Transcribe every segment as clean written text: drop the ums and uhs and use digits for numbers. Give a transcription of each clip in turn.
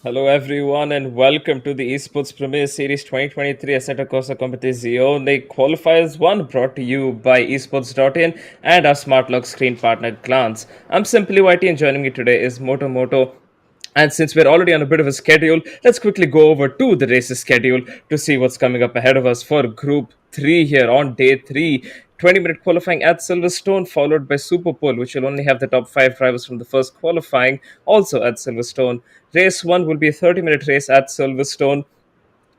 Hello, everyone, and welcome to the Esports Premier Series 2023 Assetto Corsa Competizione Qualifiers 1, brought to you by esports.in and our smart lock screen partner Glance. I'm Simply Whitey, and joining me today is Moto. And since we're already on a bit of a schedule, let's quickly go over to the races schedule to see what's coming up ahead of us for Group 3 here on day 3. 20-minute qualifying at Silverstone, followed by Super Pole, which will only have the top 5 drivers from the first qualifying, also at Silverstone. Race 1 will be a 30-minute race at Silverstone.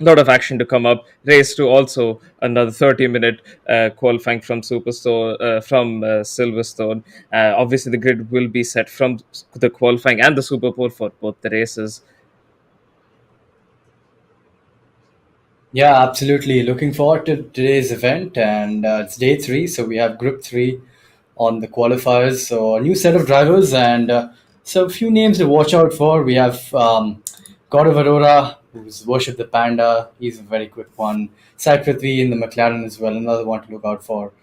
A lot of action to come up. Race 2 also another 30-minute qualifying from Silverstone. Obviously, the grid will be set from the qualifying and the Super Bowl for both the races. Yeah, absolutely. Looking forward to today's event, and it's day three, so we have Group Three on the qualifiers. So a new set of drivers, and so a few names to watch out for. We have God of Aurora, who's worshipped the Panda. He's a very quick one. Sai Prithvi in the McLaren as well, another one to look out for.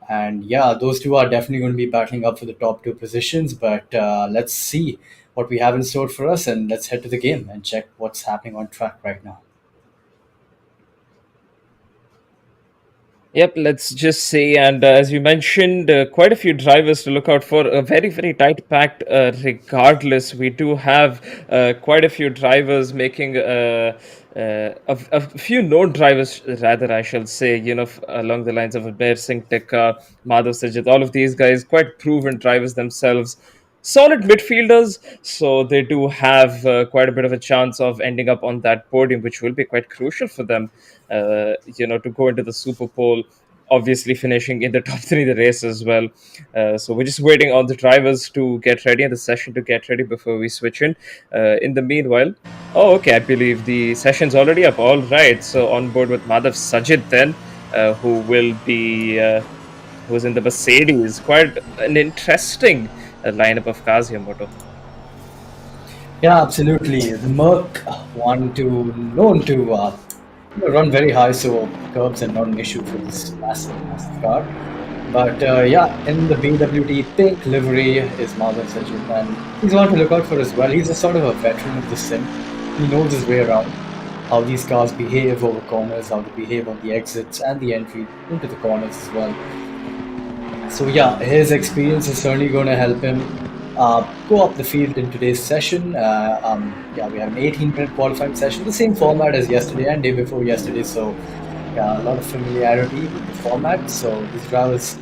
And yeah, those two are definitely going to be battling up for the top two positions. But let's see what we have in store for us, and let's head to the game and check what's happening on track right now. Yep, let's just say, and as you mentioned, quite a few drivers to look out for. A very tight packed. Regardless, we do have quite a few drivers making a few known drivers, rather, I shall say. Along the lines of Abir Singh Tekka, Madhav Sajid, all of these guys, quite proven drivers themselves. Solid midfielders, so they do have quite a bit of a chance of ending up on that podium, which will be quite crucial for them, to go into the Super Bowl, obviously finishing in the top three of the race as well. So we're just waiting on the drivers to get ready and the session to get ready before we switch in. In the meanwhile, oh, okay, I believe the session's already up. All right, so on board with Madhav Sajid then, who will be. Who's in the Mercedes? Quite an interesting lineup of cars here, Moto. Yeah, absolutely. The Merc want to known to run very high, so curbs are not an issue for this massive car. But yeah, in the BWT pink livery is Marvin Sajid, and he's one to look out for as well. He's a sort of a veteran of the sim. He knows his way around, how these cars behave over corners, how they behave on the exits and the entry into the corners as well. So yeah, his experience is certainly going to help him go up the field in today's session. Yeah, we have an 18-minute qualifying session, the same format as yesterday and day before yesterday. So yeah, a lot of familiarity with the format. So these drivers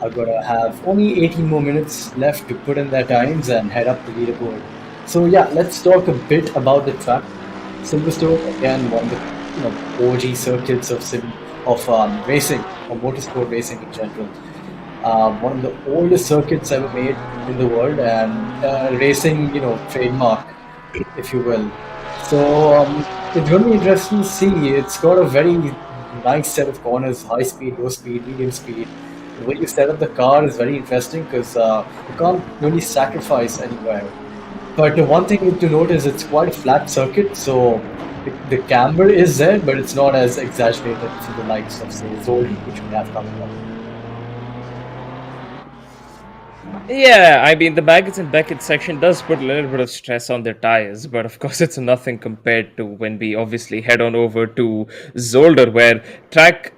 are going to have only 18 more minutes left to put in their times and head up the leaderboard. So yeah, let's talk a bit about the track. Silverstone again, one of the OG circuits of racing or motorsport racing in general. One of the oldest circuits ever made in the world, and racing, trademark, if you will. So it's going to be interesting to see. It's got a very nice set of corners: high speed, low speed, medium speed. The way you set up the car is very interesting because you can't really sacrifice anywhere. But the one thing to note is it's quite a flat circuit, so the camber is there, but it's not as exaggerated to the likes of, say, Zolder, which we have coming up. Yeah, I mean, the Baggett and Beckett section does put a little bit of stress on their tires, but of course, it's nothing compared to when we obviously head on over to Zolder, where track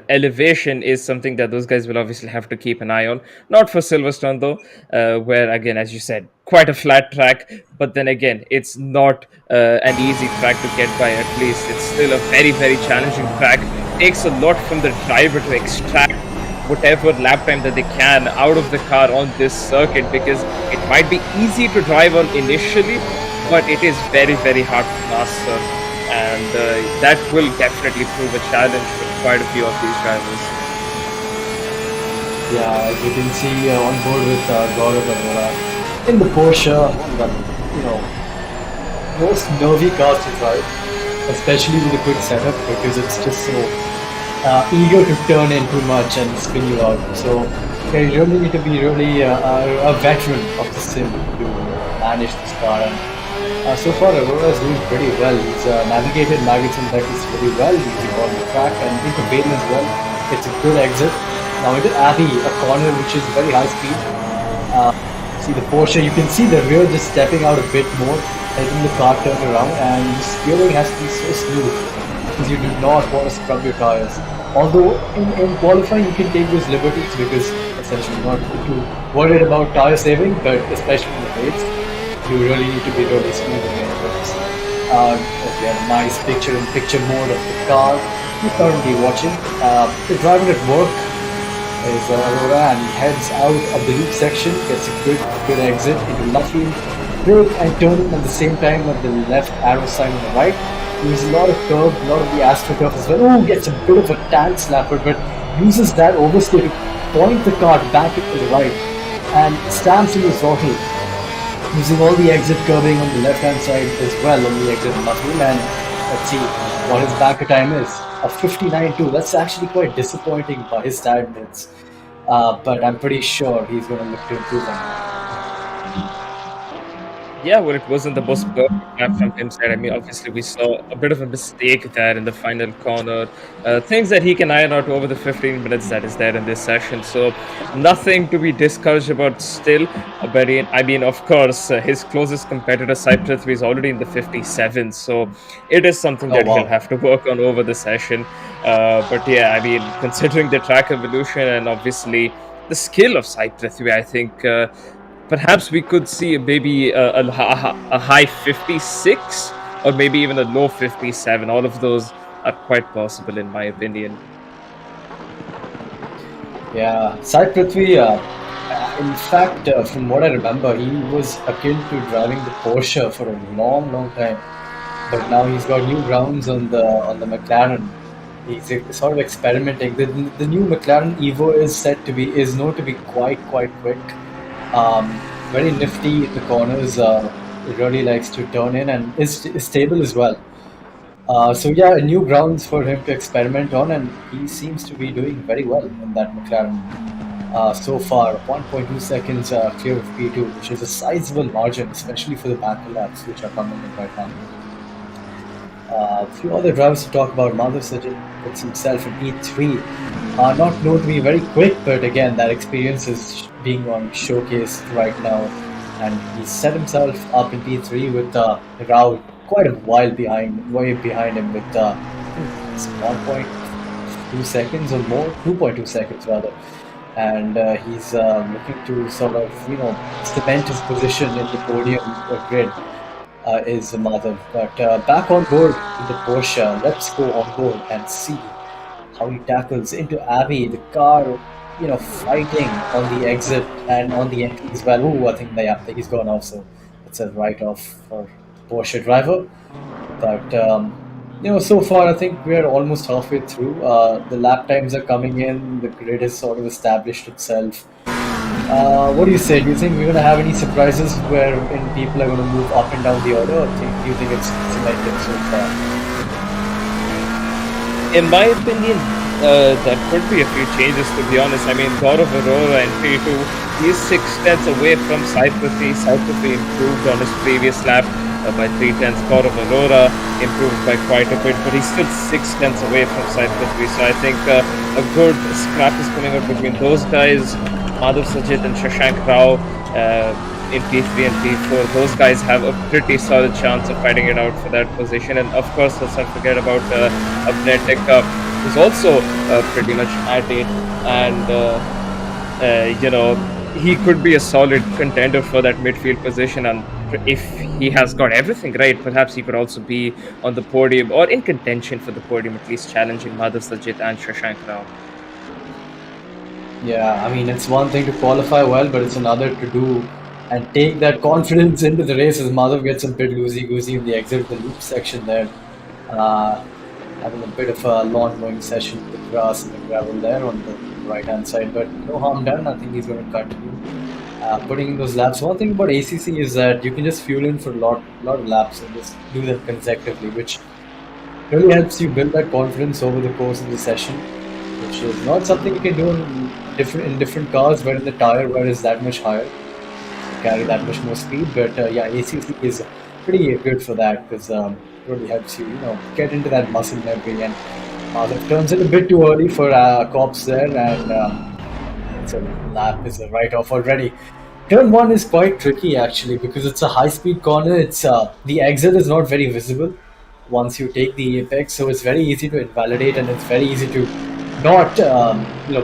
elevation is something that those guys will obviously have to keep an eye on. Not for Silverstone, though, where, again, as you said, quite a flat track, but then again, it's not an easy track to get by, at least. It's still a very challenging track. Takes a lot from the driver to extract whatever lap time that they can out of the car on this circuit, because it might be easy to drive on initially, but it is very hard to master, and that will definitely prove a challenge for quite a few of these drivers. Yeah, as you can see on board with Gaurav Arora in the Porsche, the you know most nervy cars to drive, especially with a quick setup because it's just so eager to turn in too much and spin you out. So you really need to be really a veteran of the sim to manage this car. And so far, Aurora is doing pretty well. He's navigated Nuggets and Beckets pretty well. He's on the track and into Baden as well. It's a good exit. Now into Abbey, a corner which is very high speed. See the Porsche, you can see the rear just stepping out a bit more, helping the car turn around, and the steering has to be so smooth because you do not want to scrub your tires. Although in qualifying you can take those liberties because essentially you're not too worried about tire saving, but especially in the race, you really need to be really smooth in your turns. We have a nice picture-in-picture mode of the car you're currently watching. The driver at work is Aurora, and he heads out of the loop section, gets a good exit into Luffy, brake and turning at the same time with the left arrow sign on the right. Uses a lot of curve, a lot of the AstroTurf as well. Oh, gets a bit of a tank slapper, but uses that overstay to point the car back into the right and stamps in the throttle, using all the exit curving on the left hand side as well on the exit Luffy. And let's see what his banker time is. A 59.2. That's actually quite disappointing by his standards, but I'm pretty sure he's going to look to improve on that. Yeah, well, it wasn't the most perfect lap from him side. I mean, obviously, we saw a bit of a mistake there in the final corner. Things that he can iron out over the 15 minutes that is there in this session. So, nothing to be discouraged about still. But I mean, of course, his closest competitor, Cyprus, is already in the 57. So, it is something Oh that he'll wow! have to work on over the session. But yeah, I mean, considering the track evolution and obviously the skill of Cyprus, I think. Perhaps we could see maybe a high 56 or maybe even a low 57. All of those are quite possible, in my opinion. Yeah, Sai Prithvi, in fact, from what I remember, he was akin to driving the Porsche for a long time. But now he's got new grounds on the McLaren. He's sort of experimenting. The new McLaren Evo is known to be quite quick. Very nifty in the corners. It really likes to turn in and is stable as well. So yeah, new grounds for him to experiment on, and he seems to be doing very well in that McLaren so far. 1.2 seconds clear of P2, which is a sizable margin, especially for the banker laps which are coming in right now. A few other drivers to talk about. Madhav Sajjan puts himself in P3. Not known to be very quick, but again, that experience is being on showcase right now. And he set himself up in P3 with Rao quite a while behind, way behind him with it's 1.2 seconds or more, 2.2 seconds rather. And he's looking to sort of, cement his position in the podium grid. Is Madhav. But back on board in the Porsche, let's go on board and see how he tackles into Abbey, the car, fighting on the exit and on the entry as well. Oh, I think he's gone off, so it's a write-off for Porsche driver. But so far I think we're almost halfway through. The lap times are coming in. The grid has sort of established itself. What do you say? Do you think we're going to have any surprises wherein people are going to move up and down the order, or do you think it's cemented so far? In my opinion, there could be a few changes, to be honest. I mean, God of Aurora in P2, he's 6 tenths away from Cyprus. Cyprus improved on his previous lap by 3 tenths. God of Aurora improved by quite a bit, but he's still 6 tenths away from Cyprus. So I think a good scrap is coming up between those guys. Madhav Sajjan and Shashank Rao in P3 and P4. Those guys have a pretty solid chance of fighting it out for that position. And of course, let's not forget about Abnetic, who's also pretty much at it. And, he could be a solid contender for that midfield position. And if he has got everything right, perhaps he could also be on the podium or in contention for the podium, at least challenging Madhav Sajjan and Shashank Rao. Yeah, I mean, it's one thing to qualify well, but it's another to do and take that confidence into the race as Madhav gets a bit loosey-goosey in the exit of the loop section there. Having a bit of a lawn-mowing session with the grass and the gravel there on the right-hand side, but no harm done. I think he's going to continue putting in those laps. One thing about ACC is that you can just fuel in for a lot of laps and just do them consecutively, which really helps you build that confidence over the course of the session, which is not something you can do in different cars where the tire wear is that much higher, carry that much more speed. But yeah, ACC is pretty good for that because it really helps you, get into that muscle memory. And Madhav turns it a bit too early for Cops there, and it's a lap is a write-off already. Turn one is quite tricky actually because it's a high-speed corner. It's the exit is not very visible once you take the apex, so it's very easy to invalidate and it's very easy to not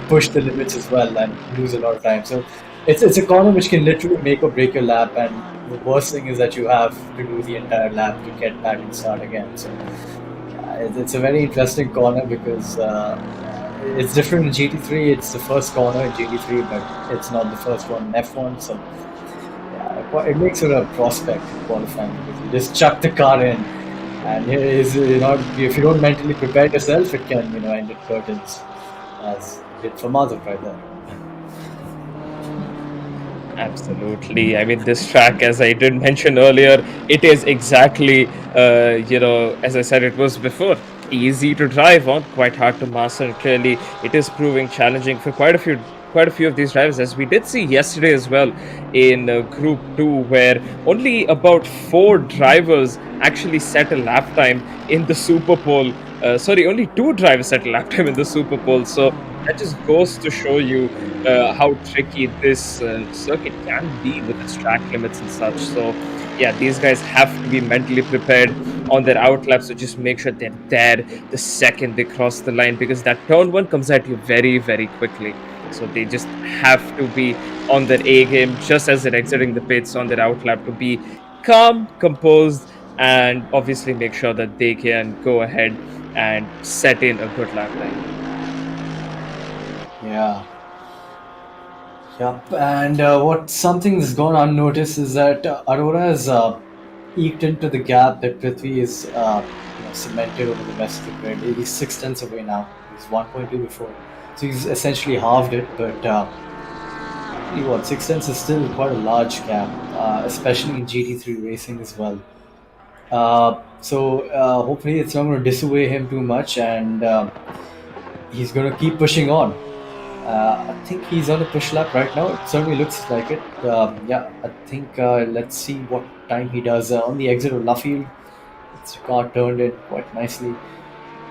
push the limits as well and lose a lot of time. So it's a corner which can literally make or break your lap, and the worst thing is that you have to do the entire lap to get back and start again. So it's a very interesting corner because it's different in GT3. It's the first corner in GT3, but it's not the first one in F1. So it makes it a prospect in qualifying because you just chuck the car in, and if you don't mentally prepare yourself, it can end at curtains, as it did for Mazda right there. Absolutely. I mean, this track, as I did mention earlier, it is exactly, as I said, it was before, easy to drive on, quite hard to master. And clearly, it is proving challenging for quite a few of these drivers, as we did see yesterday as well in Group 2, where only about 4 drivers actually set a lap time in the Super Pole. Sorry, only 2 drivers set a lap time in the Super Pole. So that just goes to show you how tricky this circuit can be with its track limits and such. So, yeah, these guys have to be mentally prepared on their outlaps. So just make sure they're there the second they cross the line, because that turn one comes at you very, very quickly. So they just have to be on their A game just as they're exiting the pits on their outlap, to be calm, composed, and obviously make sure that they can go ahead and set in a good lap time. Yeah. Yep, and what something that's gone unnoticed is that Aurora has eked into the gap that Prithvi is cemented over the rest of the grid. He's 6 tenths away now. He's 1.2 before, so he's essentially halved it. But 6 tenths is still quite a large gap, especially in GT3 racing as well. So hopefully it's not going to dissuade him too much, and he's going to keep pushing on. I think he's on a push lap right now. It certainly looks like it. I think let's see what time he does on the exit of Luffield. It's car turned in quite nicely.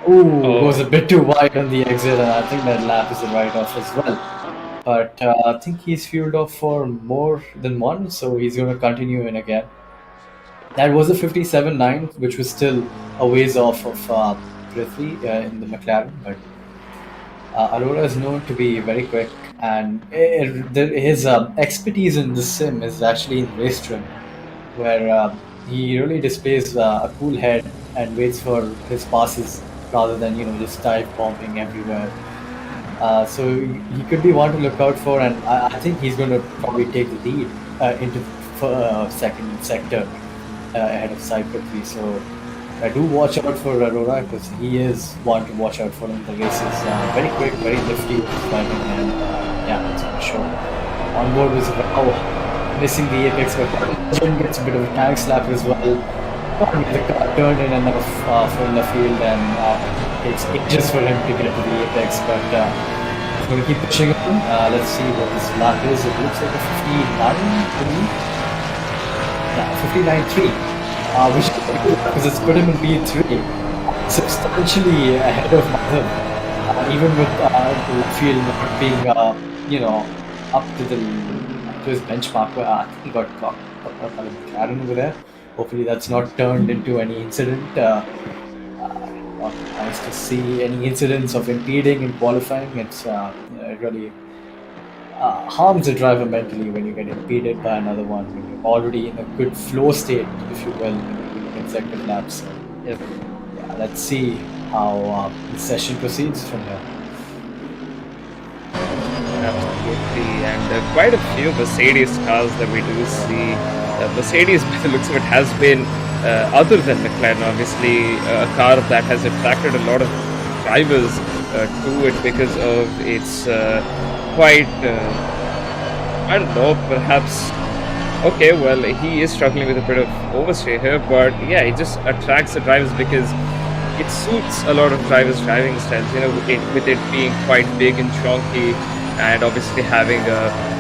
Ooh, goes a bit too wide on the exit, and I think that lap is a write-off as well. But I think he's fueled off for more than one, so he's going to continue in again. That was a 57.9, which was still a ways off of Prithvi in the McLaren, but Aurora is known to be very quick, and his expertise in the sim is actually in race trim, where he really displays a cool head and waits for his passes rather than just dive bombing everywhere. So he could be one to look out for, and I think he's going to probably take the lead into the second sector ahead of Sai Prithvi. So I do watch out for Aurora because he is one to watch out for in the races. Very quick, very nifty with his driving, and it's for sure. On board was missing the apex, but Jim gets a bit of a tag slap as well. The car turned in and out from the field, and takes ages for him to get to the apex, but he's going to keep pushing on. Let's see what this lap is. It looks like a 59 to me. Yeah, 59.3. Which is because it's put him in P3, substantially ahead of Madhav, even with Field not being up to his benchmark. I think he got clocked up by the McLaren over there. Hopefully that's not turned into any incident. Not nice to see any incidents of impeding in qualifying. It's it really harms a driver mentally when you get impeded by another one, when you're already in a good flow state, if you will, in consecutive laps. So, let's see how the session proceeds from here. Absolutely, and quite a few Mercedes cars that we do see. Mercedes, by the looks of it, has been, other than McLaren, obviously, a car that has attracted a lot of drivers to it because of its quite, I don't know, perhaps. Okay, well, he is struggling with a bit of oversteer here, but yeah, it just attracts the drivers because it suits a lot of drivers' driving styles, with it being quite big and chunky, and obviously having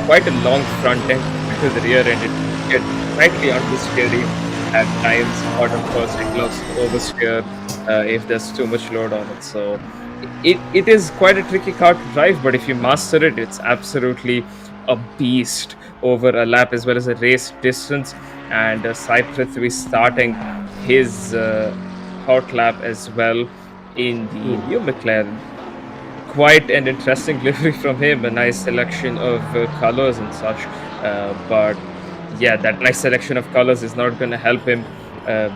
quite a long front end to the rear end. It gets slightly understeery at times, but of course it loves to oversteer if there's too much load on it. So it is quite a tricky car to drive, but if you master it, it's absolutely a beast over a lap as well as a race distance. And Cyprus is starting his hot lap as well in the new McLaren. Quite an interesting livery from him, a nice selection of colors and such. But yeah, that nice selection of colors is not going to help him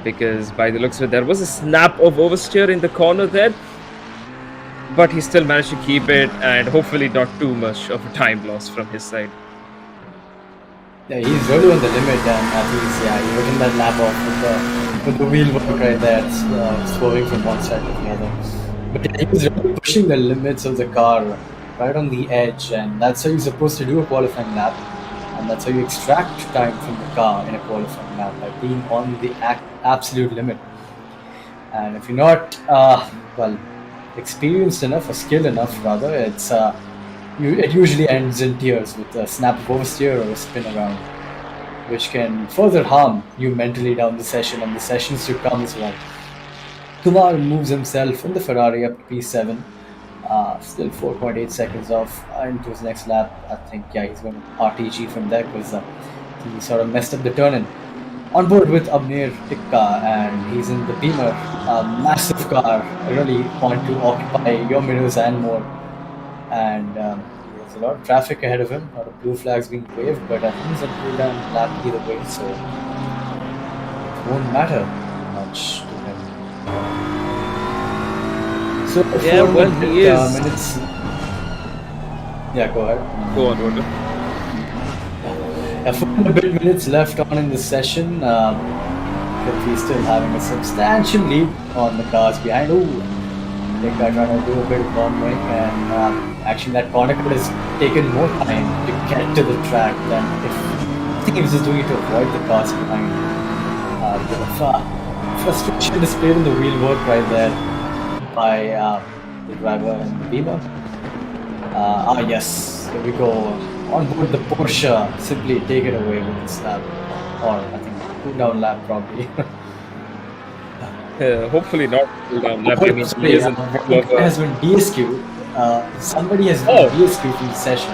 because by the looks of it, there was a snap of oversteer in the corner there, but he still managed to keep it, and hopefully not too much of a time loss from his side. Yeah, he's really on the limit, and at least, yeah, he was in that lap off with the wheel work right there, swerving from one side to the other. But yeah, he was really pushing the limits of the car right on the edge, and that's how you're supposed to do a qualifying lap, and that's how you extract time from the car in a qualifying lap, by being on the absolute limit. And if you're not, well, experienced enough or skilled enough, rather, it usually ends in tears with a snap of oversteer or a spin around, which can further harm you mentally down the session and the sessions to come as well. Kumar moves himself from the Ferrari up to P7, still 4.8 seconds off into his next lap. I think, yeah, he's going to RTG from there because he sort of messed up the turn-in. On board with Abnir Tikka, and he's in the Beamer, a massive car. I really want to occupy your mirrors and more. And there's a lot of traffic ahead of him, a lot of blue flags being waved, but I think he's a pull down lap either way, so it won't matter much to him. So Yeah, well, he is. minutes. Yeah, go ahead. Go on, Zolder. 4 bit minutes left on in the session. He's still having a substantial lead on the cars behind. Ooh, I think I'm trying to do a bit of bombing, and actually that corner could has taken more time to get to the track than if I think he was just doing it to avoid the cars behind. Bit of frustration displayed in the wheel work right there by the driver and the Beamer. Yes, here we go. On board the Porsche, simply take it away with this lap, or I think cool down lap probably. Hopefully not cool down lap. Oh, sorry, has been DSQ'd. Somebody has been DSQ'd from the session.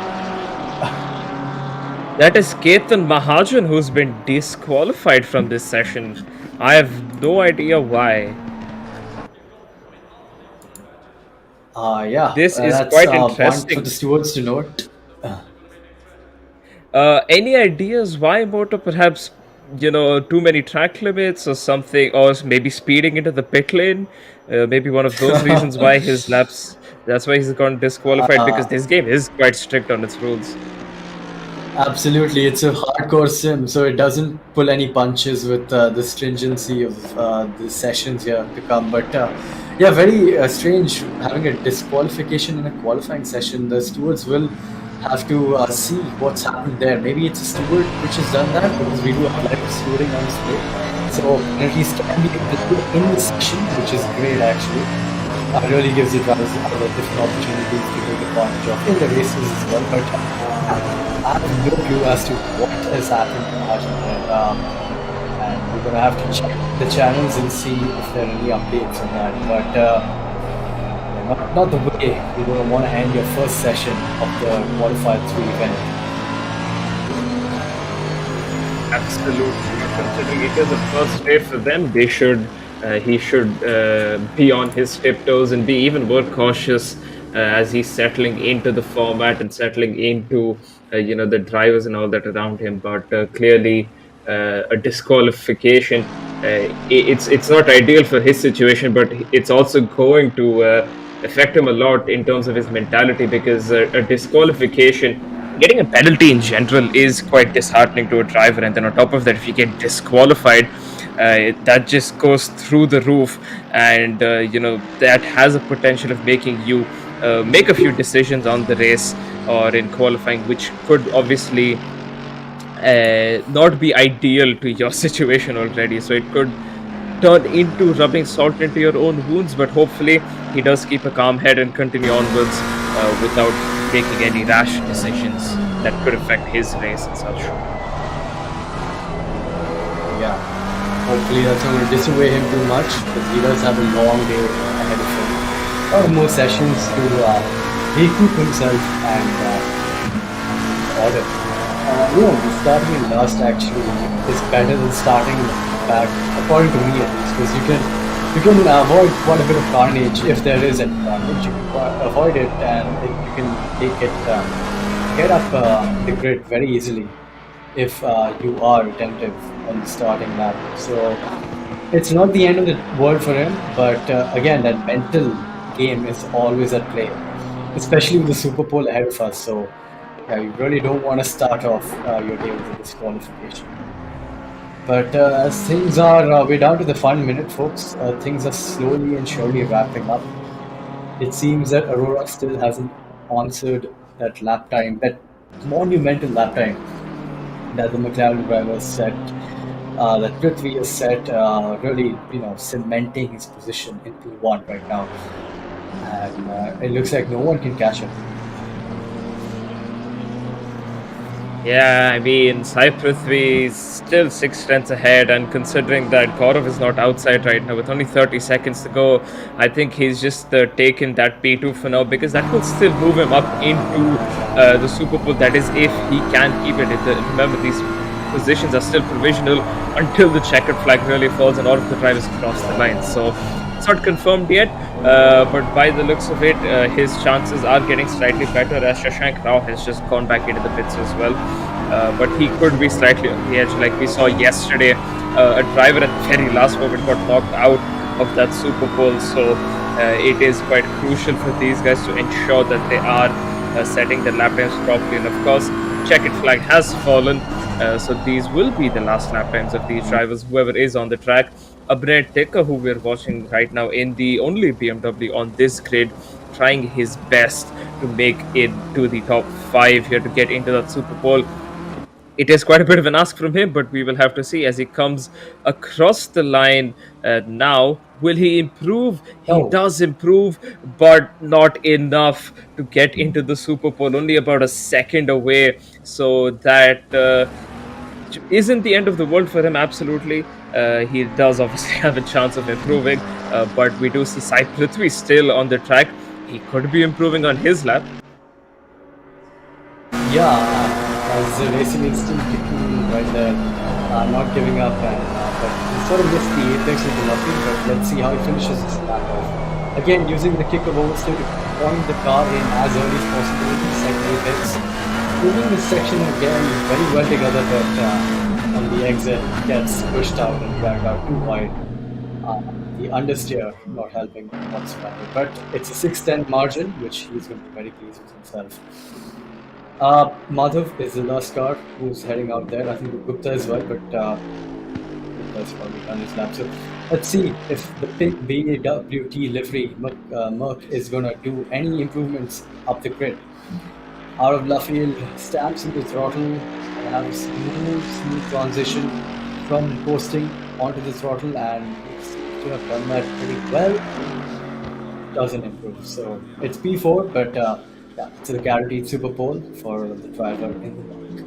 That is Ketan Mahajan who's been disqualified from this session. I have no idea why. Yeah. This is that's quite one interesting. for the stewards to note. Any ideas why Moto? Perhaps, too many track limits or something, or maybe speeding into the pit lane. Maybe one of those reasons why his laps. That's why he's gone disqualified, because this game is quite strict on its rules. Absolutely, it's a hardcore sim, so it doesn't pull any punches with the stringency of the sessions here to come. But yeah, very strange having a disqualification in a qualifying session. The stewards will have to see what's happened there. Maybe it's a steward which has done that, because we do have live stewarding on display. So penalties can be applied in the session, which is great actually. It really gives the drivers other different opportunities to take advantage of in the races as well. But I have no clue as to what has happened in Argentina. And we're going to have to check the channels and see if there are any updates on that. But not the way you're going to want to end your first session of the Qualifier 3 event. Absolutely. Considering it is the first day for them, he should be on his tiptoes and be even more cautious as he's settling into the format and settling into the drivers and all that around him. But clearly, a disqualification. It's not ideal for his situation, but it's also going to affect him a lot in terms of his mentality, because a disqualification, getting a penalty in general, is quite disheartening to a driver. And then on top of that, if you get disqualified, that just goes through the roof, and that has a potential of making you make a few decisions on the race or in qualifying, which could obviously not be ideal to your situation already. So it could turn into rubbing salt into your own wounds, but hopefully he does keep a calm head and continue onwards without making any rash decisions that could affect his race and such. Yeah, hopefully that's not going to dissuade him too much, because he does have a long day ahead of him. A lot more sessions to recoup himself and order. The starting in last actually is better than starting back, according to me at least, because you can avoid quite a bit of carnage if there is any carnage. You can avoid it, and you can take it, get up the grid very easily if you are attentive on the starting lap. So it's not the end of the world for him, but again, that mental game is always at play, especially with the Super Bowl ahead of us. So yeah, you really don't want to start off your day with a disqualification. But as things are, we're down to the fun minute, folks. Things are slowly and surely wrapping up. It seems that Aurora still hasn't answered that lap time, that monumental lap time that the McLaren driver set, that Prithvi has set, really, cementing his position in P1 right now. And it looks like no one can catch him. Yeah, I mean, Sai Prithvi is still 6 tenths ahead, and considering that Gaurav is not outside right now with only 30 seconds to go, I think he's just taken that P2 for now, because that will still move him up into the Super Bowl. That is, if he can keep it. Remember, these positions are still provisional until the checkered flag really falls and all of the drivers cross the line. So it's not confirmed yet, but by the looks of it, his chances are getting slightly better, as Shashank Rao has just gone back into the pits as well. But he could be slightly on the edge, like we saw yesterday. A driver at the very last moment got knocked out of that Super Bowl, so it is quite crucial for these guys to ensure that they are setting the lap times properly. And of course, checkered flag has fallen, so these will be the last lap times of these drivers, whoever is on the track. Abner Teka, who we're watching right now in the only BMW on this grid, trying his best to make it to the top 5 here to get into that Super Bowl. It is quite a bit of an ask from him, but we will have to see as he comes across the line now. Will he improve? He does improve, but not enough to get into the Super Bowl. Only about a second away. So that isn't the end of the world for him, absolutely. He does obviously have a chance of improving, but we do see Sai Prithvi still on the track. He could be improving on his lap. Yeah, as the racing instinct kicking in right there, not giving up, but he sort of missed the apex with the lucky, but let's see how he finishes this lap off. Again, using the kick of oversteer to point the car in as early as possible in the second apex. Moving this section again very well together, but on the exit gets pushed out and dragged out too wide. The understeer not helping whatsoever, but it's a 6-10 margin, which he's going to be very pleased with himself. Madhav is the last car who's heading out there. I think Gupta as well, but Gupta's probably done his lap. So let's see if the pink BAWT livery Merc is going to do any improvements up the grid. Out of left field, stamps into throttle, and have a smooth transition from coasting onto the throttle, and seems to have done that pretty well. Doesn't improve, so it's P4, but yeah, it's a guaranteed Super Bowl for the driver in the Merc.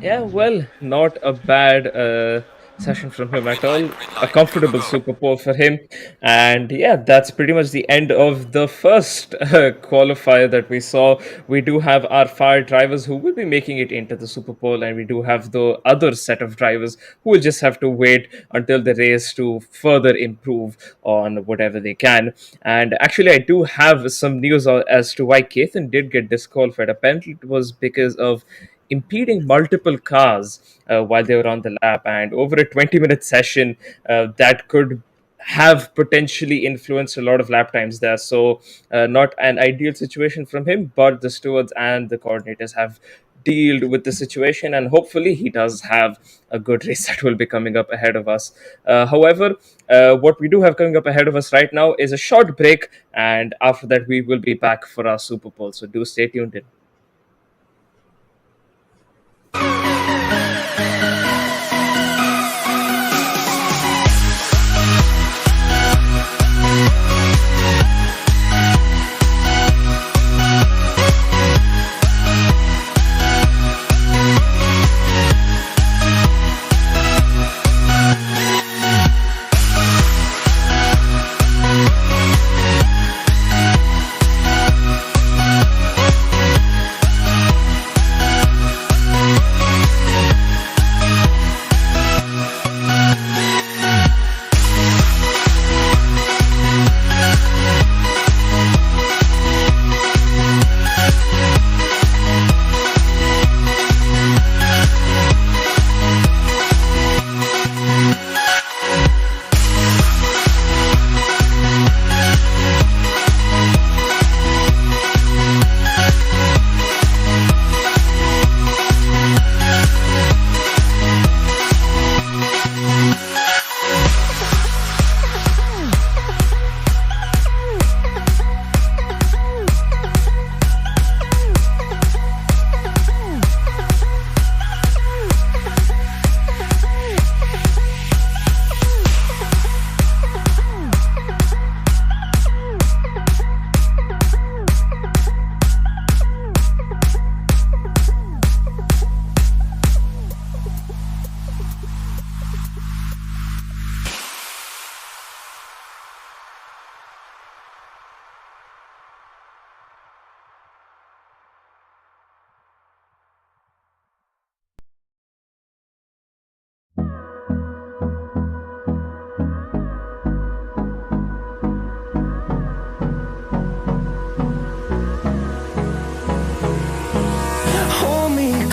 Yeah, well, not a bad session from him at all. A comfortable Super Bowl for him. And yeah, that's pretty much the end of the first qualifier that we saw. We do have our 5 drivers who will be making it into the Super Bowl, and we do have the other set of drivers who will just have to wait until the race to further improve on whatever they can. And actually, I do have some news as to why Keithan did get disqualified. Apparently, it was because of impeding multiple cars while they were on the lap, and over a 20-minute session that could have potentially influenced a lot of lap times there. So not an ideal situation from him, but the stewards and the coordinators have dealt with the situation, and hopefully he does have a good race that will be coming up ahead of us. However, what we do have coming up ahead of us right now is a short break, and after that we will be back for our Super Bowl, so do stay tuned in.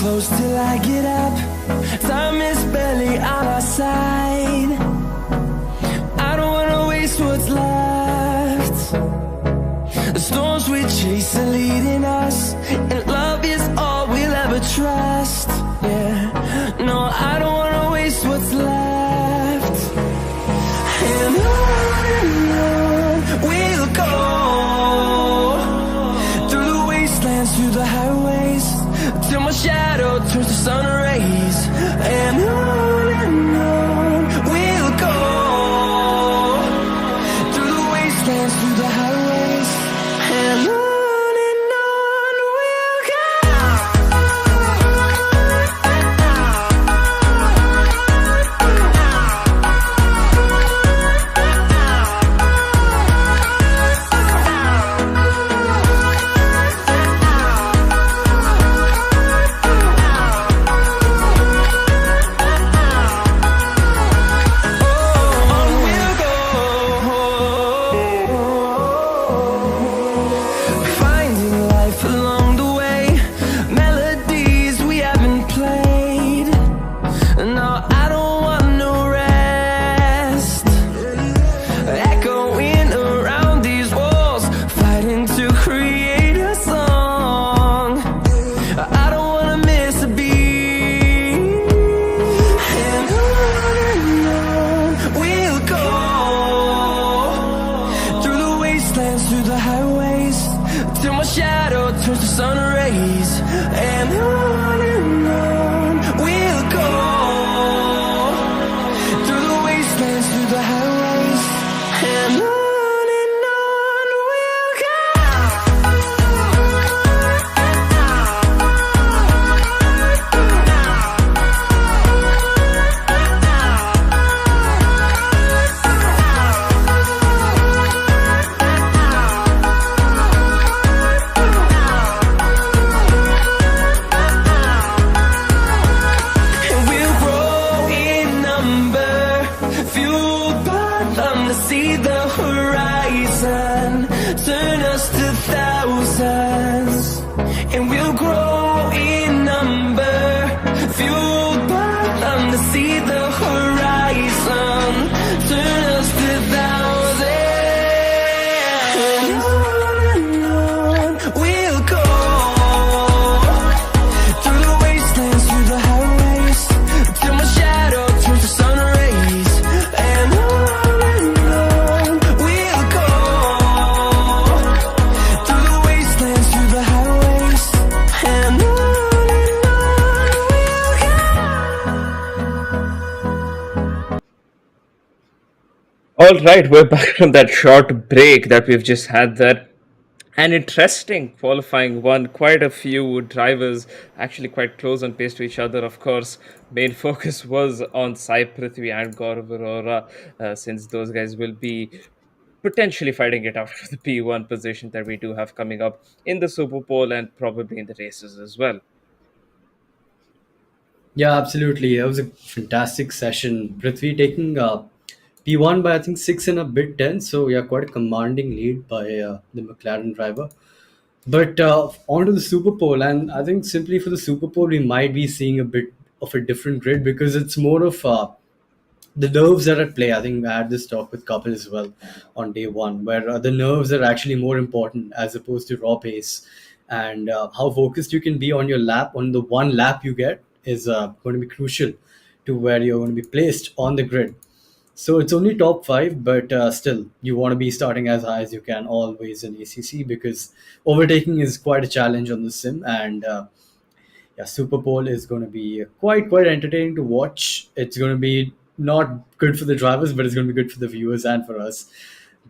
close till I get up. Time is barely on our side. I don't wanna waste what's left. The storms we chase are leading us, and love is all we'll ever trust. Yeah, no, I don't wanna waste what's left. And on we'll go, through the wastelands, through the highways, till my shadow turns to sun rays. And on we'll go, through the wastelands, through the highways, and on we'll go. On we'll go, finding life along the way, melodies we haven't played. No, I don't want no rest, echoing around these walls, fighting to create a song. I don't wanna miss a beat. And on we'll go, through the wastelands, through the highways, till my shadow turns to sun rays. And on we'll go, through the wastelands, through the highways, and on we'll go. And we'll grow in number, fueled by them to see the horizon, turn us to thousands. And we'll grow in number, fueled by them to see the horizon, turn us to thousands. And on we'll go, through the wastelands, through the highways, till my shadow turns to sun rays. And on we'll go, through the wastelands, through the highways, and on we'll go. All right, we're back from that short break that we've just had there. An interesting qualifying one. Quite a few drivers actually quite close on pace to each other. Of course, main focus was on Sai Prithvi and Gaurav Arora, since those guys will be potentially fighting it out for the P1 position that we do have coming up in the Super Bowl and probably in the races as well. Yeah, absolutely. It was a fantastic session. Prithvi taking P1 by I think 6 and a bit 10. So yeah, quite a commanding lead by the McLaren driver. But on to the Super Bowl, and I think simply for the Super Bowl, we might be seeing a bit of a different grid because it's more of the nerves are at play. I think I had this talk with Kapil as well on day one, where the nerves are actually more important as opposed to raw pace, and how focused you can be on your lap, on the one lap you get, is going to be crucial to where you're going to be placed on the grid. So it's only top five, but still, you want to be starting as high as you can always in ACC because overtaking is quite a challenge on the sim, and yeah, Super Bowl is going to be quite entertaining to watch. It's going to be not good for the drivers, but it's going to be good for the viewers and for us.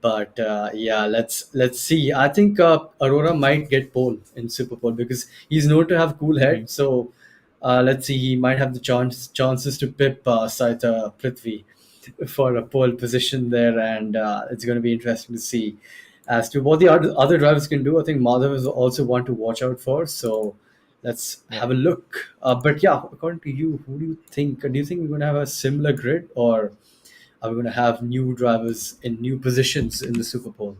But yeah, let's see. I think Aurora might get pole in Super Bowl because he's known to have cool Mhm. head. So let's see, he might have the chances to pip Saita Prithvi for a pole position there, and it's going to be interesting to see as to what the other drivers can do. I think Madhav is also one to watch out for. So let's Yeah. have a look. But yeah, according to you, who do you think? Do you think we're going to have a similar grid, or are we going to have new drivers in new positions in the Super Bowl?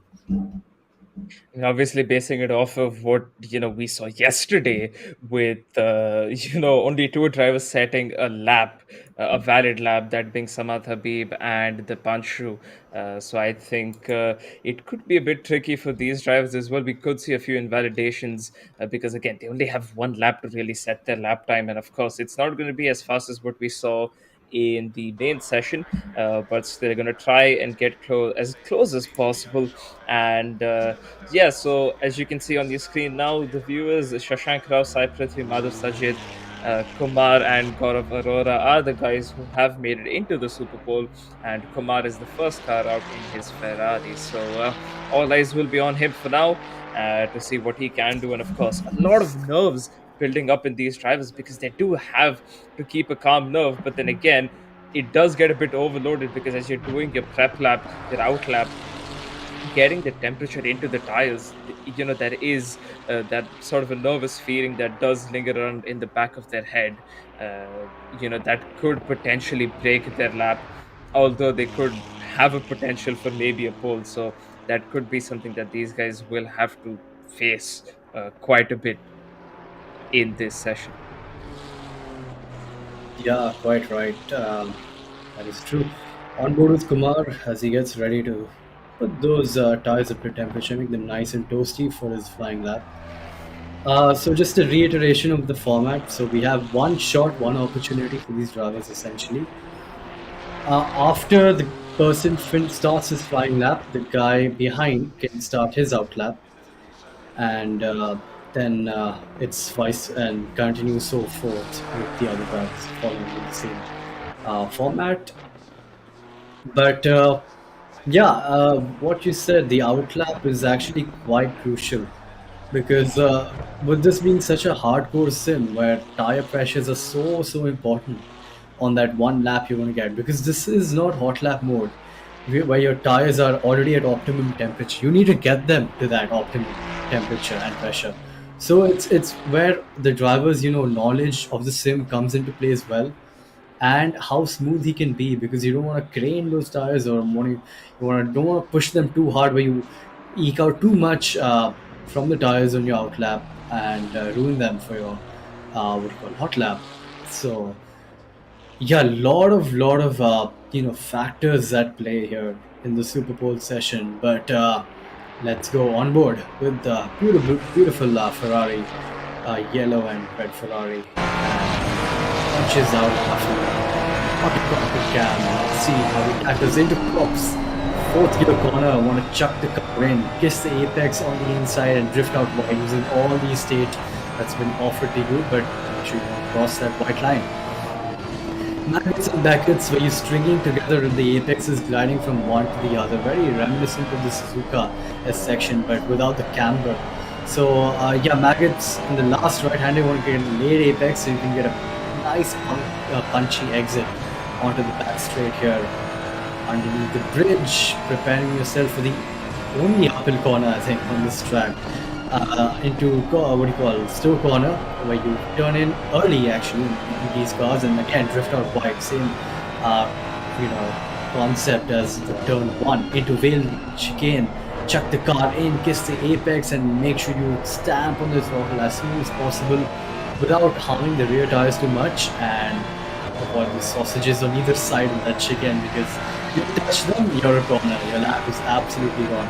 And obviously basing it off of what we saw yesterday with only two drivers setting a lap, a valid lap, that being Samat Habib and the Panshu. So I think it could be a bit tricky for these drivers as well. We could see a few invalidations because again they only have one lap to really set their lap time, and of course it's not going to be as fast as what we saw in the main session, but they're going to try and get close as possible. And yeah, so as you can see on your screen now, the viewers Shashank Rao, Sai Prithvi, Madhav Sajid, Kumar, and Gaurav Arora are the guys who have made it into the Super Bowl, and Kumar is the first car out in his Ferrari. So all eyes will be on him for now to see what he can do, and of course, a lot of nerves building up in these drivers because they do have to keep a calm nerve, but then again, it does get a bit overloaded because as you're doing your prep lap, your out lap, getting the temperature into the tires, there is that sort of a nervous feeling that does linger around in the back of their head, that could potentially break their lap, although they could have a potential for maybe a pole. So that could be something that these guys will have to face quite a bit in this session. Yeah, quite right. That is true. On board with Kumar as he gets ready to put those tires up to temperature, make them nice and toasty for his flying lap. So just a reiteration of the format. So we have one shot, one opportunity for these drivers essentially. After the person starts his flying lap, the guy behind can start his out lap, and then it's vice and continue so forth with the other drivers following with the same format. But yeah, what you said, the outlap is actually quite crucial because with this being such a hardcore sim where tire pressures are so important on that one lap you're going to get, because this is not hot lap mode where your tires are already at optimum temperature. You need to get them to that optimum temperature and pressure. So it's where the driver's knowledge of the sim comes into play as well, and how smooth he can be, because you don't want to crane those tires or don't want to push them too hard where you eke out too much from the tires on your out lap and ruin them for your what do you call hot lap. So yeah, lot of factors at play here in the Super Bowl session. But let's go on board with the beautiful Ferrari, yellow and red Ferrari, punches out after the cam. Let's see how he tackles into props. Fourth gear corner, want to chuck the car in, kiss the apex on the inside and drift out wide using all the state that's been offered to you, but make sure you don't cross that white line. Maggots and Beckett's where you're stringing together and the apex is gliding from one to the other. Very reminiscent of the Suzuka S section, but without the camber. So yeah, Maggots in the last right-hander want to get a late apex so you can get a nice punchy exit onto the back straight here. Underneath the bridge, preparing yourself for the only uphill corner, I think, on this track. Into stow corner, where you turn in early actually in these cars and again drift out wide. Same concept as the turn one into Vale chicane. Chuck the car in, kiss the apex, and make sure you stamp on the throttle as soon as possible without harming the rear tires too much, and avoid the sausages on either side of that chicane, because you touch them, you're a corner. Your lap is absolutely gone.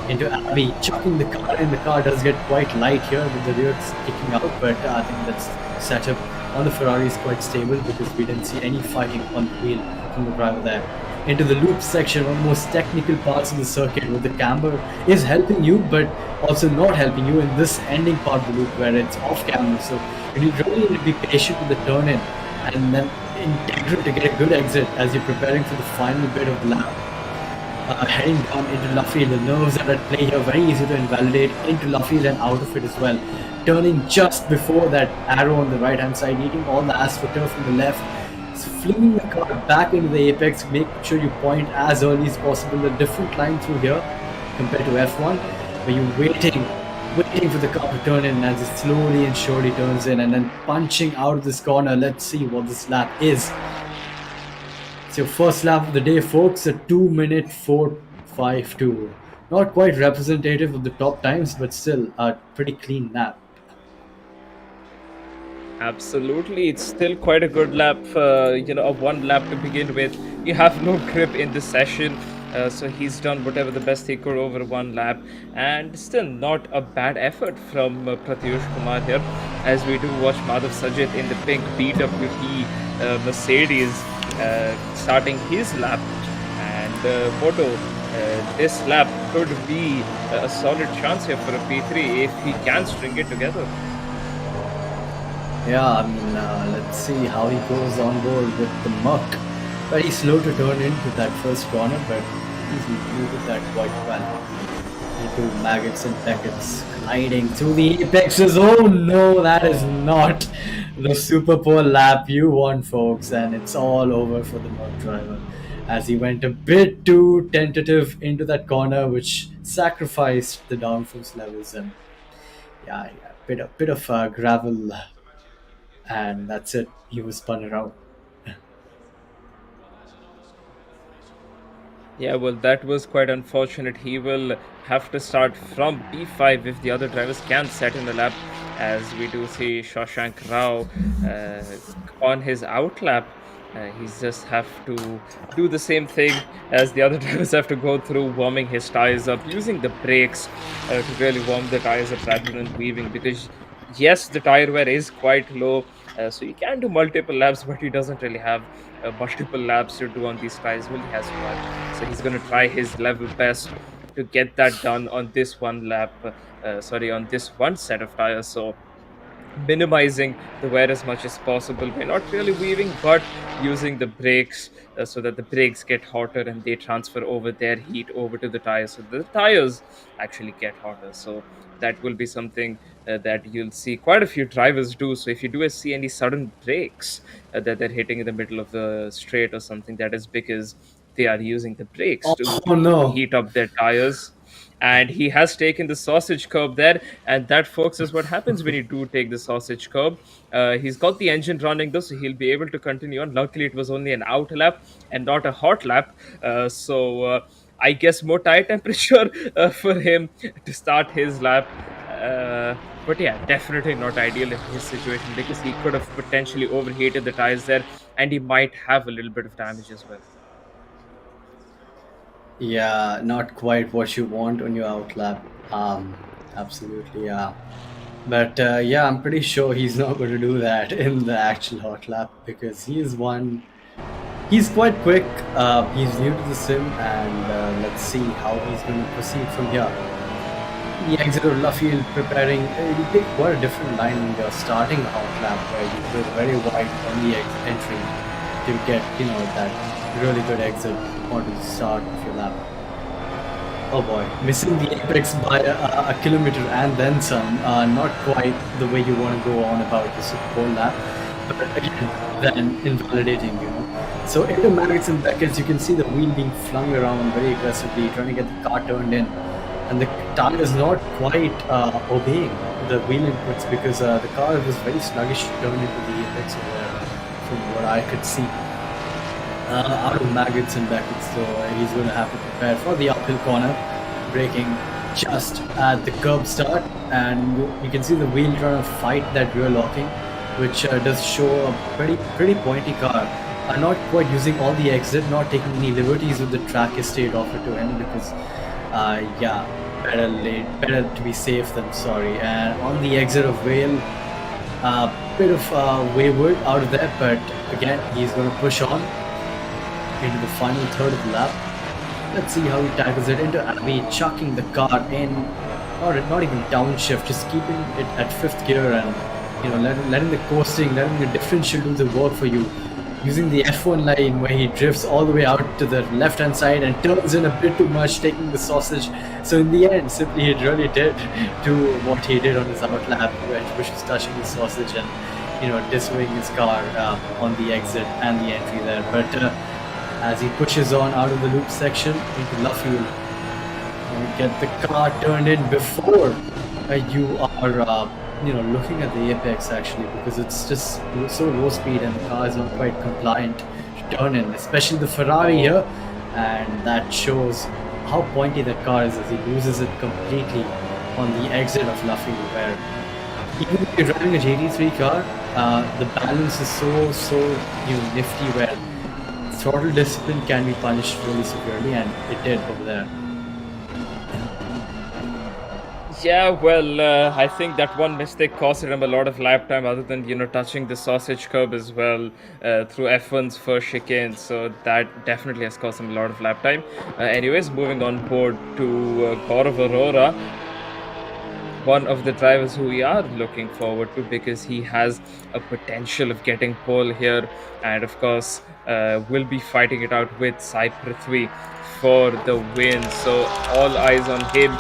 Into Abbey, chucking the car in. The car does get quite light here with the rears kicking out, but I think that's setup on the Ferrari is quite stable because we didn't see any fighting on the wheel from the driver there. Into the loop section, one of the most technical parts of the circuit, where the camber is helping you but also not helping you in this ending part of the loop where it's off camber. So you really need to be patient with the turn in and then integral to get a good exit as you're preparing for the final bit of the lap. Heading down into Luffield, the nerves are at play here, very easy to invalidate into Luffield and out of it as well. Turning just before that arrow on the right hand side, eating all the astroturf from the left, flinging the car back into the apex, make sure you point as early as possible. A different line through here compared to F1, where you're waiting for the car to turn in as it slowly and surely turns in, and then punching out of this corner. Let's see what this lap is. It's your first lap of the day, folks. A 2 minute 4.52. Not quite representative of the top times, but still a pretty clean lap. Absolutely, it's still quite a good lap. A one lap to begin with. You have no grip in this session, so he's done whatever the best he could over one lap, and still not a bad effort from Pratyush Kumar here. As we do watch Madhav Sajit in the pink BWT Mercedes starting his lap, and Moto. This lap could be a solid chance here for a P3 if he can string it together. Yeah, I mean, let's see how he goes on board with the muck. Very slow to turn into that first corner, but he's muted that quite well. Into maggots and packets gliding through the apexes. Oh no, that is not the super poor lap you want, folks, and it's all over for the muck driver as he went a bit too tentative into that corner, which sacrificed the downforce levels and yeah, bit of gravel, and that's it. He was spun around. Yeah, well, that was quite unfortunate. He will have to start from P5 if the other drivers can set in the lap, as we do see Shashank Rao on his out lap. He's just have to do the same thing as the other drivers have to go through, warming his tires up, using the brakes to really warm the tires up rather than weaving. Because yes, the tire wear is quite low, so you can do multiple laps, but he doesn't really have multiple laps to do on these tires. Well, he has one, so he's going to try his level best to get that done on this one lap. On this one set of tires. So minimizing the wear as much as possible by not really weaving but using the brakes so that the brakes get hotter and they transfer over their heat over to the tires, so the tires actually get hotter. So that will be something that you'll see quite a few drivers do. So if you do see any sudden breaks that they're hitting in the middle of the straight or something, that is because they are using the brakes to Oh no. heat up their tires. And he has taken the sausage curb there, and that, folks, is what happens when you do take the sausage curb. He's got the engine running though, so he'll be able to continue on. Luckily, it was only an out lap and not a hot lap, I guess more tire temperature for him to start his lap. But yeah, definitely not ideal in his situation, because he could have potentially overheated the tires there, and he might have a little bit of damage as well. Yeah, not quite what you want on your outlap. Absolutely, yeah. But yeah, I'm pretty sure he's not going to do that in the actual hot lap because he's one. He's quite quick. He's new to the sim, and let's see how he's going to proceed from here. The exit of Luffield preparing. You take quite a different line when you're starting a hot lap, where you go very wide on the entry to get that really good exit onto the start of your lap. Oh boy, missing the apex by a kilometer and then some. Not quite the way you want to go on about the Super Bowl lap, but again, then invalidating. So into Maggots and Beckets, you can see the wheel being flung around very aggressively, trying to get the car turned in. And the tire is not quite obeying the wheel inputs because the car was very sluggish to turn into the apex over there, from what I could see. Out of Maggots and Beckets, so he's going to have to prepare for the uphill corner, braking just at the curb start, and you can see the wheel trying to fight that rear locking, which does show a pretty pointy car. Not quite using all the exit, not taking any liberties with the track estate offered to him because yeah, better to be safe than sorry. And on the exit of Vale, bit of wayward out of there, but again, he's going to push on into the final third of the lap. Let's see how he tackles it into Abbey, chucking the car in, not even downshift, just keeping it at fifth gear and letting the coasting, letting the differential do the work for you. Using the F1 line where he drifts all the way out to the left hand side and turns in a bit too much, taking the sausage. So in the end, simply he really did do what he did on his out lap, which was touching the sausage and dissuading his car on the exit and the entry there. But as he pushes on out of the loop section into Luffield, you get the car turned in before you are looking at the apex actually, because it's just so low speed and the car is not quite compliant to turn in, especially the Ferrari here, and that shows how pointy that car is as he loses it completely on the exit of Luffy, where even if you're driving a JD3 car, the balance is so nifty where throttle discipline can be punished really severely, and it did over there. Yeah, well, I think that one mistake costed him a lot of lap time, other than touching the sausage curb as well through F1's first chicane. So that definitely has cost him a lot of lap time. Anyways, moving on board to Gaurav Arora, one of the drivers who we are looking forward to because he has a potential of getting pole here, and of course, will be fighting it out with Sai Prithvi for the win. So all eyes on him.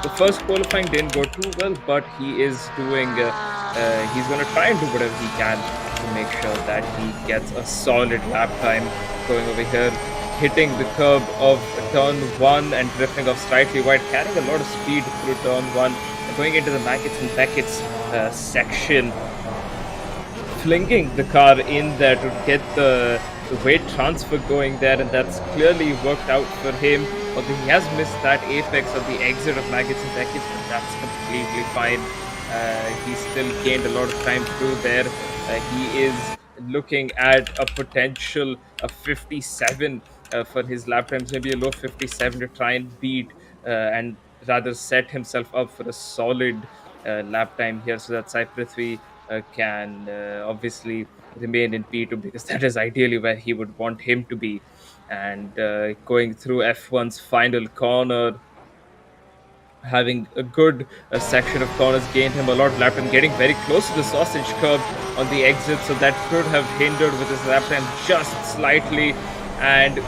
The first qualifying didn't go too well, but he is doing. He's going to try and do whatever he can to make sure that he gets a solid lap time going over here, hitting the curb of turn one and drifting off slightly wide, carrying a lot of speed through turn one, going into the Mackett's and Beckett's section, flinging the car in there to get the weight transfer going there, and that's clearly worked out for him. Although he has missed that apex of the exit of Mackett's and Beckett's, but that's completely fine. He still gained a lot of time through there. He is looking at a potential of 57 for his lap times, maybe a low 57 to try and beat and rather set himself up for a solid lap time here, so that Sai Prithvi can obviously remain in P2, because that is ideally where he would want him to be. And going through F1's final corner, having a good section of corners, gained him a lot of lap time, getting very close to the sausage curb on the exit, so that could have hindered with his lap time just slightly, and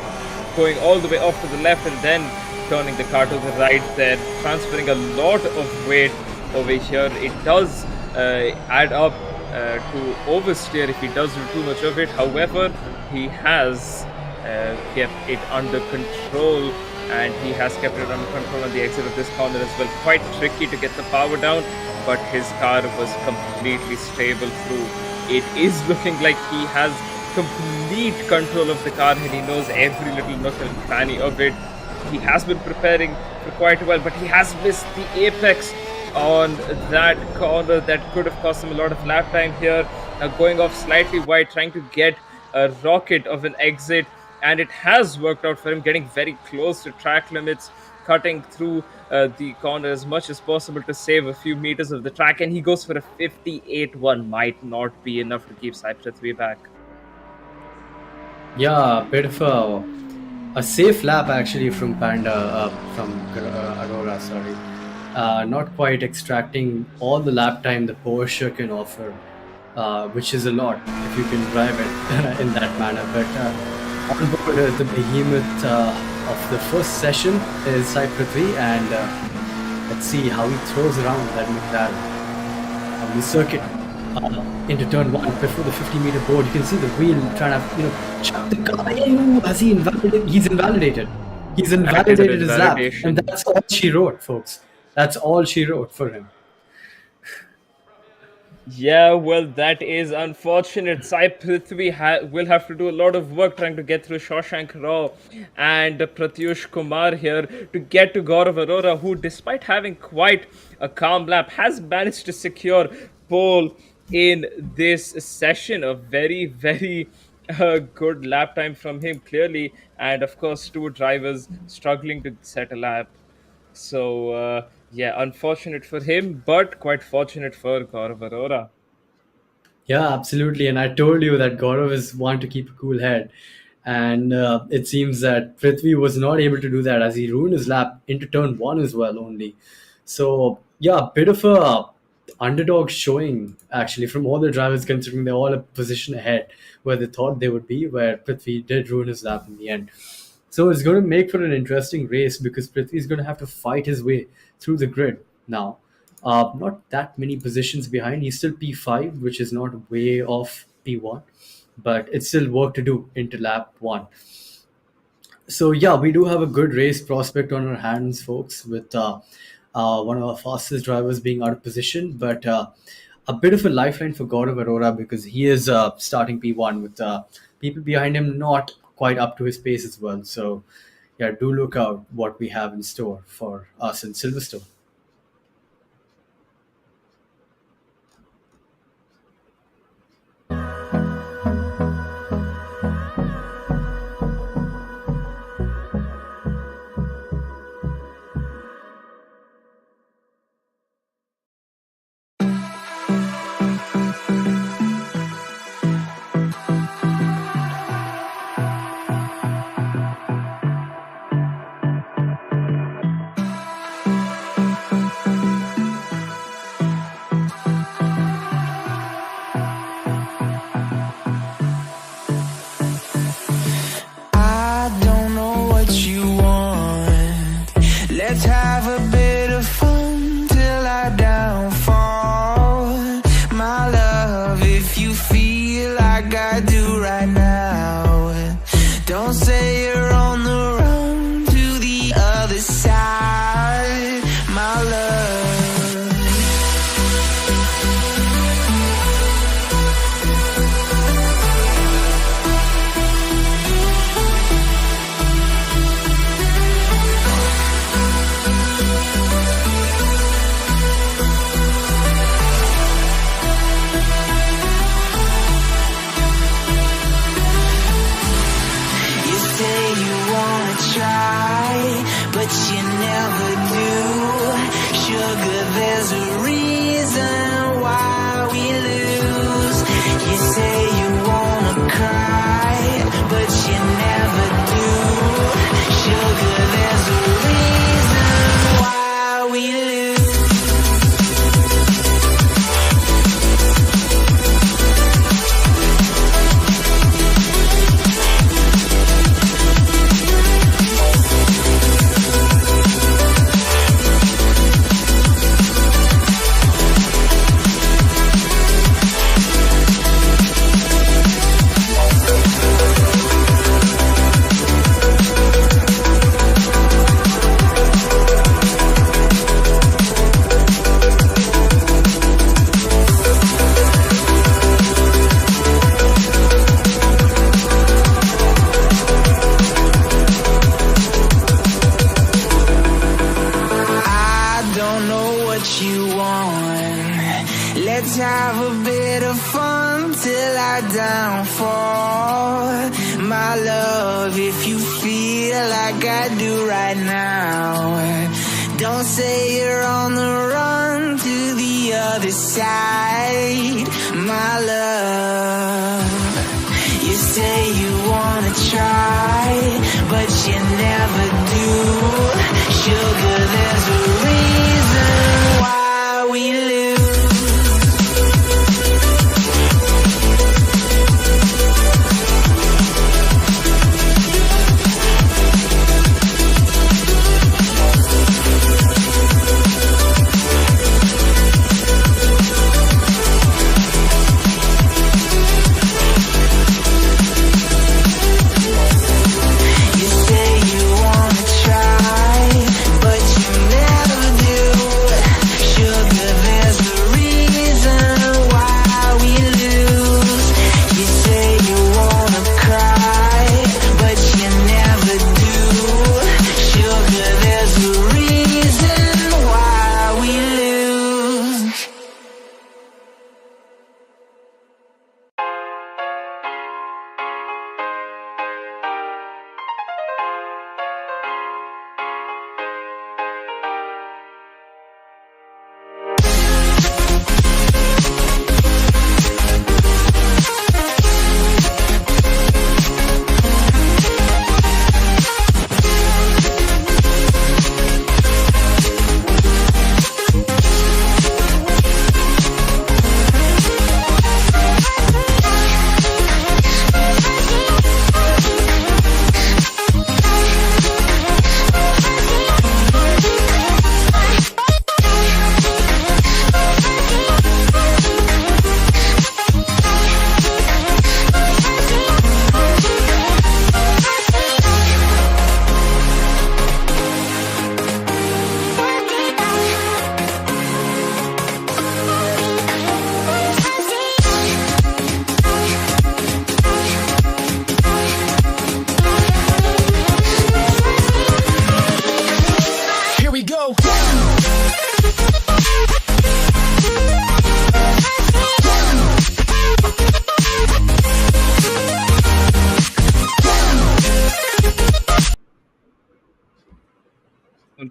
going all the way off to the left and then turning the car to the right there, transferring a lot of weight over here. It does add up to oversteer if he does do too much of it. However, he has kept it under control, and he has kept it under control on the exit of this corner as well. Quite tricky to get the power down, but his car was completely stable through. It is looking like he has complete control of the car, and he knows every little nook and cranny of it. He has been preparing for quite a while, but he has missed the apex on that corner. That could have cost him a lot of lap time here. Going off slightly wide, trying to get a rocket of an exit, and it has worked out for him, getting very close to track limits, cutting through the corner as much as possible to save a few meters of the track, and he goes for a 58-1. Might not be enough to keep Sai Prithvi back. Yeah, a bit of a safe lap actually from Aurora, sorry. Not quite extracting all the lap time the Porsche can offer, which is a lot if you can drive it in that manner. But on board the behemoth of the first session is Sai Prithvi, and let's see how he throws around that McLaren on the circuit into turn one before the 50-meter board. You can see the wheel trying to chuck the car in. Has he invalidated? He's invalidated. He's invalidated his lap, and that's all she wrote, folks. That's all she wrote for him. Yeah, well, that is unfortunate. Sai Prithvi will have to do a lot of work trying to get through Shashank Rao and Pratyush Kumar here to get to Gaurav Arora, who, despite having quite a calm lap, has managed to secure pole in this session. A very, very good lap time from him, clearly. And of course, two drivers struggling to set a lap. So, yeah, unfortunate for him, but quite fortunate for Gaurav Arora. Yeah, absolutely. And I told you that Gaurav is one to keep a cool head. And it seems that Prithvi was not able to do that as he ruined his lap into turn one as well only. So, yeah, a bit of a underdog showing actually from all the drivers, considering they're all a position ahead where they thought they would be, where Prithvi did ruin his lap in the end. So it's going to make for an interesting race because Prithvi is going to have to fight his way through the grid now. Not that many positions behind. He's still P5, which is not way off P1, but it's still work to do into lap one. So yeah, we do have a good race prospect on our hands, folks, with one of our fastest drivers being out of position, but a bit of a lifeline for Gaurav Arora because he is starting P1 with people behind him not quite up to his pace as well. So yeah, do look out what we have in store for us in Silverstone. I don't know what you want. Let's have a bit of fun till I downfall. My love, if you feel like I do right now, don't say you're on the run to the other side, my love. You say you wanna try, but you never do. Sugar, there's a reason why we lose. You say you wanna cry, but you never do. Sugar, there's a reason why we lose. I don't know what you want. Let's have a bit of fun till I downfall. My love, if you feel like I do right now, don't say you're on the run to the other side, my love. You say you wanna try, but you never do. Sugar, there's a reason why we lose. You say you wanna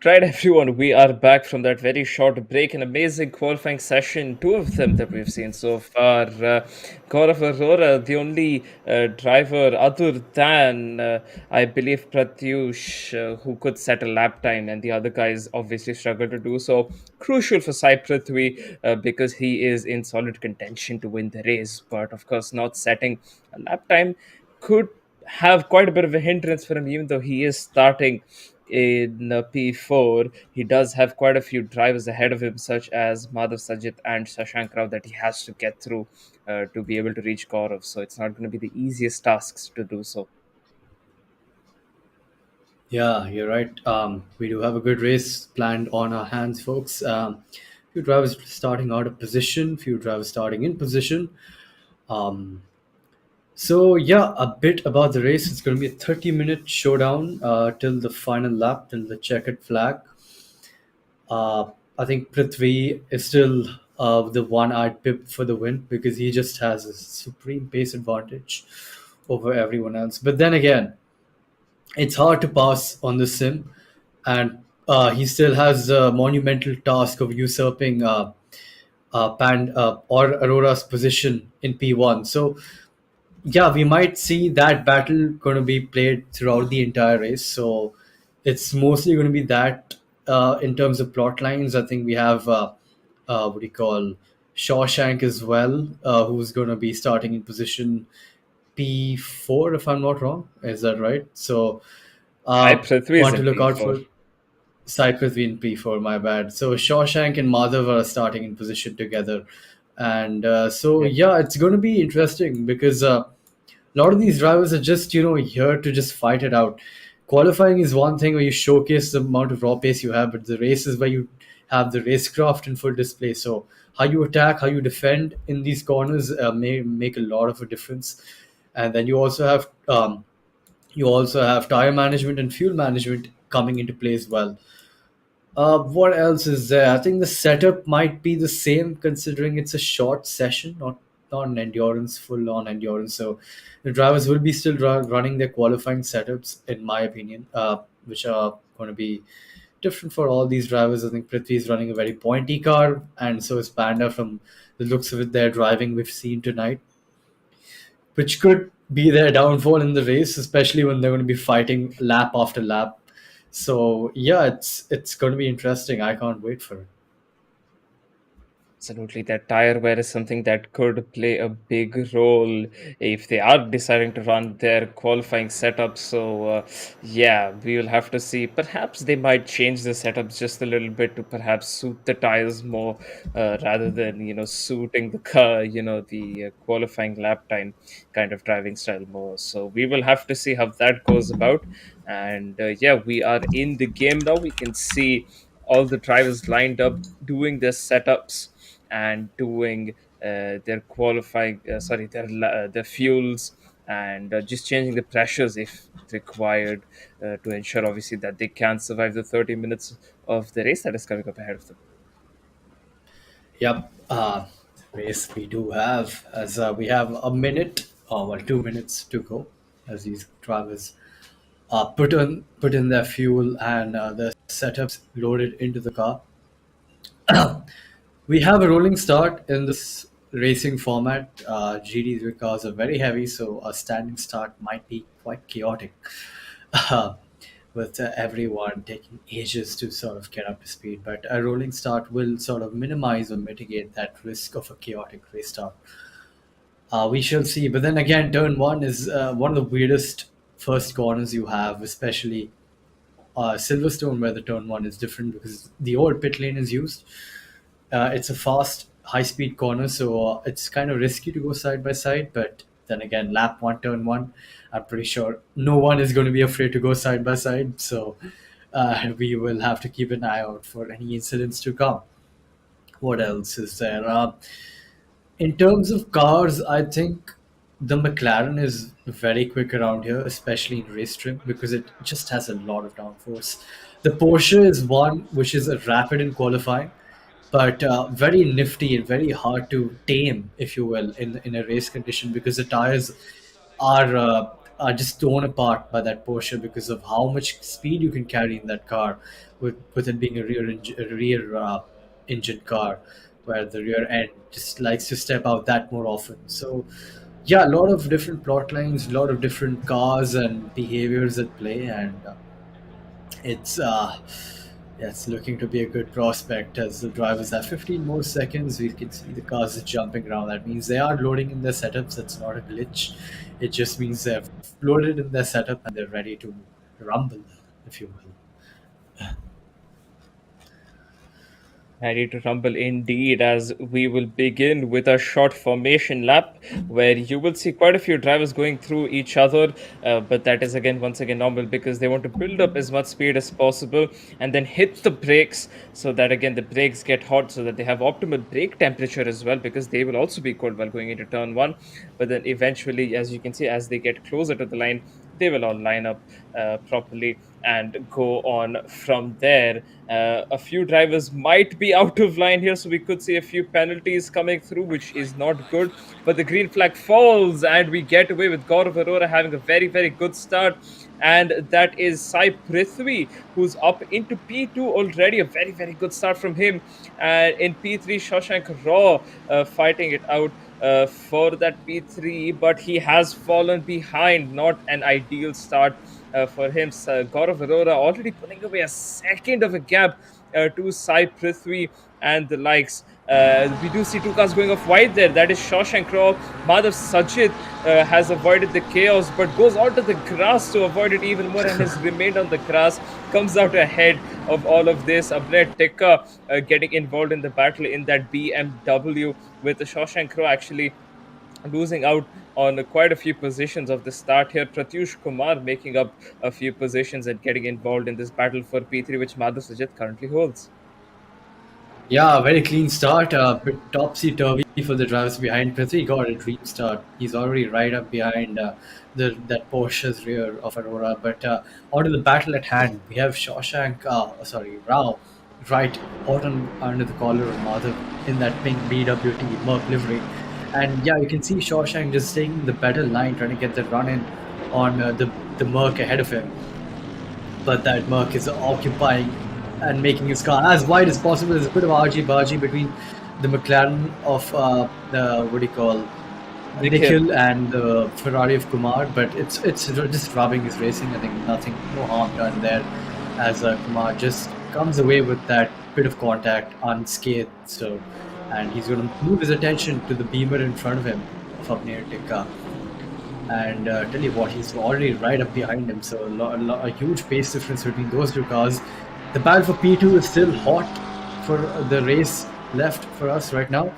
Right, everyone, we are back from that very short break. An amazing qualifying session, two of them that we've seen so far. Gaurav Arora, the only driver other than, I believe, Pratyush, who could set a lap time, and the other guys obviously struggled to do so. Crucial for Sai Prithvi because he is in solid contention to win the race, but of course, not setting a lap time could have quite a bit of a hindrance for him, even though he is starting in P4. He does have quite a few drivers ahead of him, such as Madhav Sajit and Shashank Rao, that he has to get through to be able to reach Gaurav. So it's not going to be the easiest tasks to do so. Yeah, you're right. We do have a good race planned on our hands, folks. Few drivers starting out of position, few drivers starting in position. Um, so yeah, a bit about the race. It's going to be a 30-minute showdown till the final lap, till the checkered flag. I think Prithvi is still the one-eyed pip for the win because he just has a supreme pace advantage over everyone else. But then again, it's hard to pass on the sim, and he still has the monumental task of usurping or Aurora's position in P1. So yeah, we might see that battle going to be played throughout the entire race. So it's mostly going to be that in terms of plot lines. I think we have what do you call Shawshank as well, who's going to be starting in position P4, if I'm not wrong. Is that right? So Sai Prithvi is want to in look out P4. for Cyprus in P4, my bad. So Shawshank and Madhav are starting in position together. And so, Yeah. yeah, it's going to be interesting because a lot of these drivers are just, here to just fight it out. Qualifying is one thing where you showcase the amount of raw pace you have, but the race is where you have the racecraft in full display. So, how you attack, how you defend in these corners may make a lot of a difference. And then you also have tire management and fuel management coming into play as well. What else is there? I think the setup might be the same considering it's a short session, not an endurance, full on endurance. So the drivers will be still running their qualifying setups, in my opinion, which are going to be different for all these drivers. I think Prithvi is running a very pointy car, and so is Panda from the looks of it, their driving we've seen tonight, which could be their downfall in the race, especially when they're going to be fighting lap after lap. So yeah, it's going to be interesting. I can't wait for it. Absolutely, that tire wear is something that could play a big role if they are deciding to run their qualifying setup. So, yeah, we will have to see. Perhaps they might change the setups just a little bit to perhaps suit the tires more rather than, suiting the car, the qualifying lap time kind of driving style more. So, we will have to see how that goes about. And yeah, we are in the game now. We can see all the drivers lined up doing their setups and doing their qualifying sorry their fuels and just changing the pressures if required to ensure obviously that they can survive the 30 minutes of the race that is coming up ahead of them. Yep. Race we do have as we have a minute or 2 minutes to go as these drivers put in their fuel and their setups loaded into the car. We have a rolling start in this racing format. GD cars are very heavy, so a standing start might be quite chaotic, uh, with everyone taking ages to sort of get up to speed. But a rolling start will sort of minimize or mitigate that risk of a chaotic race start. We shall see. But then again, turn one is one of the weirdest first corners you have, especially Silverstone, where the turn one is different because the old pit lane is used. It's a fast, high-speed corner, so it's kind of risky to go side by side. But then again, lap one, turn one, I'm pretty sure no one is going to be afraid to go side by side. So we will have to keep an eye out for any incidents to come. What else is there? In terms of cars, I think the McLaren is very quick around here, especially in race trim, because it just has a lot of downforce. The Porsche is one which is a rapid in qualifying, but very nifty and very hard to tame, if you will, in a race condition because the tires are are just torn apart by that Porsche because of how much speed you can carry in that car, with it being a rear engine car, where the rear end just likes to step out that more often. So yeah, a lot of different plot lines, a lot of different cars and behaviors at play, and it's yeah, it's looking to be a good prospect as the drivers have 15 more seconds. We can see the cars are jumping around. That means they are loading in their setups. That's not a glitch. It just means they've loaded in their setup and they're ready to rumble, if you will. Ready to rumble indeed, as we will begin with a short formation lap where you will see quite a few drivers going through each other. But that is again, once again, normal because they want to build up as much speed as possible and then hit the brakes so that again the brakes get hot so that they have optimal brake temperature as well, because they will also be cold while going into turn one. But then eventually, as you can see, as they get closer to the line, they will all line up properly and go on from there. A few drivers might be out of line here, so we could see a few penalties coming through, which is not good. But the green flag falls, and we get away with Gaurav Arora having a very, very good start. And that is Sai Prithvi, who's up into P2 already. A very, very good start from him. And in P3, Shashank Raw fighting it out for that P3, but he has fallen behind. Not an ideal start for him. So Gaurav Arora already pulling away a second of a gap to Sai Prithvi and the likes. We do see two cars going off wide there. That is Shashank Rao. Madhav Sajid has avoided the chaos but goes onto the grass to avoid it even more and has remained on the grass. Comes out ahead of all of this. Abner Tikka getting involved in the battle in that BMW, with the Shashank Rao actually losing out on quite a few positions of the start here. Pratyush Kumar making up a few positions and getting involved in this battle for P3, which Madhav Sajid currently holds. Yeah, very clean start. A bit topsy turvy for the drivers behind. Prithvi got a dream start. He's already right up behind that Porsche's rear of Aurora. But on to the battle at hand, we have Rao, right hot under the collar of Madhav in that pink BWT Merc livery. And yeah, you can see Shawshank just taking the better line, trying to get the run in on the Merc ahead of him. But that Merc is occupying and making his car as wide as possible. There's a bit of argy-bargy between the McLaren of the, what do you call, Nikhil and the Ferrari of Kumar, but it's just rubbing his racing. I think no harm done there, as Kumar just comes away with that bit of contact unscathed. So, and he's going to move his attention to the beamer in front of him, of Abner Tikka. And tell you what, he's already right up behind him. So a huge pace difference between those two cars. The battle for P2 is still hot for the race left for us right now.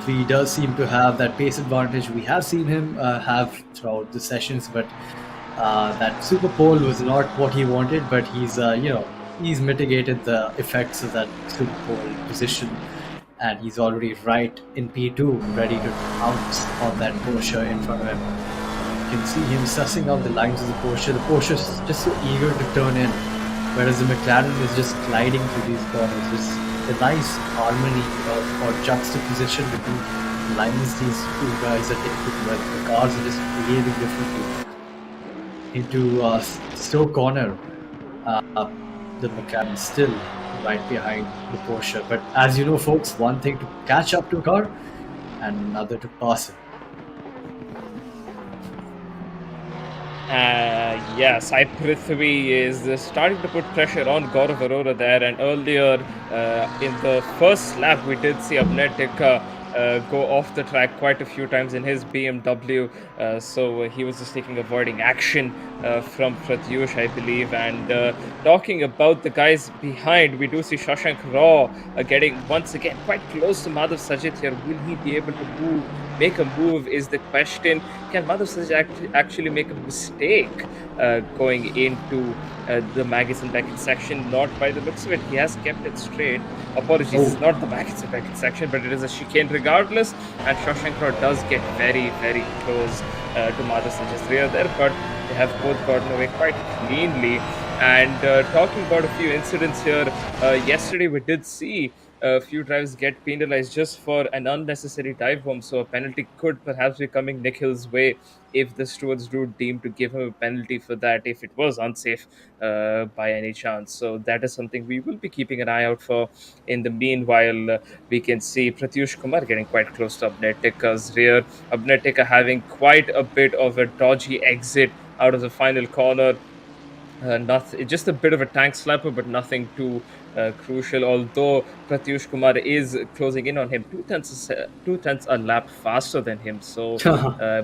He does seem to have that pace advantage. We have seen him have throughout the sessions, but that super pole was not what he wanted. But he's mitigated the effects of that super pole position, and he's already right in P2, ready to pounce on that Porsche in front of him. You can see him sussing out the lines of the Porsche. The Porsche is just so eager to turn in, whereas the McLaren is just gliding through these corners. Just a nice harmony or juxtaposition between the lines these two guys are taking, where the cars are just behaving differently. Into Stowe Corner, the McLaren is still right behind the Porsche. But as you know, folks, one thing to catch up to a car and another to pass it. Yes, Sai Prithvi is starting to put pressure on Gaurav Arora there, and earlier in the first lap we did see Abner Tikka go off the track quite a few times in his BMW, so he was just avoiding action from Pratyush, I believe. And talking about the guys behind, we do see Shashank Rao getting once again quite close to Madhav Sajid here. Will he be able to make a move is the question. Can Madhav Sajid actually make a mistake going into the Magnussen Beckett section? Not by the looks of it. He has kept it straight. Apologies, it's not the Magnussen Beckett section, but it is a chicane regardless. And Shashank Rao does get very, very close to Madhav Sajid's rear there, but they have both gotten away quite cleanly. And talking about a few incidents here, yesterday we did see a few drivers get penalized just for an unnecessary dive bomb. So a penalty could perhaps be coming Nick Hill's way if the stewards do deem to give him a penalty for that, if it was unsafe by any chance. So that is something we will be keeping an eye out for. In the meanwhile, we can see Pratyush Kumar getting quite close to Abnay Tikka's rear. Abnay Tikka having quite a bit of a dodgy exit out of the final corner. Nothing, just a bit of a tank slapper, but nothing too crucial. Although Pratyush Kumar is closing in on him, two tenths a lap faster than him. So,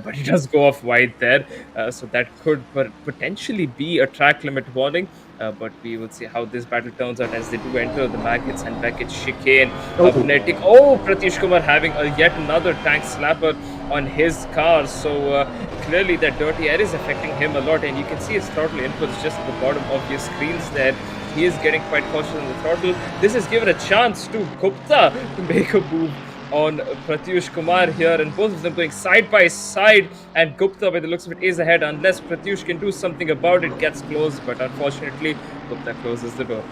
but he does go off wide there. So that could potentially be a track limit warning. But we will see how this battle turns out as they do enter the Maggots and Beckett chicane. Abnetic. Oh, Pratyush Kumar having yet another tank slapper on his car. So clearly that dirty air is affecting him a lot, and you can see his throttle inputs just at the bottom of your screens there. He is getting quite cautious on the throttle. This is given a chance to Gupta to make a move on Pratyush Kumar here, and both of them going side by side, and Gupta, by the looks of it, is ahead unless Pratyush can do something about it, gets close, but unfortunately Gupta closes the door.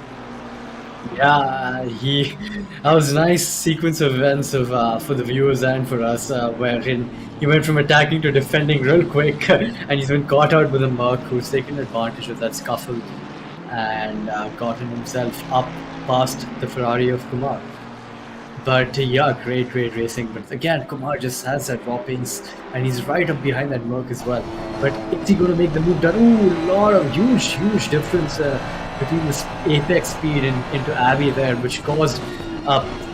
Yeah, that was a nice sequence of events for the viewers and for us, wherein he went from attacking to defending real quick, and he's been caught out with a Merc who's taken advantage of that scuffle and gotten himself up past the Ferrari of Kumar. But yeah, great racing. But again, Kumar just has that raw pace, and he's right up behind that Merc as well. But is he going to make the move down? Ooh, a lot of huge difference between this apex speed into Abbey there, which caused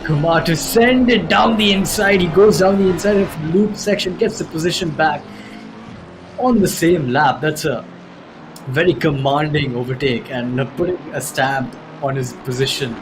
Kumar to send it down the inside. He goes down the inside of the loop section, gets the position back on the same lap. That's a very commanding overtake, and putting a stamp on his position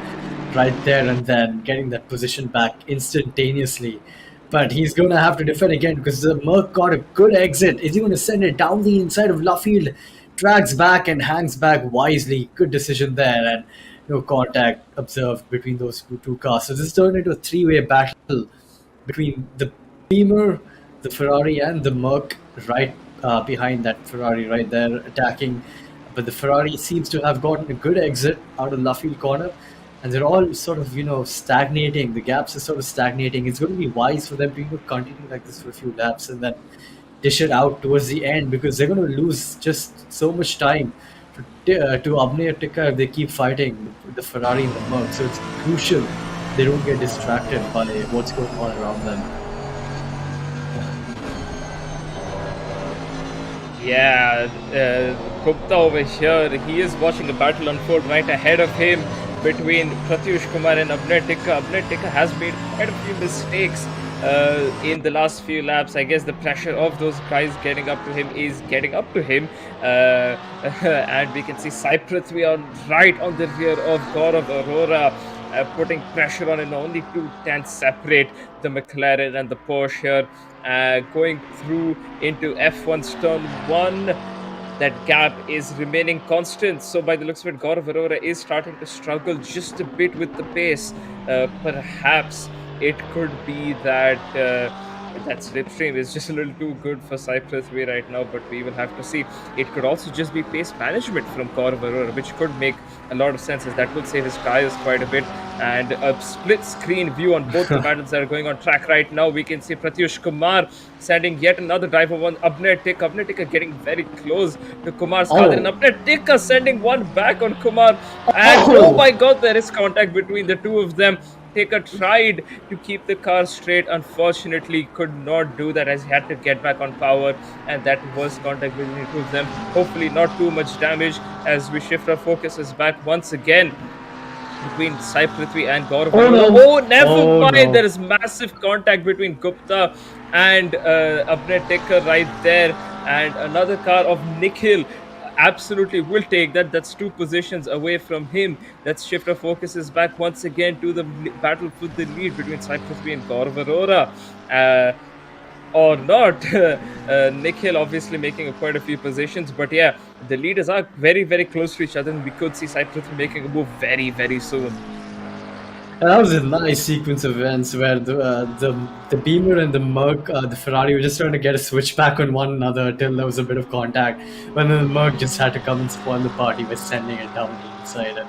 right there and then, getting that position back instantaneously. But he's going to have to defend again because the Merc got a good exit. Is he going to send it down the inside of Luffield? Drags back and hangs back wisely. Good decision there, and no contact observed between those two cars. So this turned into a three-way battle between the Beamer, the Ferrari, and the Merc right behind that Ferrari right there attacking. But the Ferrari seems to have gotten a good exit out of Luffield corner, and they're all sort of, stagnating. The gaps are sort of stagnating. It's going to be wise for them to continue like this for a few laps and then dish it out towards the end, because they're going to lose just so much time to Abnay Tikka if they keep fighting the Ferrari and the Merc. So it's crucial they don't get distracted by what's going on around them. Yeah, Gupta over here, he is watching the battle unfold right ahead of him between Pratyush Kumar and Abnay Tikka. Abnay Tikka has made quite a few mistakes in the last few laps. I guess the pressure of those guys getting up to him is getting up to him. And we can see Sai Prithvi right on the rear of Gaurav Arora, putting pressure on, and only 2 tenths separate the McLaren and the Porsche here. Going through into F1's turn 1, that gap is remaining constant. So by the looks of it, Gaurav Arora is starting to struggle just a bit with the pace. Perhaps it could be that that slipstream is just a little too good for Sai Prithvi right now, but we will have to see. It could also just be pace management from Gaurav Arora, which could make a lot of sense, as that will save his tires quite a bit. And a split screen view on both the battles that are going on track right now. We can see Pratyush Kumar sending yet another driver on Abnay Tikka. Abnay Tikka getting very close to Kumar's car, and Abnay Tikka sending one back on Kumar. And oh my god, there is contact between the two of them. Tikka tried to keep the car straight, unfortunately could not do that, as he had to get back on power, and that was contact between the two of them. Hopefully not too much damage, as we shift our focuses back once again between Sai Prithvi and Gaurav. Oh, never mind. No. There is massive contact between Gupta and Abnay Tikka right there, and another car of Nikhil absolutely will take that. That's 2 positions away from him. Let's shift our focuses back once again to the battle for the lead between Sai Prithvi and Gaurav Arora. Or not. Nikhil obviously making quite a few positions, but yeah, the leaders are very, very close to each other, and we could see Sai Prithvi making a move very, very soon. That was a nice sequence of events where the Beamer and the Merc, the Ferrari, were just trying to get a switch back on one another till there was a bit of contact. When the Merc just had to come and spoil the party by sending it down the inside and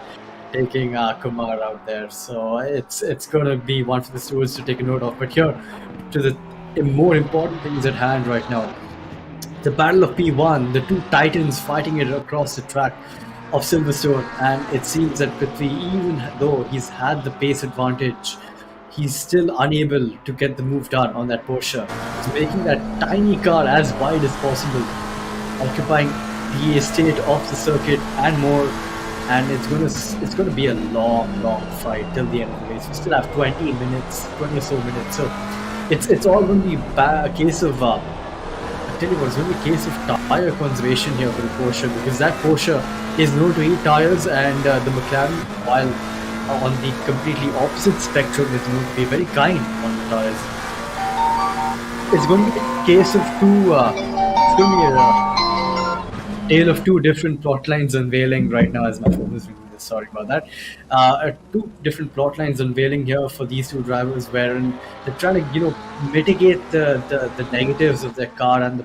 taking Kumar out there. So it's going to be one for the stewards to take a note of. But here, to the more important things at hand right now, the Battle of P1, the two titans fighting it across the track of Silverstone, and it seems that Prithvi, even though he's had the pace advantage, he's still unable to get the move done on that Porsche. He's making that tiny car as wide as possible, occupying the estate of the circuit and more. And it's gonna be a long fight till the end of the race. We still have 20 or so minutes. So it's all going to be a case of. I tell you what, it's going to be a case of tire conservation here for the Porsche, because that Porsche is known to eat tires, and the McLaren, while on the completely opposite spectrum, is known to be very kind on the tires. It's going to be a case of two. It's going to be a tale of two different plot lines unveiling right now, as my phone is ringing. Sorry about that. Two different plot lines unveiling here for these two drivers, wherein they're trying to mitigate the negatives of their car and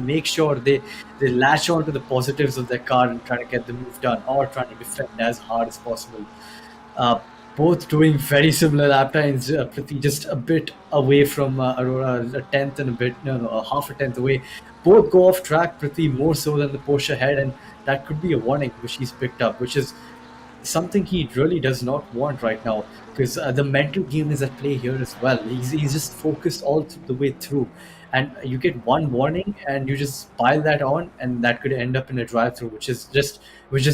make sure they latch on to the positives of their car and try to get the move done, or trying to defend as hard as possible. Both doing very similar lap times. Prithvi just a bit away from Aurora, a tenth and a bit, a half a tenth away. Both go off track. Prithvi more so than the Porsche head, and that could be a warning which he's picked up, which is something he really does not want right now, because the mental game is at play here as well. He's just focused all the way through, and you get one warning and you just pile that on, and that could end up in a drive-through, which just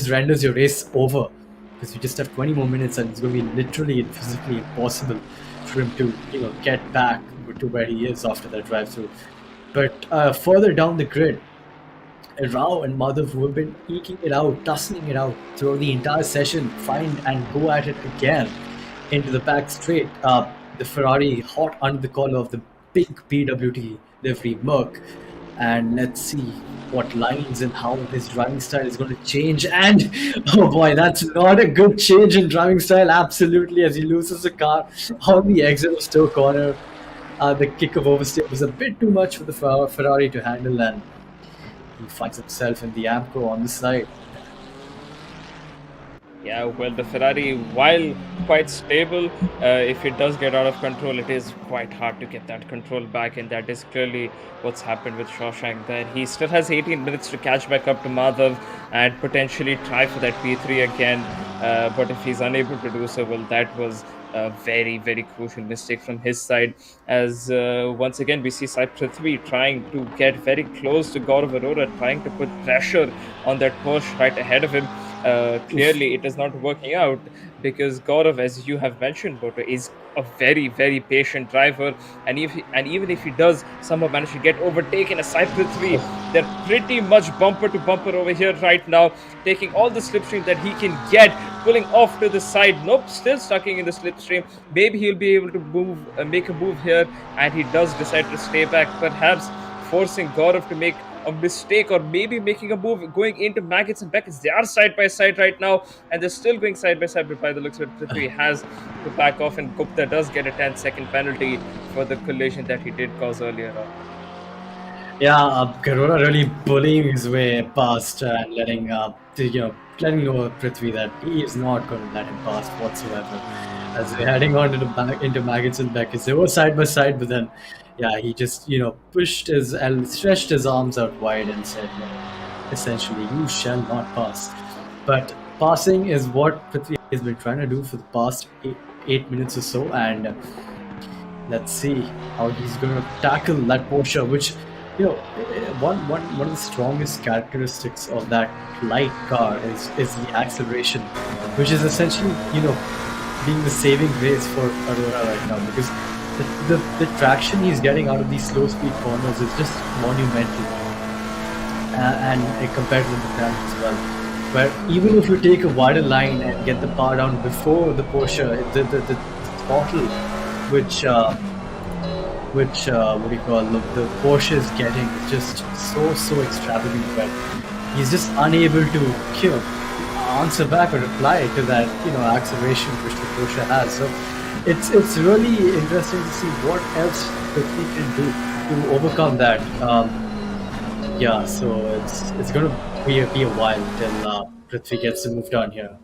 renders your race over, because you just have 20 more minutes, and it's going to be literally and physically impossible for him to get back to where he is after that drive-through. But further down the grid, Rao and Madhav, who have been eking it out, tussling it out throughout the entire session, find and go at it again into the back straight. The Ferrari hot under the collar of the big PWT livery Merc. And let's see what lines and how his driving style is going to change. And oh boy, that's not a good change in driving style, absolutely, as he loses the car on the exit of Stowe Corner. The kick of oversteer was a bit too much for the Ferrari to handle, and he finds himself in the Amco on the side. Yeah, well, the Ferrari, while quite stable, if it does get out of control, it is quite hard to get that control back, and that is clearly what's happened with Shawshank there. He still has 18 minutes to catch back up to Madhav and potentially try for that P3 again, but if he's unable to do so, well, that was a very, very crucial mistake from his side, as once again we see Sai Prithvi trying to get very close to Gaurav Arora, trying to put pressure on that Porsche right ahead of him. Clearly it is not working out, because Gaurav, as you have mentioned, Boto, is a very, very patient driver, and even if he does somehow manage to get overtaken as Sai Prithvi, they're pretty much bumper to bumper over here right now, taking all the slipstream that he can get, pulling off to the side. Nope, still stucking in the slipstream. Maybe he'll be able to make a move here, and he does decide to stay back, perhaps forcing Gaurav to make a mistake, or maybe making a move going into Maggots and Beckett. They are side by side right now, and they're still going side by side, but by the looks of it, Prithvi has to back off, and Gupta does get a 10-second penalty for the collision that he did cause earlier on. Yeah, Karora really bullying his way past and letting Prithvi that he is not going to let him pass whatsoever. As they're heading on into Maggots and Beckett, they were side by side, but then yeah, he just pushed stretched his arms out wide and said, essentially, you shall not pass. But passing is what Prithvi has been trying to do for the past 8 minutes or so, and let's see how he's going to tackle that Porsche, which one of the strongest characteristics of that light car is the acceleration, which is essentially being the saving grace for Aurora right now, because the traction he's getting out of these slow speed corners is just monumental, and compared to the McLaren as well, where even if you take a wider line and get the power down before the Porsche, the throttle which the Porsche is getting is just so extravagant, but he's just unable to answer back or reply to that acceleration which the Porsche has. So it's really interesting to see what else Prithvi can do to overcome that. So it's going to be a while till Prithvi gets the move done here.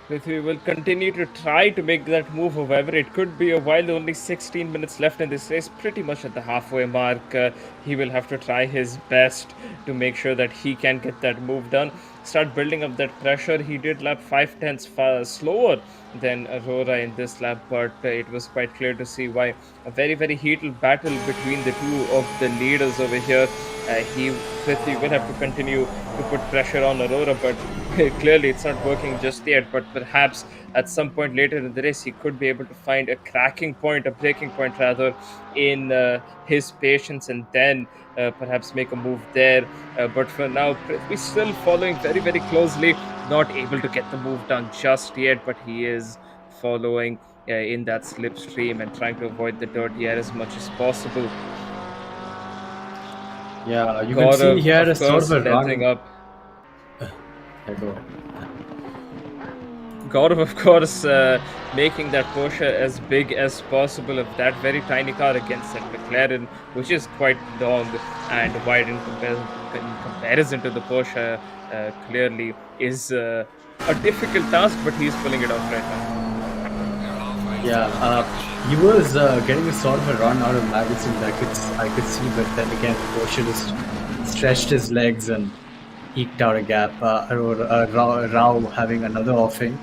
Prithvi will continue to try to make that move. However, it could be a while. Only 16 minutes left in this race, pretty much at the halfway mark. He will have to try his best to make sure that he can get that move done. Start building up that pressure. He did lap 5 tenths slower than Aurora in this lap, but it was quite clear to see why. A very, very heated battle between the two of the leaders over here. Prithvi will have to continue to put pressure on Aurora, but clearly it's not working just yet. But perhaps at some point later in the race, he could be able to find a cracking point, a breaking point rather, in his patience, and then perhaps make a move there. But for now, Prithvi still following very, very closely, not able to get the move done just yet, but he is following in that slipstream and trying to avoid the dirty air as much as possible. Yeah, you can see Gaurav, he had a of sort of course, a lengthening run. up. Yeah, go ahead. Gaurav, of course, making that Porsche as big as possible of that very tiny car against that McLaren, which is quite long and wide in comparison to the Porsche, clearly is a difficult task, but he's pulling it off right now. Yeah, he was getting a sort of a run out of Magnussen. I could see, but then again, Porsche just stretched his legs and eked out a gap. Rao having another offing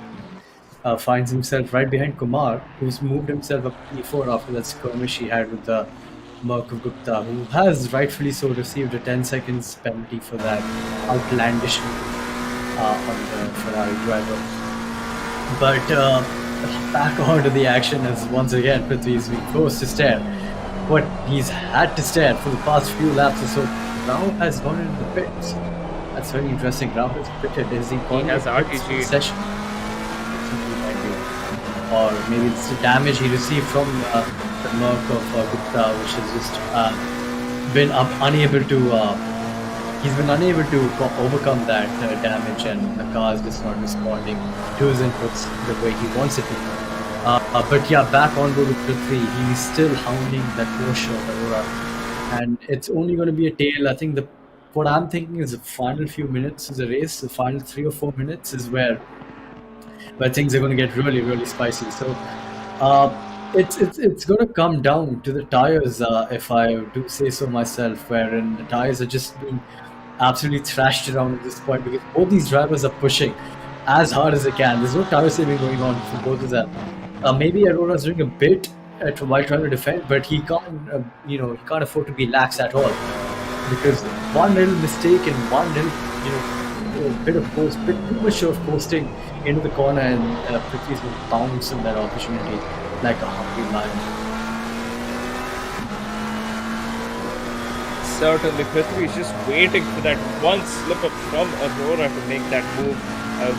finds himself right behind Kumar, who's moved himself up P4 after that skirmish he had with the Merk of Gupta, who has rightfully so received a 10 seconds penalty for that outlandish move on the Ferrari driver. But back onto the action as once again Prithvi is being forced to stare. What he's had to stare for the past few laps or so. Rao has gone into the pits. That's very interesting. Rao has pitted. Is he He calling has a pits RTG. session? Or maybe it's the damage he received from the Merc of Gupta, which has just been unable to. He's been unable to overcome that damage, and the car is just not responding to his inputs the way he wants it to. But yeah, back on road with Prithvi, he's still hounding that Porsche of Aurora, and it's only going to be a tail. I think what I'm thinking is the final few minutes of the race, the final 3 or 4 minutes, is where things are going to get really, really spicy. So it's going to come down to the tires, if I do say so myself, wherein the tires are just being absolutely thrashed around at this point because both these drivers are pushing as hard as they can. There's no tire saving going on for both of them. Maybe Aurora's doing a bit while trying to defend, but he can't, he can't afford to be lax at all because one little mistake and one little, bit too much of posting into the corner, and Prithvi's will bounce on that opportunity like a hungry lion. Certainly, Prithvi is just waiting for that one slip up from Aurora to make that move,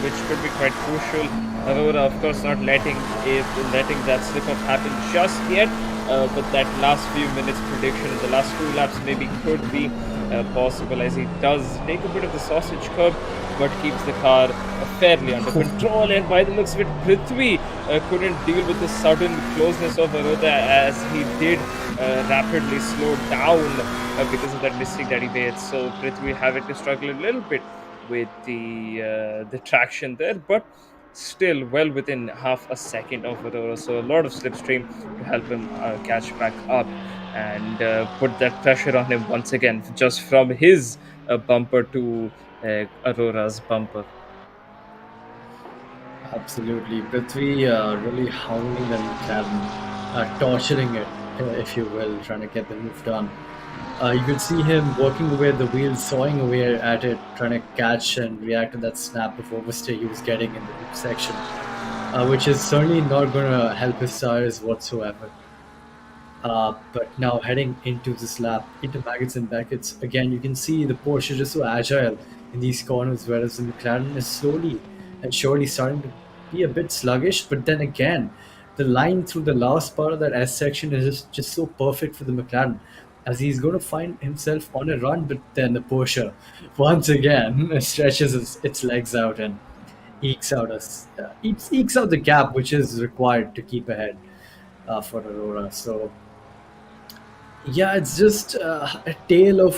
which could be quite crucial. Aurora, of course, not letting that slip up happen just yet, but that last few minutes prediction in the last 2 laps maybe could be possible as he does take a bit of the sausage curve, but keeps the car fairly under control. And by the looks of it, Prithvi couldn't deal with the sudden closeness of Aurora as he did rapidly slow down because of that mistake that he made. So Prithvi having to struggle a little bit with the traction there, but still well within half a second of Aurora. So a lot of slipstream to help him catch back up and put that pressure on him once again, just from his bumper to Aurora's bumper. Absolutely. Prithvi really hounding the McLaren, torturing it, if you will, trying to get the move done. You could see him working away at the wheel, sawing away at it, trying to catch and react to that snap of overstay he was getting in the loop section, which is certainly not going to help his tires whatsoever. But now heading into this lap, into Maggots and Beckett's, again, you can see the Porsche just so agile in these corners, whereas the McLaren is slowly and surely starting to be a bit sluggish. But then again, the line through the last part of that S section is just so perfect for the McLaren, as he's going to find himself on a run, but then the Porsche once again stretches its legs out and ekes out ekes out the gap which is required to keep ahead for Aurora. So yeah, it's just a tale of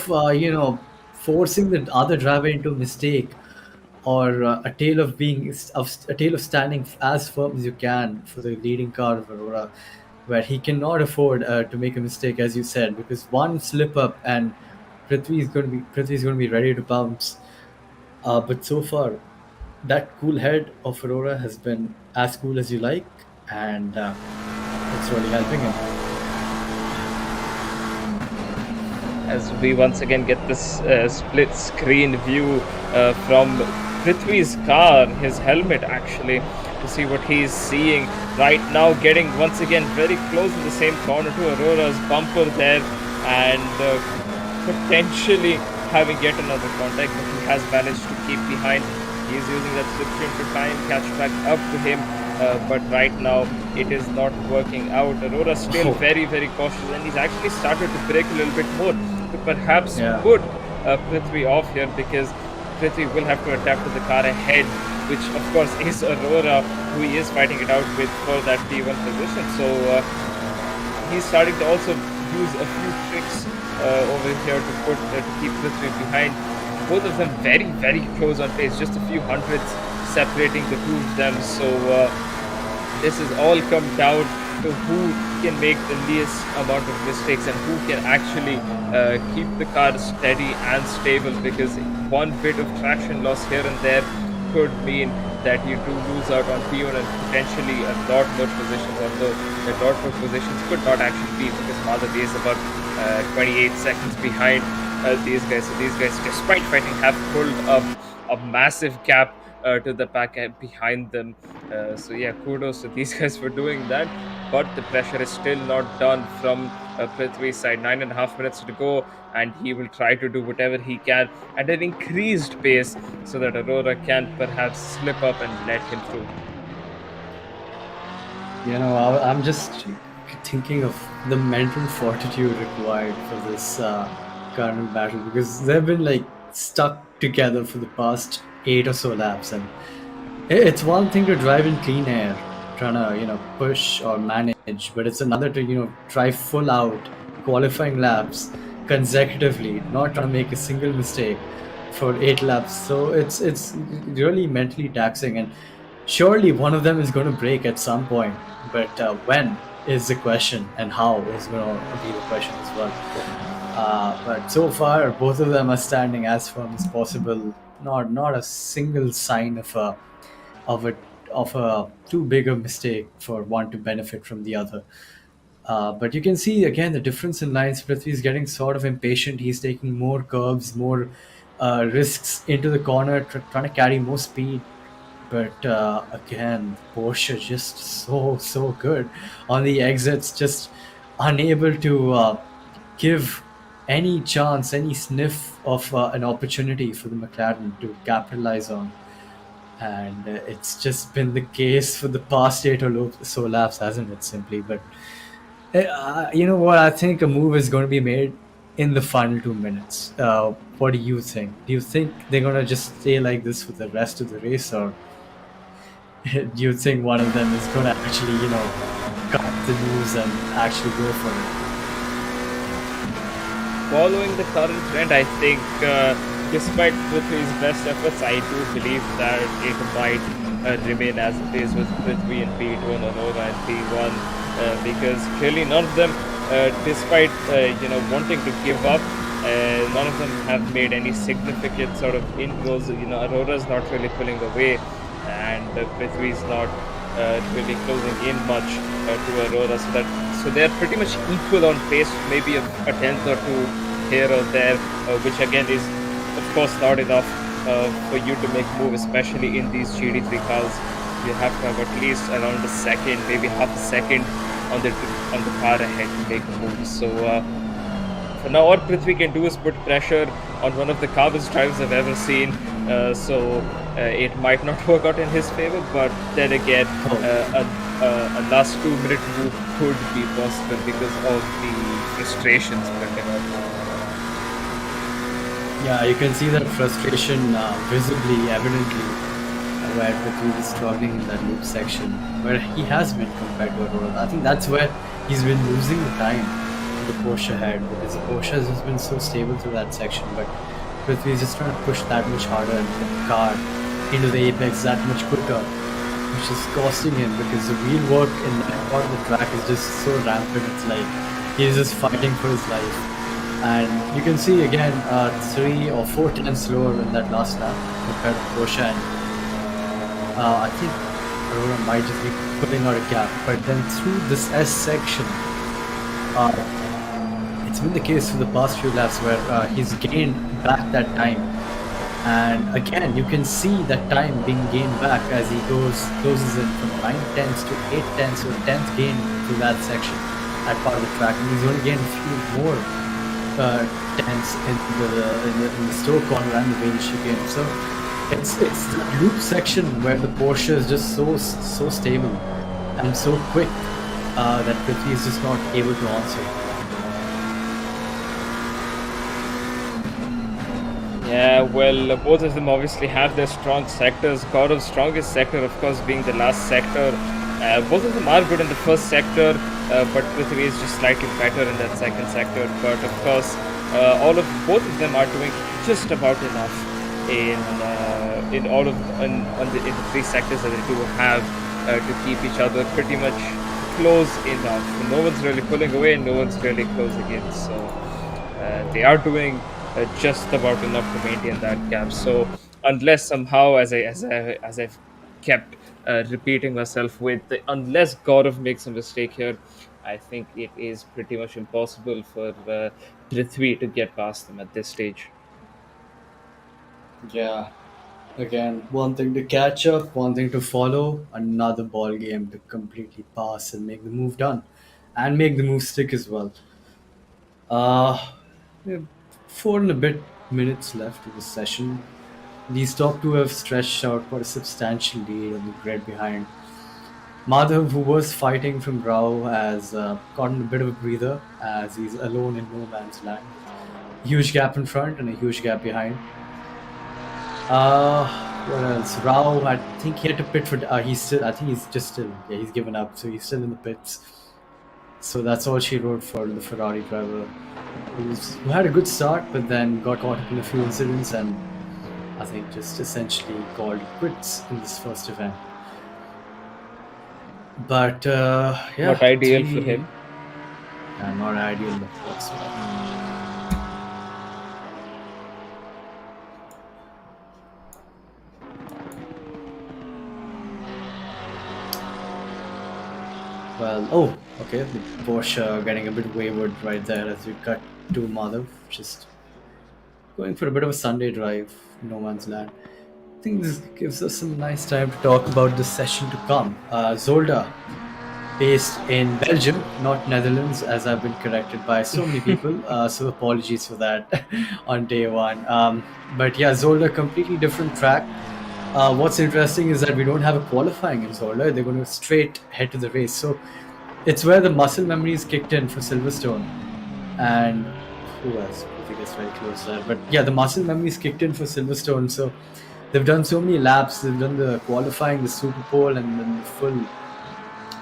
forcing the other driver into a mistake or a tale of standing as firm as you can for the leading car of Aurora, where he cannot afford to make a mistake, as you said, because one slip up and Prithvi is going to be ready to bounce. But so far, that cool head of Aurora has been as cool as you like, and it's really helping him. As we once again get this split screen view from Prithvi's car, his helmet actually, to see what he's seeing right now. Getting once again very close in the same corner to Aurora's bumper there, and potentially having yet another contact, but he has managed to keep behind. He is using that slipstream to try and catch back up to him, but right now it is not working out. Aurora still very, very cautious, and he's actually started to brake a little bit more to perhaps put Prithvi off here, because Prithvi will have to adapt to the car ahead, which of course is Aurora, who he is fighting it out with for that P1 position. So he's starting to also use a few tricks over here to keep Prithvi behind. Both of them very, very close on pace, just a few hundreds separating the two of them. So this has all come down to who can make the least amount of mistakes and who can actually keep the car steady and stable, because one bit of traction loss here and there could mean that you do lose out on P1 and potentially a lot more positions, although the lot more positions could not actually be, because Madhavi is about 28 seconds behind these guys. So these guys, despite fighting, have pulled up a massive gap to the pack behind them. So yeah, kudos to these guys for doing that. But the pressure is still not done from Prithvi's side. 9.5 minutes to go, and he will try to do whatever he can at an increased pace so that Aurora can perhaps slip up and let him through. You know, I'm just thinking of the mental fortitude required for this current battle, because they've been like stuck together for the past 8 or so laps, and it's one thing to drive in clean air, trying to push or manage, but it's another to drive full out qualifying laps consecutively, not trying to make a single mistake for 8 laps. So it's really mentally taxing, and surely one of them is going to break at some point, but when is the question, and how is going to be the question as well. But so far, both of them are standing as firm as possible. Not a single sign of a too big a mistake for one to benefit from the other. But you can see again the difference in lines. Prithvi is getting sort of impatient. He's taking more curves, more risks into the corner, trying to carry more speed. But again, Porsche just so good on the exits, just unable to give any chance, any sniff of an opportunity for the McLaren to capitalize on. And it's just been the case for the past 8 or so laps, hasn't it, simply? But you know what? I think a move is going to be made in the final 2 minutes. What do you think? Do you think they're going to just stay like this for the rest of the race, or do you think one of them is going to actually, cut the moves and actually go for it? Following the current trend, I think, despite Prithvi's best efforts, I do believe that it might remain as it is with Prithvi and P2 and Aurora and P1, because clearly none of them, despite wanting to give up, none of them have made any significant sort of inroads. Aurora's not really pulling away, and Prithvi's not really closing in much to Aurora, so they're pretty much equal on pace, maybe a tenth or two here or there, which again is of course not enough for you to make a move, especially in these GD3 cars. You have to have at least around a second, maybe half a second on the car ahead to make a move. So for now, what Prithvi can do is put pressure on one of the calmest drivers I've ever seen. So it might not work out in his favor, but then again, a last 2 minute move could be possible because of the frustrations building up. Yeah, you can see that frustration visibly, evidently, where Prithvi is struggling in that loop section, where he has been compared to Aurora. I think that's where he's been losing the time in the Porsche head, because the Porsche has been so stable through that section, but Prithvi is just trying to push that much harder, and the car into the apex that much quicker, which is costing him because the wheel work in that part of the track is just so rampant. It's like he's just fighting for his life. And you can see again 3 or 4 tenths slower in that last lap compared to Porsche. And I think Aurora might just be putting out a gap. But then through this S section, it's been the case for the past few laps where he's gained back that time. And again, you can see that time being gained back as he closes in from 9 tenths to 8 tenths, so 10th gain through that section, that part of the track. And he's only gained a few more tenths in the Stowe corner and the Vale chicane. So it's the loop section where the Porsche is just so stable and so quick that Prithvi is just not able to answer. Yeah, well, both of them obviously have their strong sectors. Gaurav's strongest sector, of course, being the last sector. Both of them are good in the first sector, but Prithvi is just slightly better in that second sector. But of course, both of them are doing just about enough in the 3 sectors that they do have to keep each other pretty much close enough. No one's really pulling away, no one's really closing in. So they are doing just about enough to maintain that gap. So unless somehow, as I've kept repeating myself with, unless Gaurav makes a mistake here, I think it is pretty much impossible for Prithvi to get past them at this stage. Yeah. Again, one thing to catch up, one thing to follow, another ball game to completely pass and make the move done, and make the move stick as well. We have 4 and a bit minutes left of the session. These top two have stretched out quite a substantial lead on the grid behind. Madhav, who was fighting from Rao, has gotten a bit of a breather as he's alone in no man's land. Huge gap in front and a huge gap behind. What else? Rao, I think he had to pit for. I think he's just still. Yeah, he's given up, so he's still in the pits. So that's all she wrote for the Ferrari driver, who had a good start, but then got caught up in a few incidents and I think just essentially called quits in this first event. But yeah, Not ideal for him. not ideal in the first one. Well, oh, okay, the Porsche getting a bit wayward right there as we cut to Madhav, just going for a bit of a Sunday drive, no man's land. I think this gives us some nice time to talk about the session to come. Zolder, based in Belgium, not Netherlands, as I've been corrected by so many people. So apologies for that on day one. But yeah, Zolder, completely different track. What's interesting is that we don't have a qualifying in Zolder. They're going to straight head to the race. So it's where the muscle memory is kicked in for Silverstone. And who else? I think it's very close there. But yeah, the muscle memory is kicked in for Silverstone. So they've done so many laps. They've done the qualifying, the Super Bowl, and then the full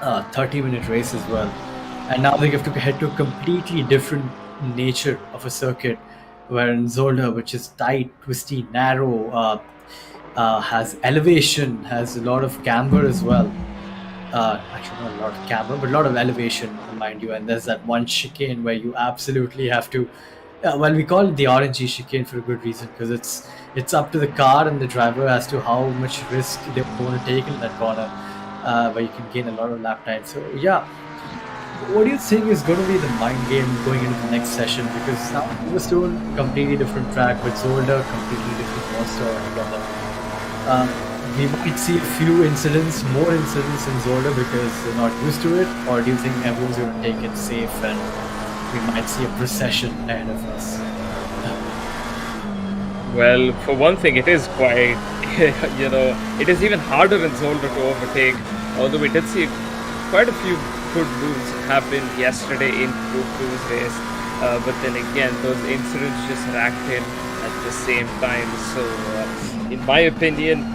30-minute race as well. And now they have to head to a completely different nature of a circuit, where in Zolder, which is tight, twisty, narrow, has elevation, has a lot of camber as well. Actually, not a lot of camber, but a lot of elevation, mind you. And there's that one chicane where you absolutely have to. Well, we call it the RNG chicane for a good reason, because it's up to the car and the driver as to how much risk they want to take in that corner, where you can gain a lot of lap time. So yeah, what do you think is going to be the mind game going into the next session? Because now Silverstone, completely different track, but Zolder, completely different monster altogether. We might see a few more incidents in Zolder because they're not used to it, or do you think everyone's going to take it safe and we might see a procession ahead of us? Well, for one thing, it is quite, it is even harder in Zolder to overtake, although we did see quite a few good moves happen yesterday in Group 2's race, but then again, those incidents just racked in at the same time. So, in my opinion,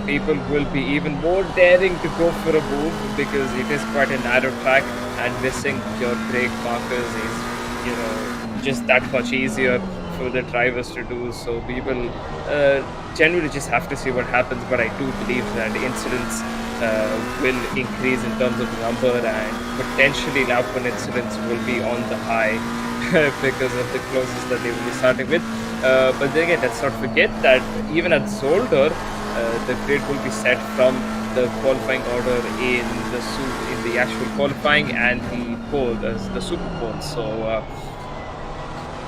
people will be even more daring to go for a move because it is quite a narrow track and missing your brake markers is, just that much easier for the drivers to do. So we will generally just have to see what happens. But I do believe that incidents will increase in terms of number, and potentially lap one incidents will be on the high because of the closes that they will be starting with. But then again, let's not forget that even at Zolder, the grid will be set from the qualifying order in in the actual qualifying and the pole, the super pole. So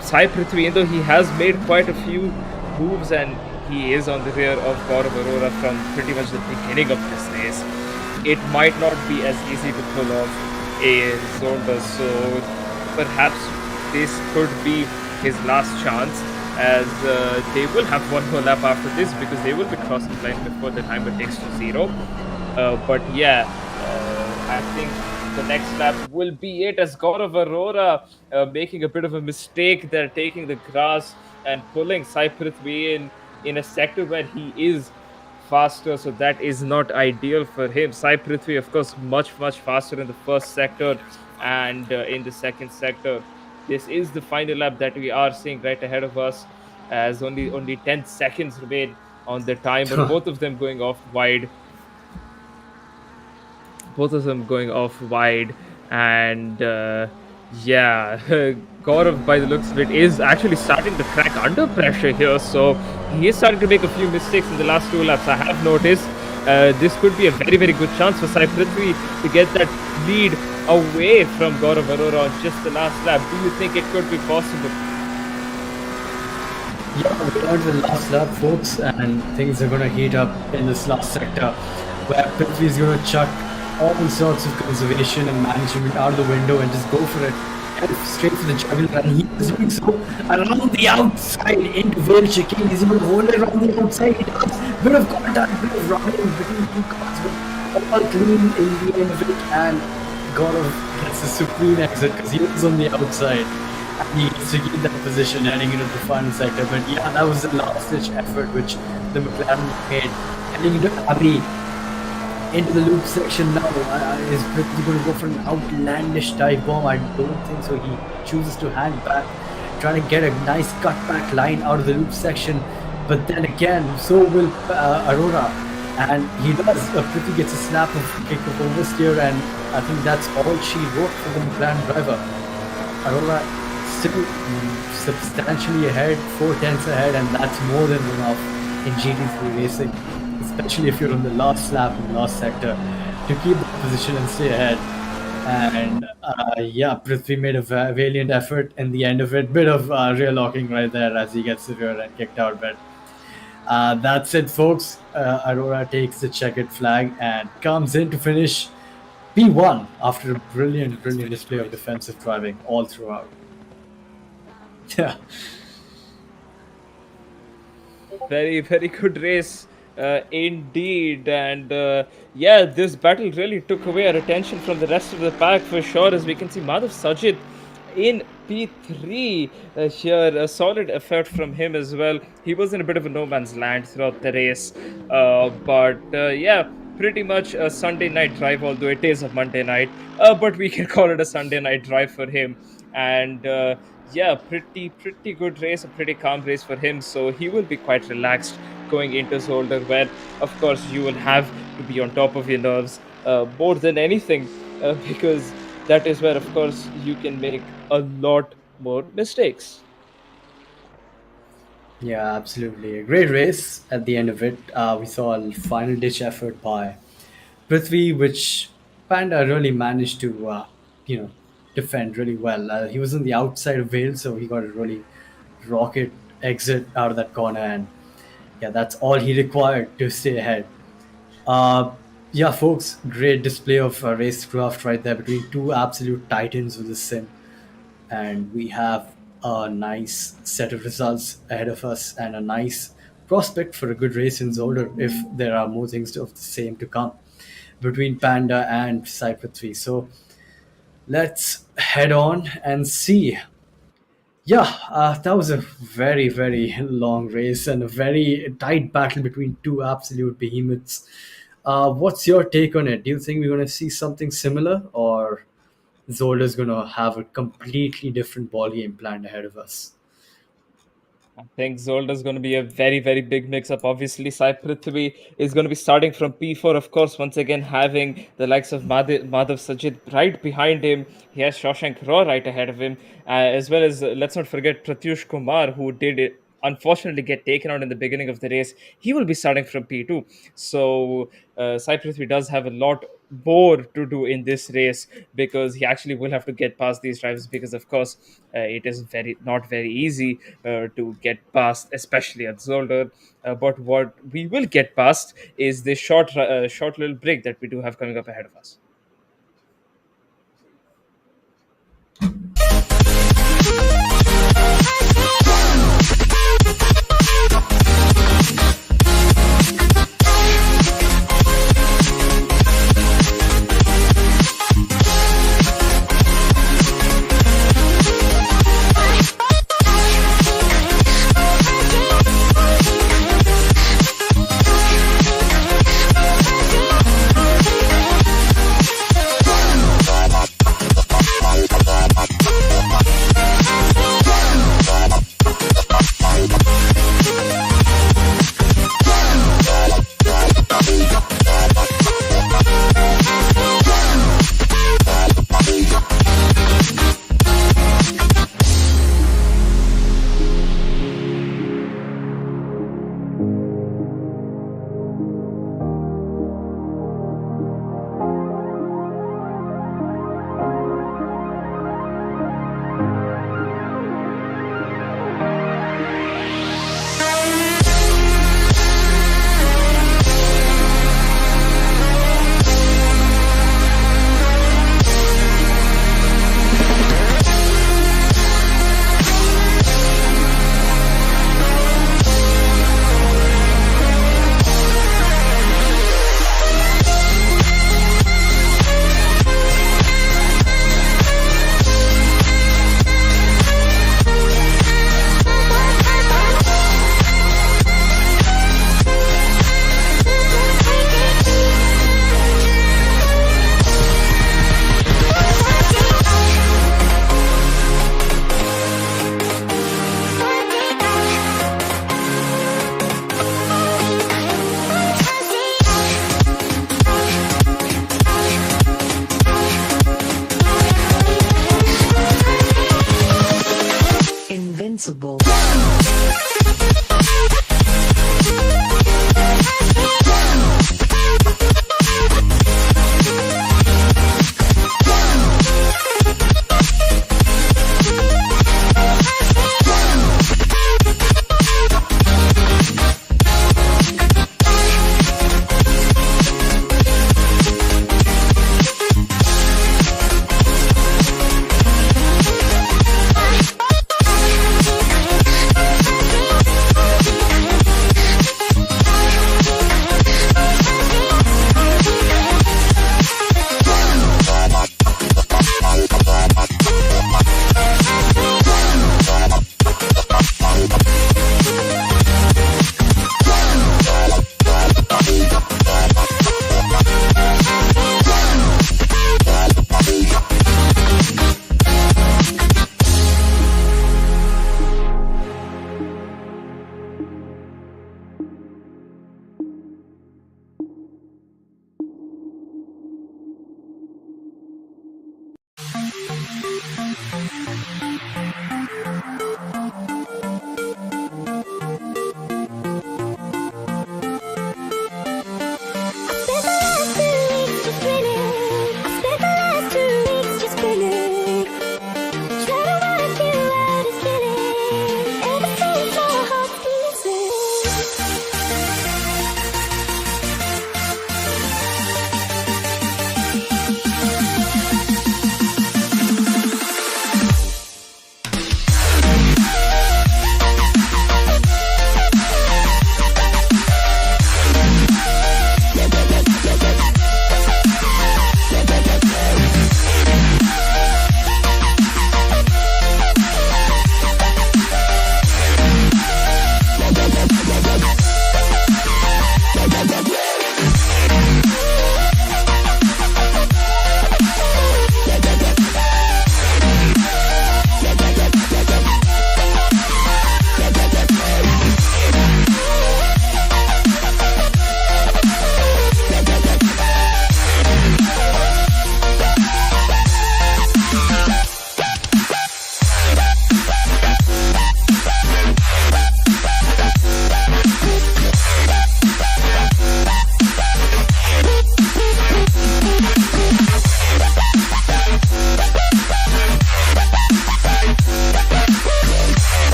Sai Prithvi, even though he has made quite a few moves and he is on the rear of Gaurav Arora from pretty much the beginning of this race, it might not be as easy to pull off a Zonda. So perhaps this could be his last chance, as they will have one more lap after this because they will be crossing the line before the timer takes to zero. But yeah, I think the next lap will be it, as Gaurav Arora making a bit of a mistake. They're taking the grass and pulling Sai Prithvi in a sector where he is faster, so that is not ideal for him. Sai Prithvi, of course, much faster in the first sector and in the second sector. This is the final lap that we are seeing right ahead of us, as only 10 seconds remain on the timer. Both of them going off wide, and yeah, Gaurav, by the looks of it, is actually starting to crack under pressure here. So he is starting to make a few mistakes in the last two laps. I have noticed. This could be a very good chance for Sai Prithvi to get that lead away from Gaurav Arora on just the last lap. Do you think it could be possible? Yeah, we're at the last lap, folks, and things are going to heat up in this last sector, where Prithvi is going to chuck all sorts of conservation and management out of the window and just go for it, head straight for the jugular. And he is doing so around the outside into Veer Shakeen. He's able to hold it around the outside. He does bit of contact, bit of running between two cars, but all clean in the end of it. And Gaurav gets the supreme exit because he was on the outside. He needs to keep that position heading into the final sector. But yeah, that was the last ditch effort which the McLaren made. Heading into Abbey, into the loop section now. Is Prithvi going to go for an outlandish dive bomb? I don't think so. He chooses to hang back, trying to get a nice cutback line out of the loop section. But then again, so will Arora. And he does. Prithvi gets a snap of kick of oversteer, and I think that's all she wrote for the McLaren driver. Arora still substantially ahead, 4 tenths ahead, and that's more than enough in GT3 racing, especially if you're on the last lap in the last sector, to keep the position and stay ahead. And yeah, Prithvi made a valiant effort in the end of it. Bit of rear locking right there as he gets the rear end kicked out. But that's it, folks. Arora takes the checkered flag and comes in to finish P1 after a brilliant display of defensive driving all throughout. Yeah. Very good race indeed. And yeah, this battle really took away our attention from the rest of the pack for sure, as we can see Madhav Sajid in P3 here. A solid effort from him as well. He was in a bit of a no man's land throughout the race, but yeah, pretty much a Sunday night drive, although it is a Monday night, but we can call it a Sunday night drive for him. And yeah, pretty good race, a pretty calm race for him. So he will be quite relaxed going into Zolder, where of course you will have to be on top of your nerves more than anything, because that is where of course you can make a lot more mistakes. Yeah, absolutely. A great race at the end of it. We saw a final ditch effort by Prithvi, which Panda really managed to, defend really well. He was on the outside of Vale, so he got a really rocket exit out of that corner, and yeah, that's all he required to stay ahead. Uh, yeah, folks, great display of racecraft right there between two absolute titans of the sim, and we have a nice set of results ahead of us and a nice prospect for a good race in Zolder if there are more things of the same to come between Panda and Sai-Prithvi. So let's head on and see. Yeah, that was a very long race and a very tight battle between two absolute behemoths. What's your take on it? Do you think we're going to see something similar, or Zolder's going to have a completely different ball game planned ahead of us? I think Zolder is going to be a very, very big mix-up. Obviously, Sai Prithvi is going to be starting from P4, of course, once again having the likes of Madhav Sajid right behind him. He has Shashank Raw right ahead of him, as well as, let's not forget, Pratyush Kumar, who did it unfortunately get taken out in the beginning of the race. He will be starting from P2. So Sai Prithvi does have a lot more to do in this race, because he actually will have to get past these drivers, because of course it is very not very easy to get past, especially at Zolder. But what we will get past is this short little break that we do have coming up ahead of us.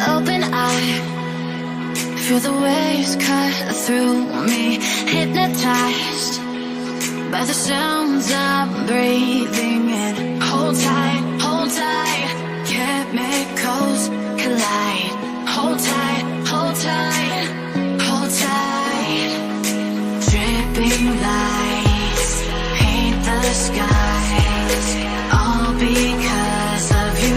Open eye, feel the waves cut through me. Hypnotized by the sounds I'm breathing in. Hold tight, hold tight. Chemicals collide. Hold tight, hold tight, hold tight. Dripping lights paint the skies, all because of you.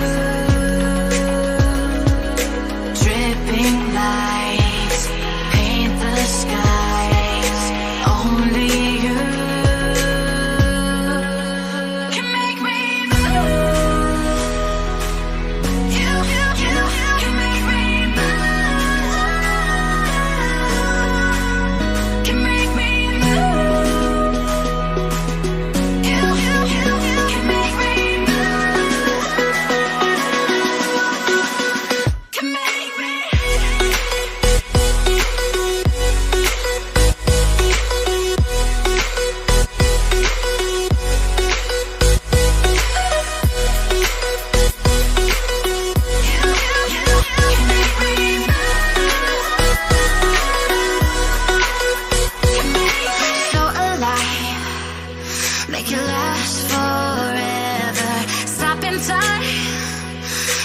Dripping lights paint the skies, only you can make me move. You can make me move. Can make me move. You can make me move. Can make me. So alive, make it last forever. Stop in time,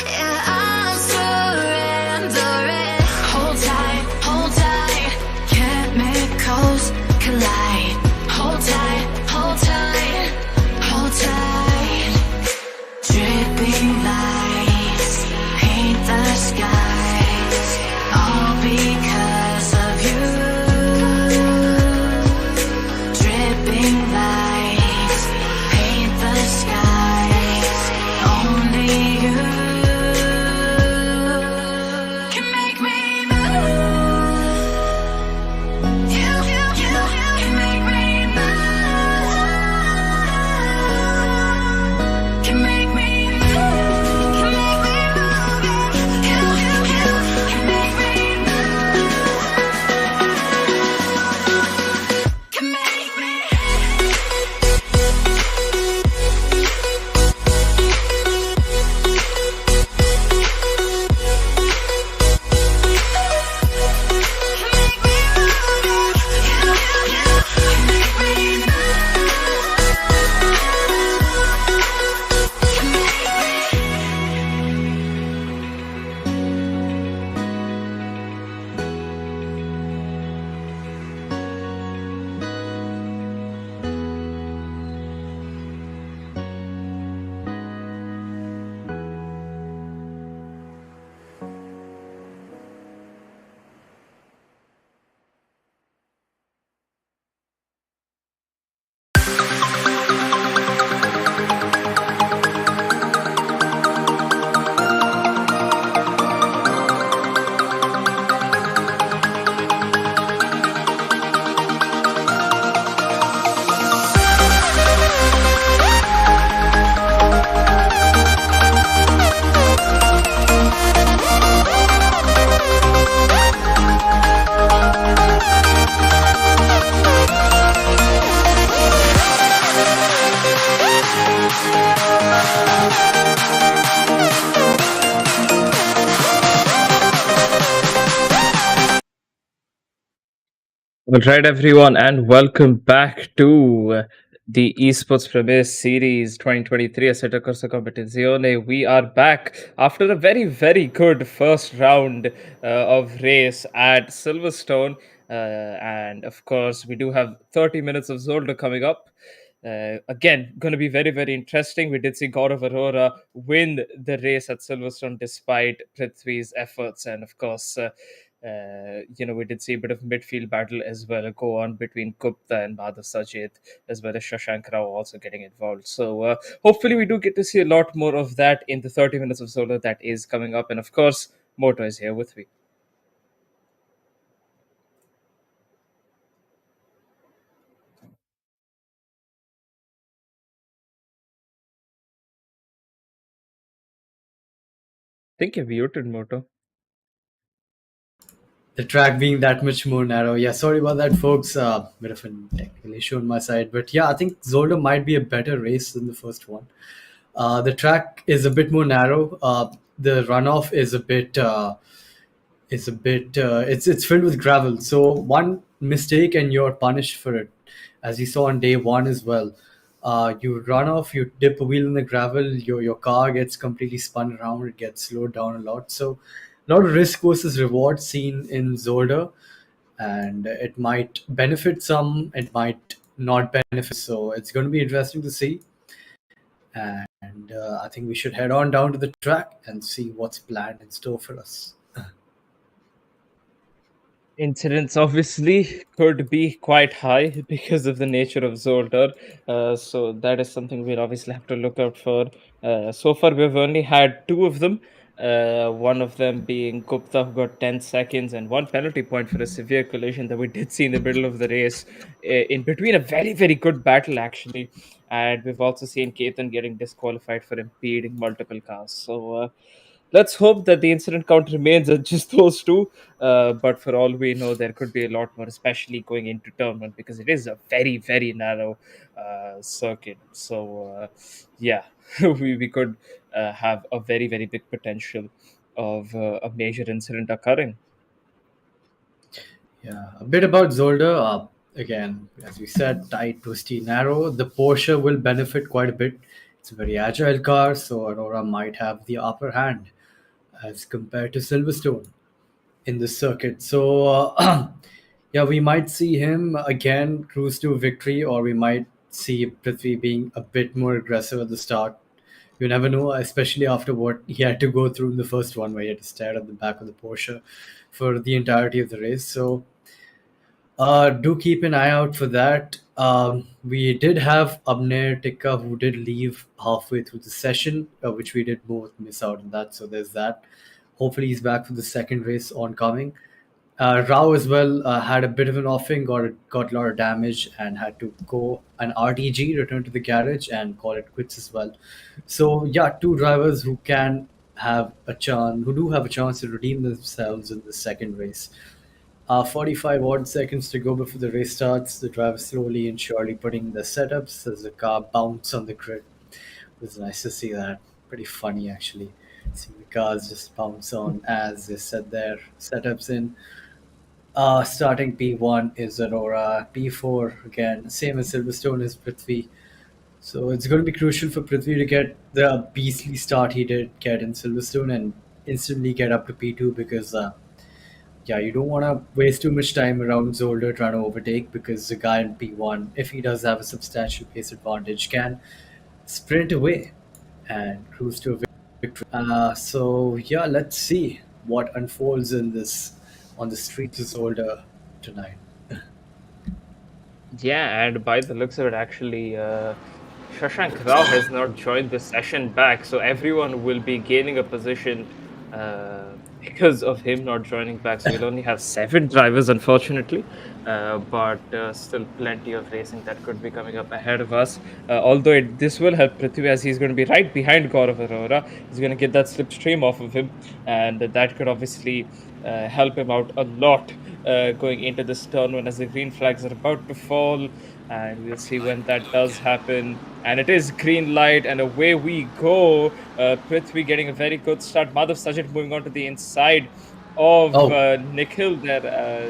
yeah, I'm surrendering. Hold tight, hold tight. Chemicals collide. Hold tight, hold tight, hold tight. Dripping lights paint the skies, all because of you. Dripping lights paint the skies, only you can make me move. You can make me move. Can make me move. Can make me move. You can make me move. Can make me. All right, everyone, and welcome back to the Esports Premier Series 2023 Assetto Corsa Competizione. We are back after a very, very good first round of race at Silverstone. And of course, we do have 30 minutes of Zolder coming up. Again, going to be very, very interesting. We did see God of Aurora win the race at Silverstone despite Prithvi's efforts. And of course, we did see a bit of midfield battle as well go on between Gupta and Madhav Sajid, as well as Shashank Rao also getting involved. So hopefully we do get to see a lot more of that in the 30 minutes of Zola that is coming up. And of course, Moto is here with me. I think you're muted, Moto. The track being that much more narrow. Yeah, sorry about that, folks. Bit of a technical issue on my side, but yeah, I think Zolder might be a better race than the first one. The track is a bit more narrow. the runoff it's filled with gravel. So one mistake and you're punished for it, as you saw on day one as well. You run off, you dip a wheel in the gravel, your car gets completely spun around, it gets slowed down a lot. So a lot of risk versus reward seen in Zolder, and it might benefit some, it might not benefit. So it's going to be interesting to see. And I think we should head on down to the track and see what's planned in store for us. Incidents obviously could be quite high because of the nature of Zolder. So that is something we'll obviously have to look out for. So far, we've only had two of them. One of them being Gupta, who got 10 seconds and one penalty point for a severe collision that we did see in the middle of the race, in between a very, very good battle, actually. And we've also seen Ketan getting disqualified for impeding multiple cars. So let's hope that the incident count remains at just those two. But for all we know, there could be a lot more, especially going into turn one, because it is a very, very narrow circuit. So, yeah, we could have a very, very big potential of a major incident occurring. Yeah, a bit about Zolder. Again, as we said, tight, twisty, narrow. The Porsche will benefit quite a bit. It's a very agile car, so Aurora might have the upper hand as compared to Silverstone in this circuit. So, yeah, we might see him again cruise to victory, or we might see Prithvi being a bit more aggressive at the start. You never know, especially after what he had to go through in the first one, where he had to stare at the back of the Porsche for the entirety of the race. So, do keep an eye out for that. We did have Abner Tikka who did leave halfway through the session, which we did both miss out on that. So there's that. Hopefully he's back for the second race oncoming. Rao as well had a bit of an offing, got a lot of damage, and had to go an RTG, return to the garage, and call it quits as well. So yeah, two drivers who can have a chance, who do have a chance to redeem themselves in the second race. 45 odd seconds to go before the race starts. The driver slowly and surely putting the setups as the car bounce on the grid. It was nice to see that. Pretty funny actually. Seeing the cars just bounce on as they set their setups in. Starting P1 is Aurora. P4 again, same as Silverstone is Prithvi. So it's going to be crucial for Prithvi to get the beastly start he did get in Silverstone and instantly get up to P2 because yeah, you don't want to waste too much time around Zolder trying to overtake because the guy in P1, if he does have a substantial pace advantage, can sprint away and cruise to a victory. So yeah, let's see what unfolds in this on the streets of Zolder tonight. Yeah, and by the looks of it, actually, Shashank Rao has not joined the session back, so everyone will be gaining a position because of him not joining back. So we'll only have 7 drivers, unfortunately, but still plenty of racing that could be coming up ahead of us. Although this will help Prithvi as he's going to be right behind Gaurav Arora. He's going to get that slipstream off of him, and that could obviously help him out a lot going into this turn one as the green flags are about to fall, and we'll see when that does happen. And it is green light, and away we go. Prithvi getting a very good start. Madhav Sajid moving on to the inside of Oh, Nikhil there.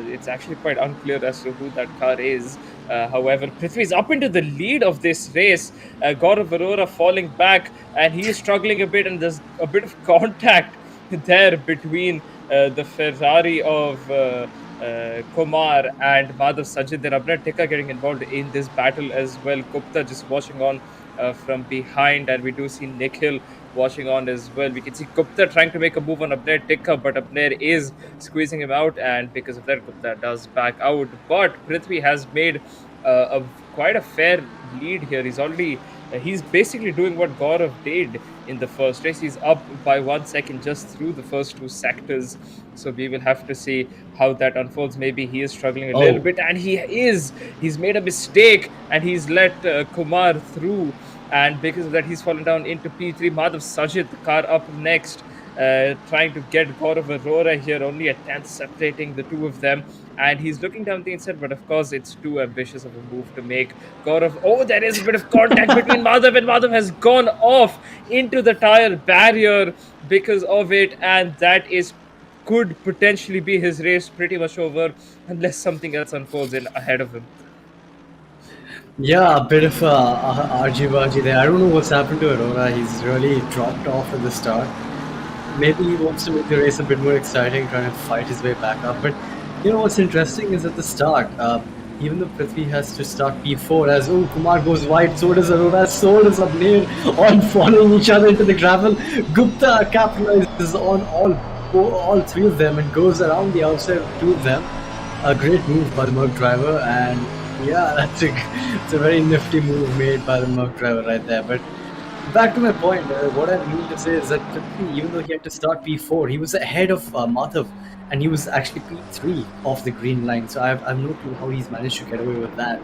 It's actually quite unclear as to who that car is. However, Prithvi is up into the lead of this race. Gaurav Arora falling back, and he is struggling a bit, and there's a bit of contact there between the Ferrari of Kumar and Madhav Sajid. Then Abner Tikka getting involved in this battle as well. Gupta just watching on from behind, and we do see Nikhil watching on as well. We can see Gupta trying to make a move on Abner Tikka, but Abner is squeezing him out, and because of that, Gupta does back out. But Prithvi has made quite a fair lead here. He's basically doing what Gaurav did in the first race. He's up by 1 second just through the first 2 sectors. So we will have to see how that unfolds. Maybe he is struggling a little oh, bit, and he's made a mistake, and he's let Kumar through, and because of that, he's fallen down into P3. Madhav Sajid, the car up next, trying to get God of Aurora here, only a tenth separating the two of them. And he's looking down the inside, but of course, it's too ambitious of a move to make. God of, oh, there is a bit of contact between Madhav, and Madhav has gone off into the tire barrier because of it, and that is could potentially be his race pretty much over unless something else unfolds in ahead of him. Yeah, a bit of argy-bargy there. I don't know what's happened to Aurora. He's really dropped off at the start. Maybe he wants to make the race a bit more exciting, trying to fight his way back up. But you know what's interesting is at the start, even though Prithvi has to start P4, as Kumar goes wide, so does Aurora, so does Abner, on following each other into the gravel. Gupta capitalizes on all three of them and goes around the outside of two of them. A great move by the Merc driver, and yeah, it's a very nifty move made by the Merc driver right there. But back to my point, what I mean to say is that Prithvi, even though he had to start P4, he was ahead of Madhav, and he was actually P3 off the green line. So I've no clue how he's managed to get away with that.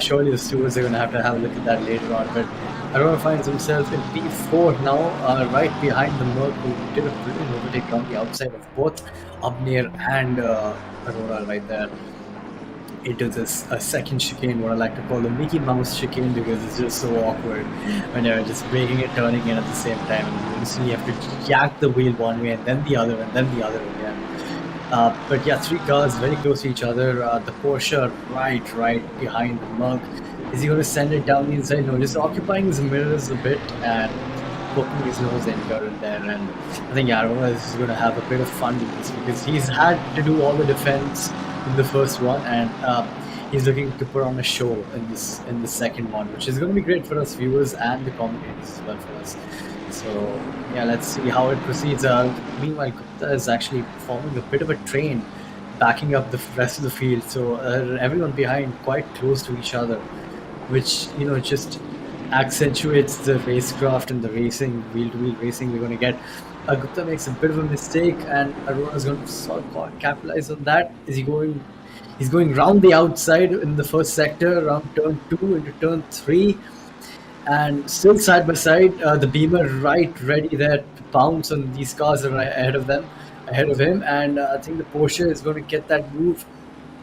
Surely the stewards are going to have a look at that later on. But Aurora finds himself in P4 now, right behind the Merc, who did a brilliant overtake on the outside of both Abner and Aurora right there. Into this second chicane, what I like to call the Mickey Mouse chicane, because it's just so awkward when you're just braking and turning in at the same time, and you instantly have to yank the wheel one way and then the other and then the other again. But yeah, three cars very close to each other. The Porsche right behind the Merc. Is he going to send it down the inside? No, just occupying his mirrors a bit and poking his nose in here and there. And I think Aurora is going to have a bit of fun with this, because he's had to do all the defense in the first one, and he's looking to put on a show in the second one, which is going to be great for us viewers and the commentators as well for us. So yeah, let's see how it proceeds. Meanwhile, Gupta is actually forming a bit of a train, backing up the rest of the field. So everyone behind quite close to each other, which just accentuates the racecraft and the racing, wheel-to-wheel racing we're going to get. Gupta makes a bit of a mistake, and Aruna is going to sort of capitalize on that. He's going round the outside in the first sector, around turn 2 into turn 3, and still side by side. The Beamer right ready there to pounce on these cars that are ahead of him, and I think the Porsche is going to get that move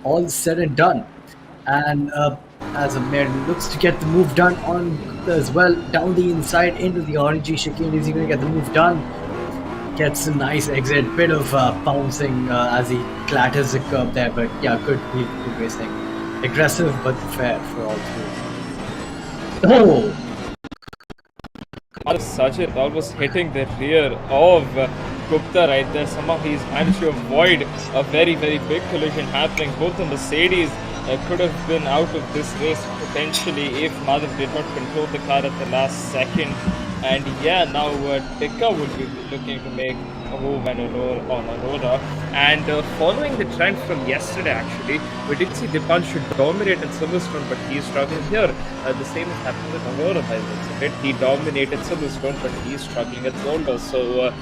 all said and done. And as Amir looks to get the move done on Gupta as well, down the inside into the RNG chicane, is he going to get the move done? Gets a nice exit, bit of bouncing as he clatters the curb there, but yeah, good racing. Aggressive but fair for all three. Oh! Sajid almost hitting the rear of Gupta right there. Somehow he's managed to avoid a very, very big collision happening. Both the Mercedes could have been out of this race potentially if Madhav did not control the car at the last second. And yeah, now Tikka would be looking to make a move on Aurora. And following the trend from yesterday, actually, we did see Dipanshu dominate at Silverstone, but he's struggling here. The same is happening with Aurora by the looks of it. He dominated Silverstone, but he's struggling at Zolder. So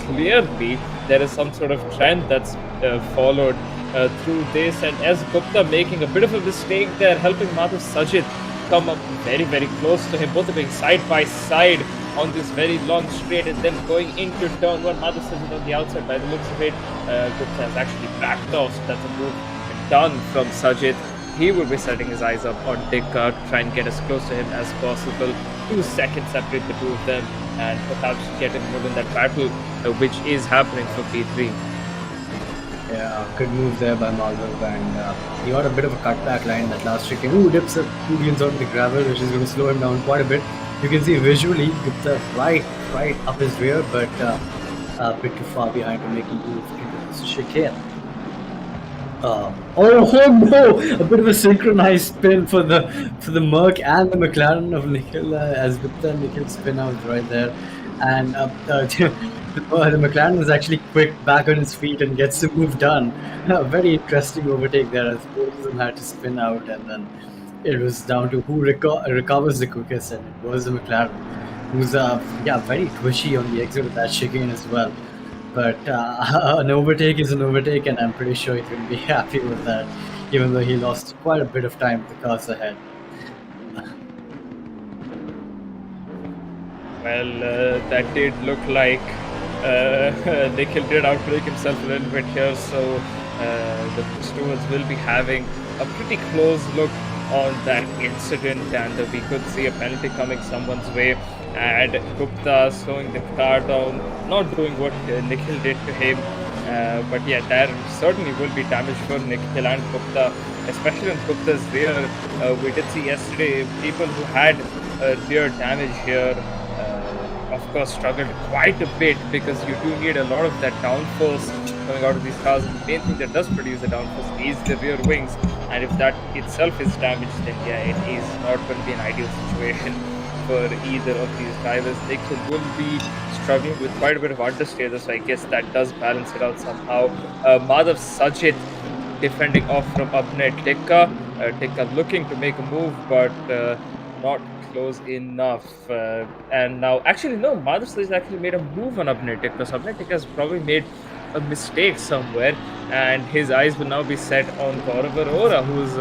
clearly, there is some sort of trend that's followed through this. And as Gupta making a bit of a mistake there, helping Madhav Sajid come up very, very close to him. Both are being side by side on this very long straight, and then going into turn 1. Madhav Sajid on the outside by the looks of it. Gupta has actually backed off, so that's a move done from Sajid. He will be setting his eyes up on Tikka to try and get as close to him as possible. 2 seconds separate the two of them, and perhaps get involved in that battle, which is happening for P3. Yeah, good move there by Madhav, and he got a bit of a cutback line that last chicane. Dips up 2 wheels on the gravel, which is going to slow him down quite a bit. You can see visually Gupta right up his rear, but a bit too far behind to make a move into this chicane. Oh no! A bit of a synchronized spin for the Merc and the McLaren of Nikhil, as Gupta and Nikhil spin out right there, and the McLaren is actually quick back on his feet and gets the move done. A very interesting overtake there, as both of them had to spin out, and then it was down to who recovers the quickest, and it was the McLaren, who's very twitchy on the exit of that chicane as well. But an overtake is an overtake, and I'm pretty sure he can be happy with that, even though he lost quite a bit of time with the cars ahead. Well, that did look like Nikhil did outbreak himself a little bit here, so the stewards will be having a pretty close look on that incident, and we could see a penalty coming someone's way. And Gupta slowing the car down, not doing what Nikhil did to him. But yeah, there certainly will be damage for Nikhil and Gupta, especially on Gupta's rear. We did see yesterday people who had rear damage here. Of course, struggled quite a bit because you do need a lot of that downforce coming out of these cars. And the main thing that does produce the downforce is the rear wings, and if that itself is damaged, then yeah, it is not going to be an ideal situation for either of these drivers. Nikhil will be struggling with quite a bit of understeer, so I guess that does balance it out somehow. Madhav Sajid defending off from Abhinay Tikka. Tikka looking to make a move, but not close enough. And now, actually, no, Madhav Sajid actually made a move on Abhinay Tikka. So Abhinay Tikka has probably made a mistake somewhere, and his eyes will now be set on Gaurav Arora, who's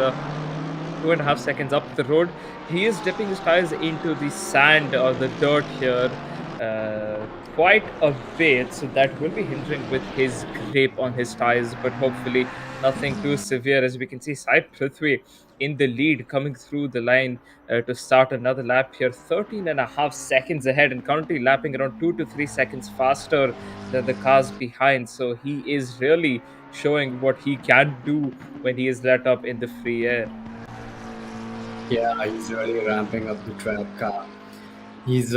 2.5 seconds up the road. He is dipping his tires into the sand or the dirt here quite a bit, so that will be hindering with his grip on his tires, but hopefully nothing too severe. As we can see, Sai Prithvi in the lead coming through the line to start another lap here, 13.5 seconds ahead, and currently lapping around 2 to 3 seconds faster than the cars behind. So he is really showing what he can do when he is let up in the free air. Yeah, he's really ramping up the track. He's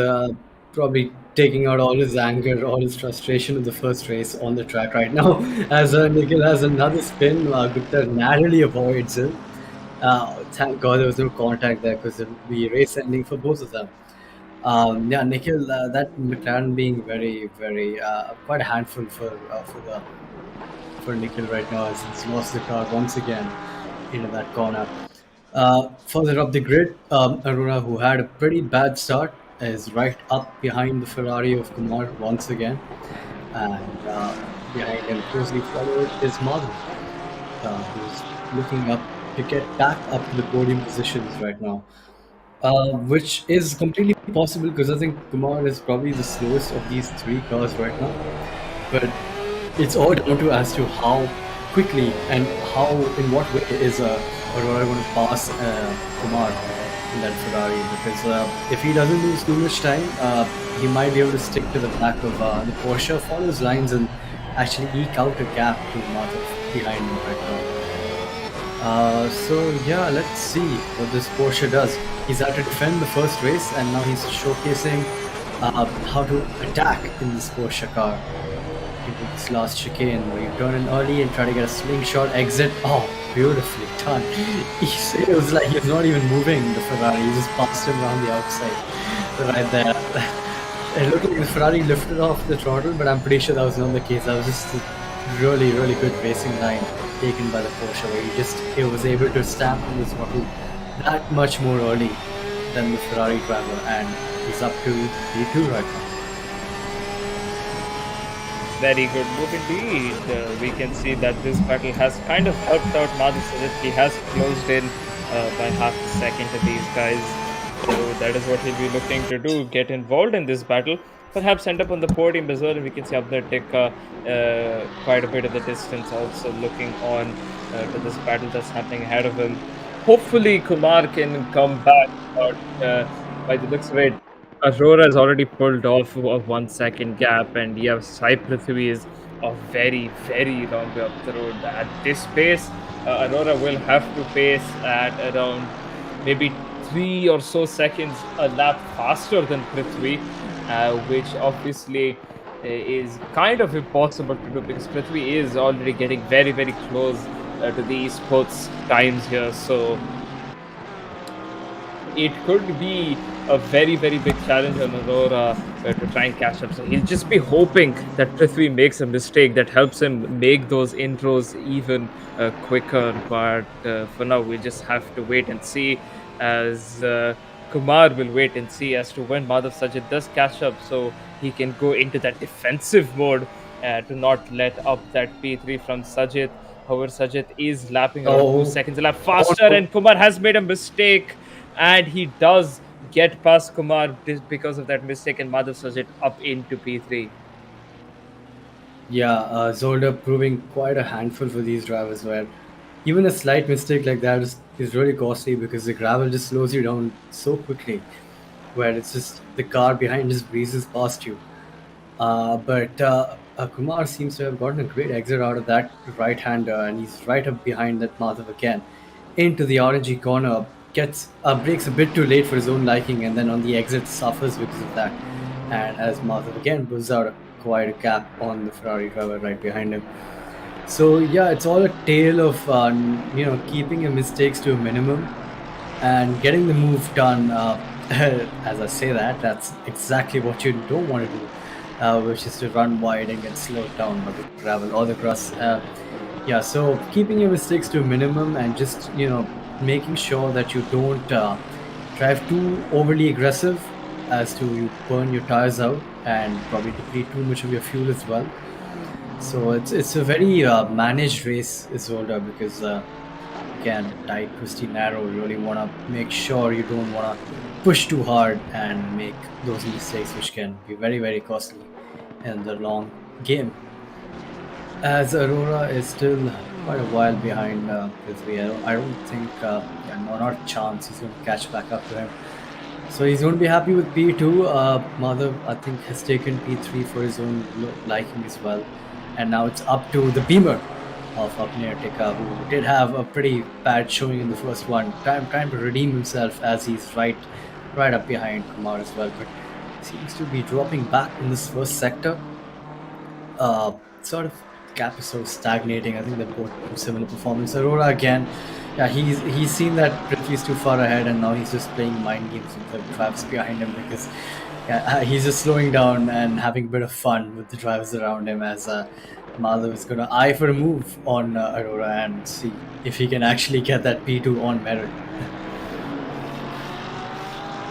probably taking out all his anger, all his frustration in the first race on the track right now. As Nikhil has another spin, Gupta narrowly avoids him. Thank God there was no contact there because it would be race ending for both of them. Yeah, Nikhil, that McLaren being very, very quite a handful for Nikhil right now as he's lost the car once again into that corner. Further up the grid, Arora, who had a pretty bad start, is right up behind the Ferrari of Kumar once again. And behind him, closely followed, is Madhav, who's looking up to get back up to the podium positions right now. Which is completely possible because I think Kumar is probably the slowest of these three cars right now. But it's all down to as to how quickly and in what way is Aurora going to pass Kumar in that Ferrari, because if he doesn't lose too much time, he might be able to stick to the back of the Porsche, follow his lines, and actually eke out a gap to Madhav behind him right now. So yeah, let's see what this Porsche does. He's had to defend the first race, and now he's showcasing how to attack in this Porsche car. Into this last chicane where you turn in early and try to get a slingshot exit. Oh, beautifully done. It was like he's not even moving the Ferrari, he just passed him around the outside right there. It looked like the Ferrari lifted off the throttle, but I'm pretty sure that was not the case. That was just a really, really good racing line taken by the Porsche where he was able to stamp on the throttle that much more early than the Ferrari driver, and he's up to P2 right now. Very good move indeed. We can see that this battle has kind of helped out Madhav Sajid. He has closed in by half a second to these guys. So that is what he'll be looking to do, get involved in this battle. Perhaps end up on the podium as well. And we can see Abhinay Tikka quite a bit of the distance also looking on to this battle that's happening ahead of him. Hopefully Kumar can come back, but by the looks of it, Aurora has already pulled off a 1 second gap, and yeah, Sai Prithvi is a very, very long way up the road. At this pace, Aurora will have to pace at around maybe 3 or so seconds a lap faster than Prithvi, which obviously is kind of impossible to do because Prithvi is already getting very, very close to the Esportz times here. So it could be a very, very big challenge on Aurora to try and catch up. So he'll just be hoping that Prithvi makes a mistake that helps him make those intros even quicker. But for now, we just have to wait and see, as Kumar will wait and see as to when Madhav Sajid does catch up, so he can go into that defensive mode to not let up that P3 from Sajid. However, Sajid is lapping around 2 seconds a lap faster, and Kumar has made a mistake, and he does get past Kumar because of that mistake, and Madhav Sajid up into P3. Yeah, Zolder proving quite a handful for these drivers where even a slight mistake like that is really costly because the gravel just slows you down so quickly, where it's just the car behind just breezes past you. But Kumar seems to have gotten a great exit out of that right hander, and he's right up behind that Madhav again into the orangey corner. Gets breaks a bit too late for his own liking, and then on the exit suffers because of that. And as Madhav again pulls out quite a gap on the Ferrari driver right behind him. So yeah, it's all a tale of keeping your mistakes to a minimum and getting the move done. As I say that, that's exactly what you don't want to do, which is to run wide and get slowed down by the gravel or the grass. Yeah, so keeping your mistakes to a minimum and just making sure that you don't drive too overly aggressive as to you burn your tires out and probably deplete too much of your fuel as well. So it's a very managed race, Isolda, because again, tight, twisty, narrow. You really want to make sure you don't want to push too hard and make those mistakes, which can be very, very costly in the long game. As Aurora is still quite a while behind Prithvi, I don't think, yeah, no, not a chance he's going to catch back up to him. So he's going to be happy with P2. Madhav, I think, has taken P3 for his own liking as well. And now it's up to the Beamer of Apnea Tika, who did have a pretty bad showing in the first one. Trying to redeem himself as he's right up behind Kumar as well. But seems to be dropping back in this first sector. Sort of gap is sort of stagnating. I think they're both similar performance. Aurora again, yeah, he's seen that Prithvi's too far ahead, and now he's just playing mind games with the drivers behind him because he's just slowing down and having a bit of fun with the drivers around him as Madhav is going to eye for a move on Aurora and see if he can actually get that P2 on merit.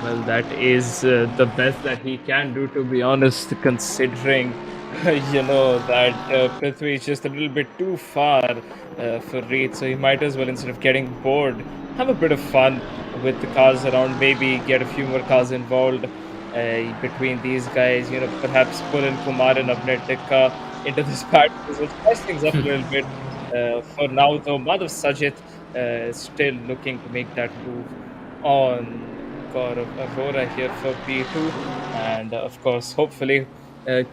Well, that is the best that he can do, to be honest, considering, that Prithvi is just a little bit too far for Reed. So he might as well, instead of getting bored, have a bit of fun with the cars around, maybe get a few more cars involved between these guys, perhaps pull in Kumar and Abnetika into this battle, which spice things up a little bit. For now, though, Madhav Sajid still looking to make that move on Aurora here for P2, and of course, hopefully,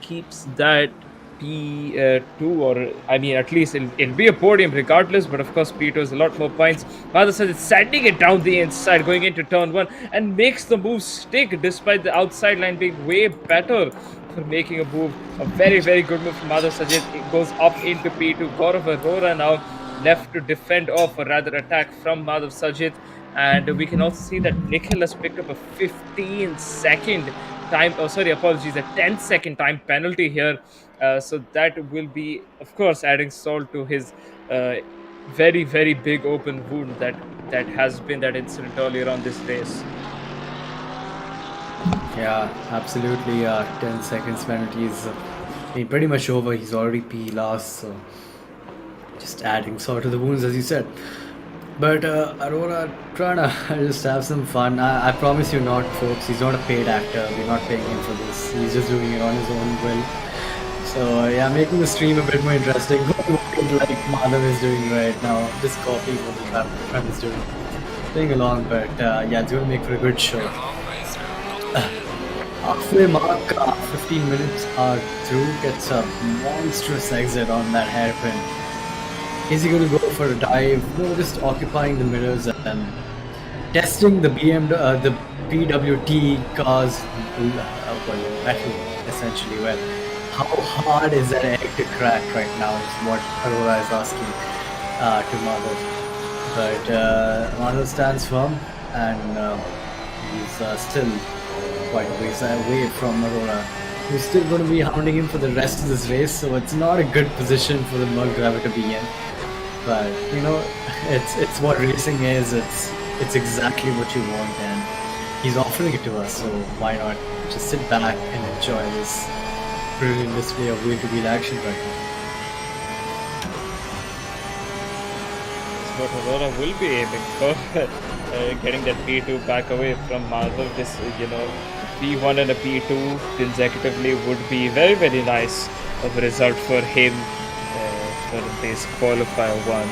keeps that P2, or I mean, at least it'll be a podium regardless. But of course, P2 is a lot more points. Father says it's sending it down the inside, going into turn one, and makes the move stick despite the outside line being way better for making a move. A very, very good move from Madhav Sajid. It goes up into P2. Gaurav Arora now left to defend off, or rather attack from Madhav Sajid. And we can also see that Nikhil has picked up a 15-second time. Oh, sorry, apologies, a 10-second time penalty here. So that will be, of course, adding salt to his very, very big open wound that has been that incident earlier on this race. Yeah, absolutely. 10 seconds penalty is pretty much over. He's already P last, so just adding salt to the wounds, as you said. But Aurora trying to just have some fun. I promise you not, folks. He's not a paid actor. We're not paying him for this. He's just doing it on his own will. So yeah, making the stream a bit more interesting. Like Madhav is doing right now. Just copying what the friend is doing. Playing along, but yeah, it's going to make for a good show. Halfway mark, 15 minutes are through. Gets a monstrous exit on that hairpin. Is he going to go for a dive? No, just occupying the mirrors and testing the the PWT cars metal, essentially. Well, how hard is that egg to crack right now is what Aurora is asking to Madhav. But Madhav stands firm, and he's still quite a ways away from Aurora, who's still going to be hounding him for the rest of this race. So it's not a good position for the Merc driver to be in. But it's what racing is. It's exactly what you want, and he's offering it to us. So why not just sit back and enjoy this brilliant display of wheel-to-wheel action right now? That's what Aurora will be aiming for, getting that P2 back away from Madhav. This P1 and a P2 consecutively would be very, very nice of a result for him for this qualifier one.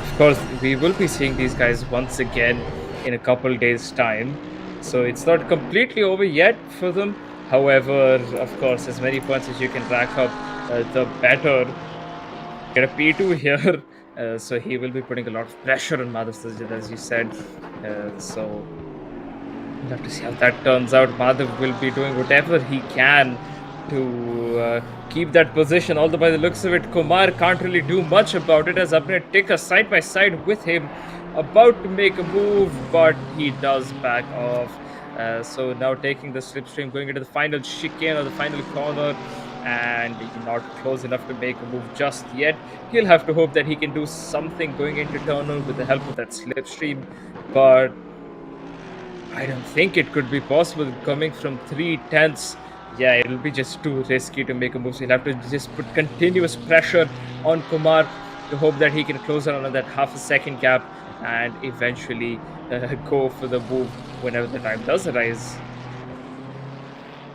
Of course, we will be seeing these guys once again in a couple days' time. So it's not completely over yet for them. However, of course, as many points as you can rack up, the better. Get a P2 here. So he will be putting a lot of pressure on Madhav Sajid, as you said. So we'll have to see how that turns out. Madhav will be doing whatever he can to keep that position. Although by the looks of it, Kumar can't really do much about it, as Abner Tikka side by side with him, about to make a move, but he does back off. So now taking the slipstream, going into the final chicane or the final corner, and not close enough to make a move just yet. He'll have to hope that he can do something going into turn one with the help of that slipstream, but I don't think it could be possible coming from 3/10. Yeah, it'll be just too risky to make a move. So he'll have to just put continuous pressure on Kumar to hope that he can close on that half a second gap and eventually go for the move whenever the time does arise.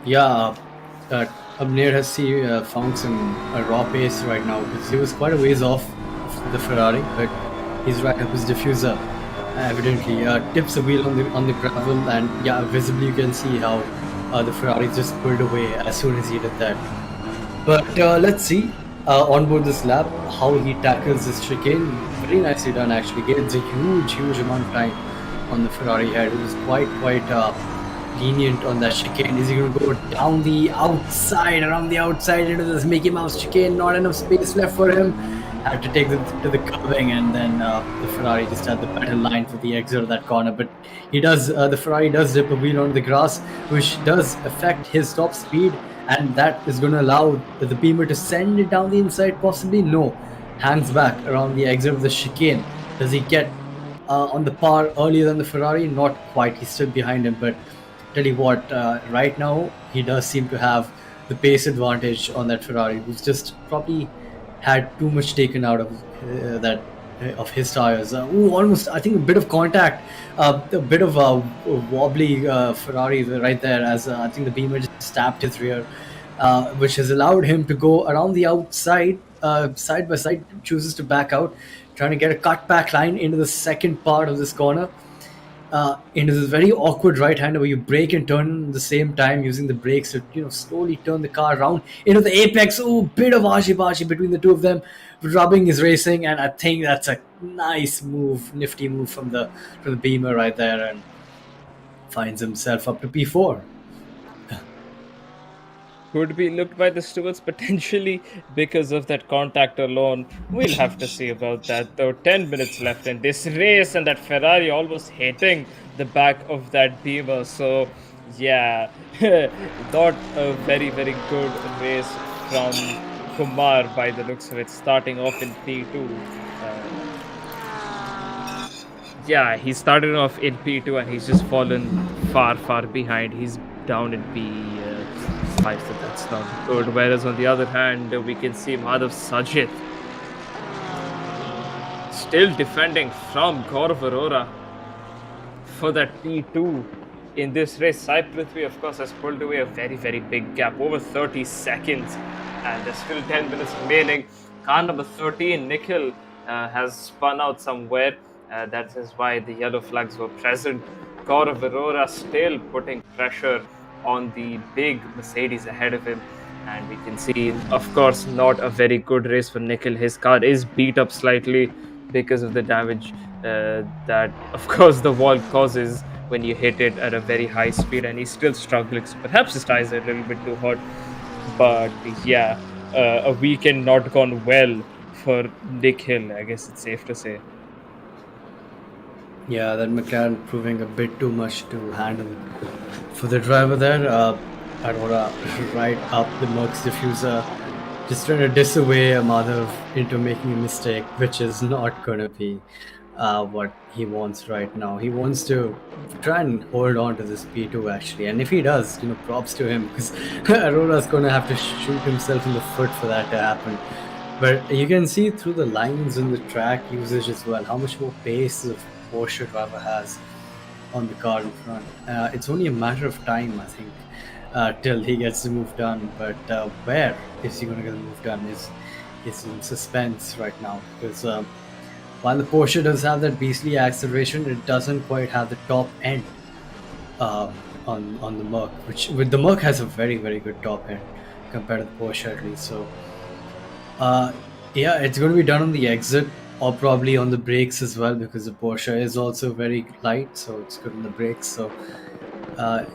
Yeah, Abner has found some raw pace right now because he was quite a ways off the Ferrari, but he's right up his diffuser. Evidently, tips the wheel on the gravel, and yeah, visibly you can see how the Ferrari just pulled away as soon as he did that. But let's see on board this lap how he tackles this chicane. Very nicely done, actually. Gains a huge amount of time on the Ferrari head. It was quite lenient on that chicane. Is he going to go down the outside, around the outside into this Mickey Mouse chicane? Not enough space left for him. Had to take them to the curving, and then the Ferrari just had the better line for the exit of that corner. But the Ferrari does dip a wheel onto the grass, which does affect his top speed, and that is going to allow the Beamer to send it down the inside. Possibly no, hangs back around the exit of the chicane. Does he get on the par earlier than the Ferrari? Not quite. He's still behind him, but tell you what, right now he does seem to have the pace advantage on that Ferrari, who's just probably had too much taken out of his tires. Almost, I think, a bit of contact, a bit of a wobbly Ferrari right there, as I think the Beamer just tapped his rear, which has allowed him to go around the outside, side by side, chooses to back out, trying to get a cutback line into the second part of this corner. Into this very awkward right-hander where you brake and turn at the same time using the brakes to slowly turn the car around into the apex. Oh, bit of argy-bargy between the two of them. Rubbing is racing, and I think that's a nice move, nifty move from the Beamer right there, and finds himself up to P4. Could be looked by the stewards potentially because of that contact alone. We'll have to see about that though. 10 minutes left in this race, and that Ferrari almost hitting the back of that Beamer. So yeah, not a very good race from Kumar by the looks of it, starting off in P2. Yeah, he started off in P2 and he's just fallen far behind. He's down in P5, so that's not good. Whereas on the other hand, we can see Madhav Sajid still defending from Gaurav Arora for that P2 in this race. Sai Prithvi, of course, has pulled away a very big gap, over 30 seconds, and there's still 10 minutes remaining. Car number 13, Nikhil, has spun out somewhere. That is why the yellow flags were present. Gaurav Arora still putting pressure on the big Mercedes ahead of him, and we can see, of course, not a very good race for Nikhil. His car is beat up slightly because of the damage that, of course, the wall causes when you hit it at a very high speed, and he's still struggling. So perhaps his tires are a little bit too hot, but yeah, a weekend not gone well for Nikhil, I guess it's safe to say. Yeah, that McLaren proving a bit too much to handle for the driver there. Arora right up the Mercs diffuser, just trying to dissuade Madhav into making a mistake, which is not going to be what he wants right now. He wants to try and hold on to this P2 actually, and if he does, props to him, because Arora's going to have to shoot himself in the foot for that to happen. But you can see through the lines in the track usage as well how much more pace the Porsche driver has on the car in front. It's only a matter of time, I think, till he gets the move done. But where is he going to get the move done is in suspense right now, because while the Porsche does have that beastly acceleration, it doesn't quite have the top end uh, on the Merc, which with the Merc has a very very good top end compared to the Porsche at least. So uh, yeah, it's going to be done on the exit or probably on the brakes as well, because the Porsche is also very light, so it's good on the brakes. So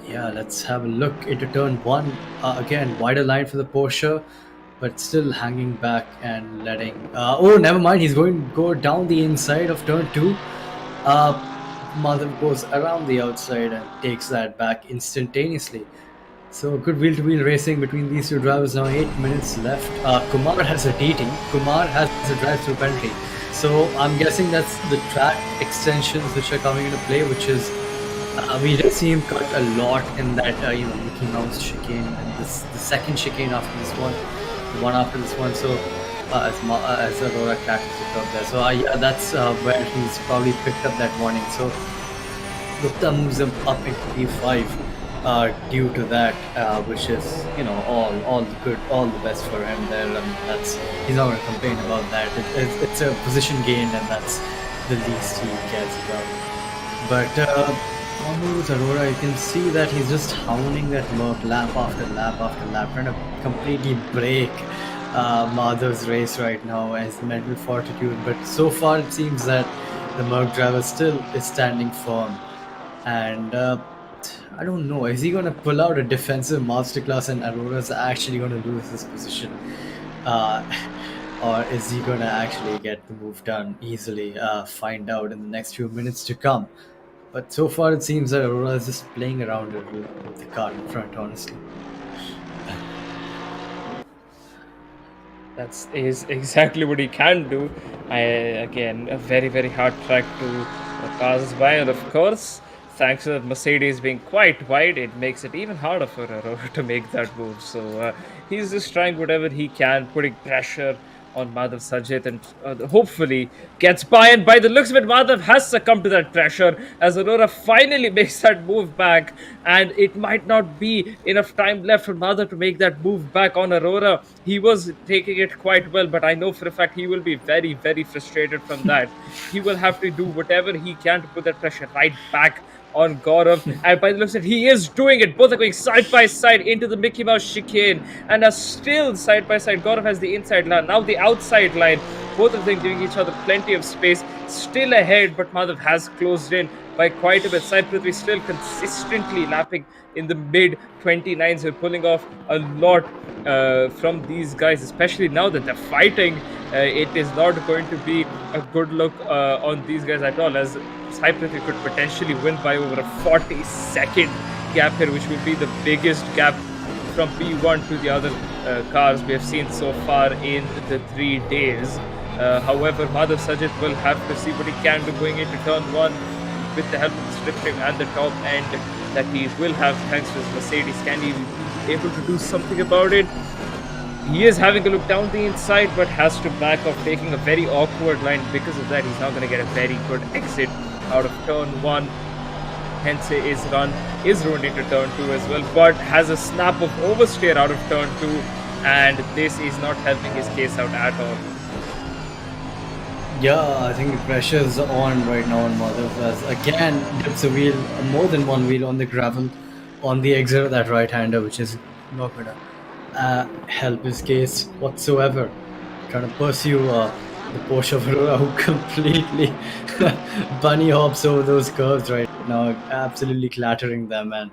yeah, let's have a look into turn one. Again, wider line for the Porsche, but still hanging back and letting. Oh, never mind. He's going to go down the inside of turn two. Mother goes around the outside and takes that back instantaneously. So good wheel-to-wheel racing between these two drivers now. 8 minutes left. Kumar has a DT. Kumar has a drive-through penalty. So I'm guessing that's the track extensions which are coming into play, which is we did see him cut a lot in that Mickey Mouse chicane, and the second chicane after this one, the one after this one. So as Aurora catches it up there. So yeah, that's where he's probably picked up that warning. So Gupta moves him up into P5 due to that, which is all the good, all the best for him there. I mean, he's not going to complain about that. It's a position gain, and that's the least he cares about. But Almost Aurora, you can see that he's just hounding that Merc lap after lap after lap, trying to completely break Madhav's race right now and his mental fortitude. But so far, it seems that the Merc driver still is standing firm. And I don't know, is he going to pull out a defensive masterclass and Aurora's actually going to lose his position? Or is he going to actually get the move done easily? Find out in the next few minutes to come. But so far, it seems that Aurora is just playing around with the car in front, honestly. That is exactly what he can do. Again, a very, very hard track to pass by. And of course, thanks to that Mercedes being quite wide, it makes it even harder for Aurora to make that move. So he's just trying whatever he can, putting pressure on Madhav Sajit, and hopefully gets by. And by the looks of it, Madhav has succumbed to that pressure as Aurora finally makes that move back. And it might not be enough time left for Madhav to make that move back on Aurora. He was taking it quite well, but I know for a fact he will be very, very frustrated from that. He will have to do whatever he can to put that pressure right back on Gaurav, and by the looks of it, he is doing it. Both are going side by side into the Mickey Mouse chicane and are still side by side. Gaurav has the inside line, now the outside line. Both of them giving each other plenty of space. Still ahead, but Madhav has closed in by quite a bit. Sai Prithvi still consistently lapping in the mid 29s. We're pulling off a lot from these guys, especially now that they're fighting. It is not going to be a good look on these guys at all, as Sai Prithvi could potentially win by over a 40-second gap here, which will be the biggest gap from P1 to the other cars we have seen so far in the 3 days. However, Madhav Sajit will have to see what he can do going into turn 1 with the help of the slip rim and the top end that he will have thanks to his Mercedes. Can he be able to do something about it? He is having a look down the inside, but has to back off, taking a very awkward line. Because of that, he's not going to get a very good exit out of turn 1. Hence his run is ruined into turn 2 as well, but has a snap of oversteer out of turn 2, and this is not helping his case out at all. Yeah, I think the pressure is on right now on Madhav, as again dips a wheel, more than one wheel on the gravel on the exit of that right-hander, which is not going to help his case whatsoever. Trying to pursue the Porsche of Aurora, who completely bunny hops over those curves right now, absolutely clattering them, and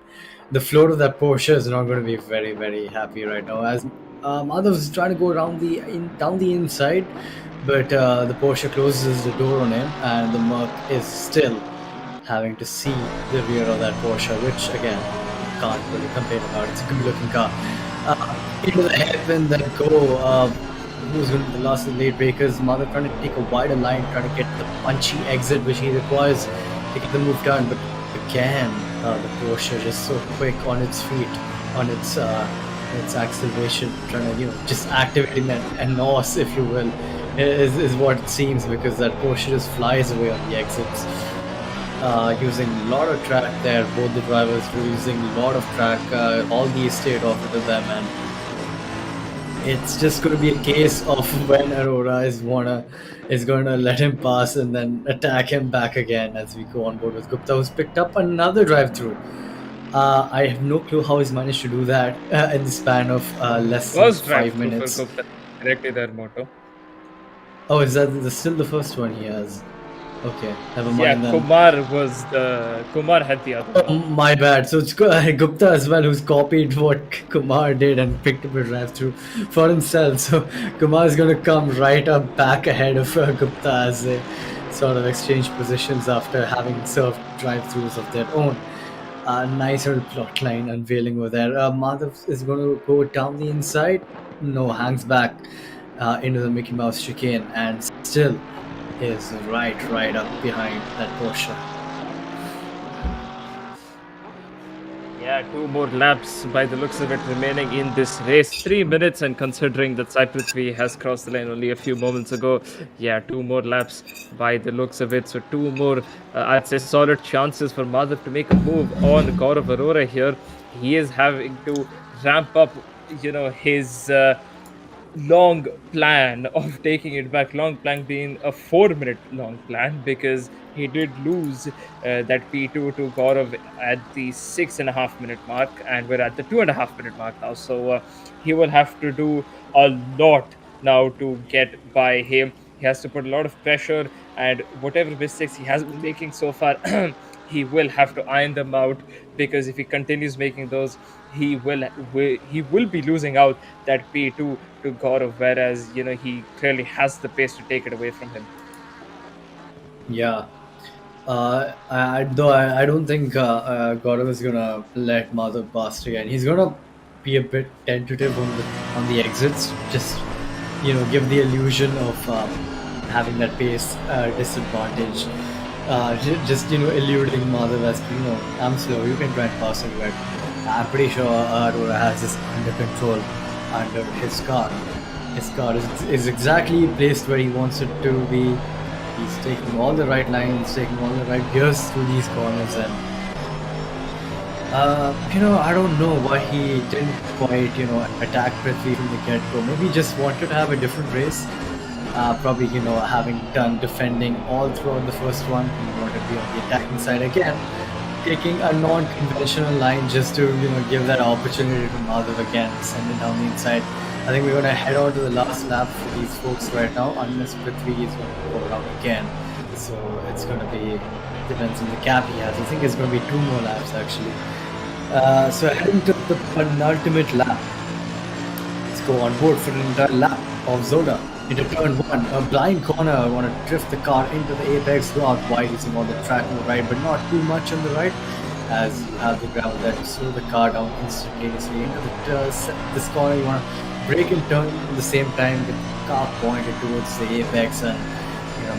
the float of that Porsche is not going to be very, very happy right now, as Madhav is trying to go around down the inside, but the Porsche closes the door on him, and the Merc is still having to see the rear of that Porsche, which again, can't really complain about. It's a good looking car. Into the hairpin that go. Who's going to be the last of the late breakers? Madhav trying to take a wider line, trying to get the punchy exit which he requires to get the move done. But again, the Porsche just so quick on its feet, on its acceleration, trying to just activating that NOS, if you will, is what it seems, because that Porsche just flies away on the exits. using a lot of track there. Both the drivers were using a lot of track. All the estate offered to them, and it's just going to be a case of when Aurora is going to let him pass and then attack him back again as we go on board with Gupta, who's picked up another drive through. I have no clue how he's managed to do that in the span of less than First 5 drive-through minutes. for Gupta, directly their motto. Oh, is that still the first one he has? Okay, never mind Yeah, then. Kumar had the other Oh, one. my bad. So it's Gupta as well, who's copied what Kumar did and picked up a drive through for himself. So Kumar is going to come right up back ahead of Gupta as they sort of exchange positions after having served drive throughs of their own. Nice little plot line unveiling over there. Madhav is going to go down the inside. No, hangs back into the Mickey Mouse chicane and still is right up behind that Porsche. Yeah, 2 more laps by the looks of it remaining in this race. 3 minutes, and considering that Sai Prithvi has crossed the line only a few moments ago, yeah, 2 more laps by the looks of it. So 2 more, I'd say, solid chances for Madhav to make a move on Gaurav Arora here. He is having to ramp up, his long plan of taking it back. Long plan being a 4-minute long plan, because he did lose that P2 to Gaurav at the 6.5 minute mark, and we're at the 2.5 minute mark now. So he will have to do a lot now to get by him. He has to put a lot of pressure, and whatever mistakes he has been making so far, he will have to iron them out, because if he continues making those, he will be losing out that P2 to Gaurav, whereas he clearly has the pace to take it away from him. Yeah. I don't think Gaurav is gonna let Madhav pass again. He's gonna be a bit tentative on the exits, just give the illusion of having that pace disadvantage. Just eluding Madhav as I'm slow. You can try and pass it, but I'm pretty sure Aurora has this under control under his car. His car is exactly placed where he wants it to be. He's taking all the right lines, taking all the right gears through these corners, and I don't know why he didn't quite attack Prithvi from the get-go. Maybe he just wanted to have a different race. Probably having done defending all throughout the first one, he wanted to be on the attacking side again, taking a non-conventional line just to give that opportunity to Madhav again, send it down the inside. I think we're going to head on to the last lap for these folks right now, unless Prithvi is going to go around again. So it's going to be, depends on the cap he has. I think it's going to be 2 more laps actually. So heading to the penultimate lap. Let's go on board for an entire lap of Zolder. Into turn 1, a blind corner. I want to drift the car into the apex, go out wide using all the track on the right, but not too much on the right, as you have the ground there to slow the car down instantaneously. Into this corner, you want to brake and turn at the same time with the car pointed towards the apex, and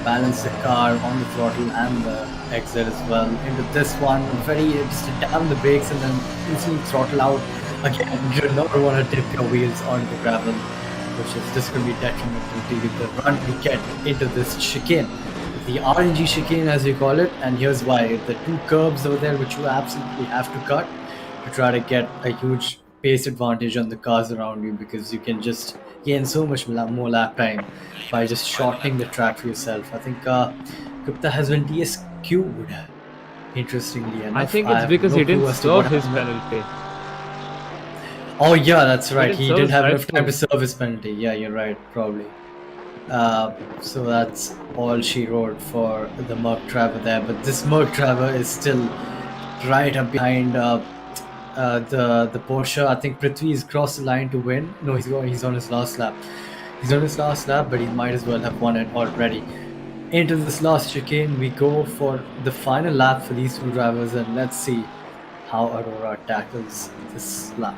balance the car on the throttle and the exit as well. Into this one, just down the brakes and then instantly throttle out again. You do not want to dip your wheels onto the gravel, which is just going to be detrimental to the run we get into this chicane, the RNG chicane as we call it. And here's why: the 2 curbs over there which you absolutely have to cut to try to get a huge pace advantage on the cars around you, because you can just gain so much more lap time by just shortening the track for yourself. I think Gupta has been DSQ'd, interestingly enough. I think it's because he didn't serve his penalty. Oh yeah, that's right. He didn't have enough time to serve his penalty. Yeah, you're right, probably. So that's all she wrote for the Merc driver there. But this Merc driver is still right up behind the Porsche. I think Prithvi has crossed the line to win. No, he's on his last lap. He's on his last lap, but he might as well have won it already. Into this last chicane, we go for the final lap for these 2 drivers, and let's see how Aurora tackles this lap.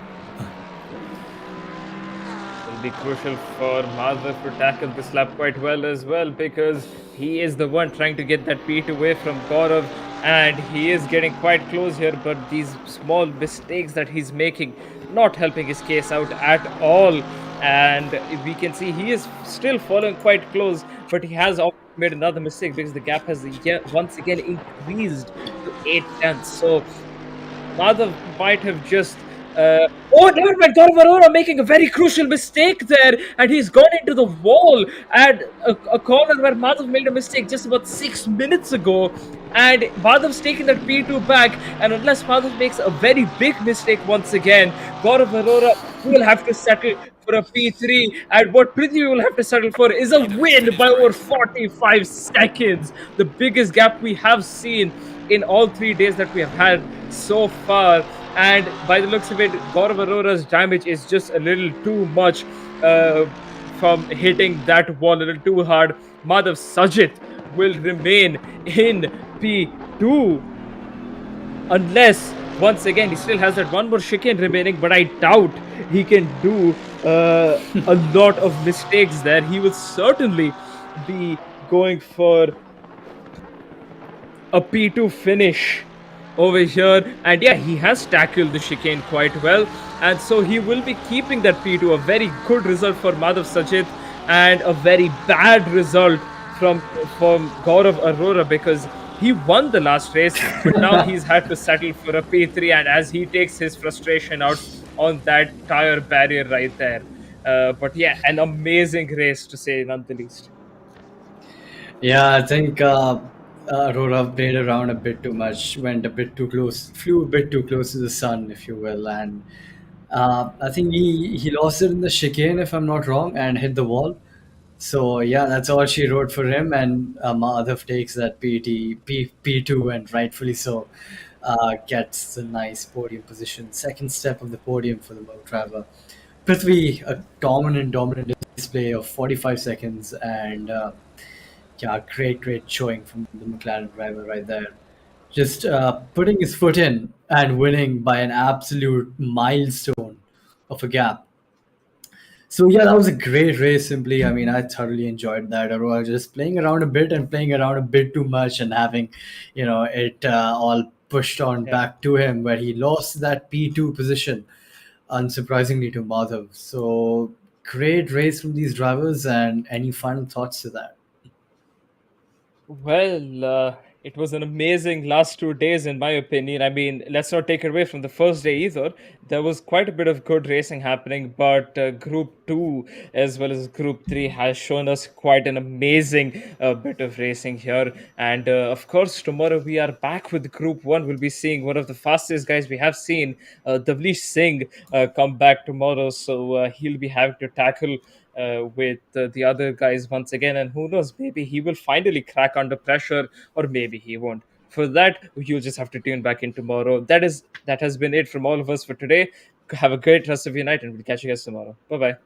Will be crucial for Madhav to tackle this lap quite well as well, because he is the one trying to get that P2 away from Gaurav, and he is getting quite close here, but these small mistakes that he's making not helping his case out at all. And we can see he is still following quite close, but he has made another mistake because the gap has once again increased to 8 tenths. So Madhav might have just. Oh, never mind. Gaurav Arora making a very crucial mistake there, and he's gone into the wall at a corner where Madhav made a mistake just about 6 minutes ago. And Madhav's taking that P2 back, and unless Madhav makes a very big mistake once again, Gaurav Arora will have to settle for a P3. And what Prithvi will have to settle for is a win by over 45 seconds. The biggest gap we have seen in all 3 days that we have had so far. And by the looks of it, Gaurav Arora's damage is just a little too much from hitting that wall a little too hard. Madhav Sajit will remain in P2 unless once again he still has that one more chicane remaining, but I doubt he can do a lot of mistakes there. He will certainly be going for a P2 finish over here. And yeah, he has tackled the chicane quite well. And so he will be keeping that P2. A very good result for Madhav Sajit and a very bad result from Gaurav Arora because he won the last race, but now he's had to settle for a P3. And as he takes his frustration out on that tire barrier right there. But yeah, an amazing race to say none the least. Yeah, I think Aurora played around a bit too much, went a bit too close, flew a bit too close to the sun, if you will, and I think he lost it in the chicane, if I'm not wrong, and hit the wall. So yeah, that's all she wrote for him, and Madhav takes that P2, and rightfully so, gets a nice podium position, second step of the podium for the World Driver. Prithvi, a dominant display of 45 seconds, and yeah, great showing from the McLaren driver right there. Just putting his foot in and winning by an absolute milestone of a gap. So yeah, that was a great race. Simply, I mean, I thoroughly enjoyed that. I was just playing around a bit and playing around a bit too much, and having, it all pushed on Yeah. back to him, where he lost that P2 position, unsurprisingly to Madhav. So great race from these drivers. And any final thoughts to that? Well, it was an amazing last 2 days, in my opinion. I mean, let's not take it away from the first day either. There was quite a bit of good racing happening, but Group 2 as well as Group 3 has shown us quite an amazing bit of racing here. And of course, tomorrow we are back with Group 1. We'll be seeing one of the fastest guys we have seen, Davlish Singh, come back tomorrow. So he'll be having to tackle with the other guys once again. And who knows, maybe he will finally crack under pressure, or maybe he won't. For that, you'll just have to tune back in tomorrow. That has been it from all of us for today. Have a great rest of your night, and we'll catch you guys tomorrow. Bye bye.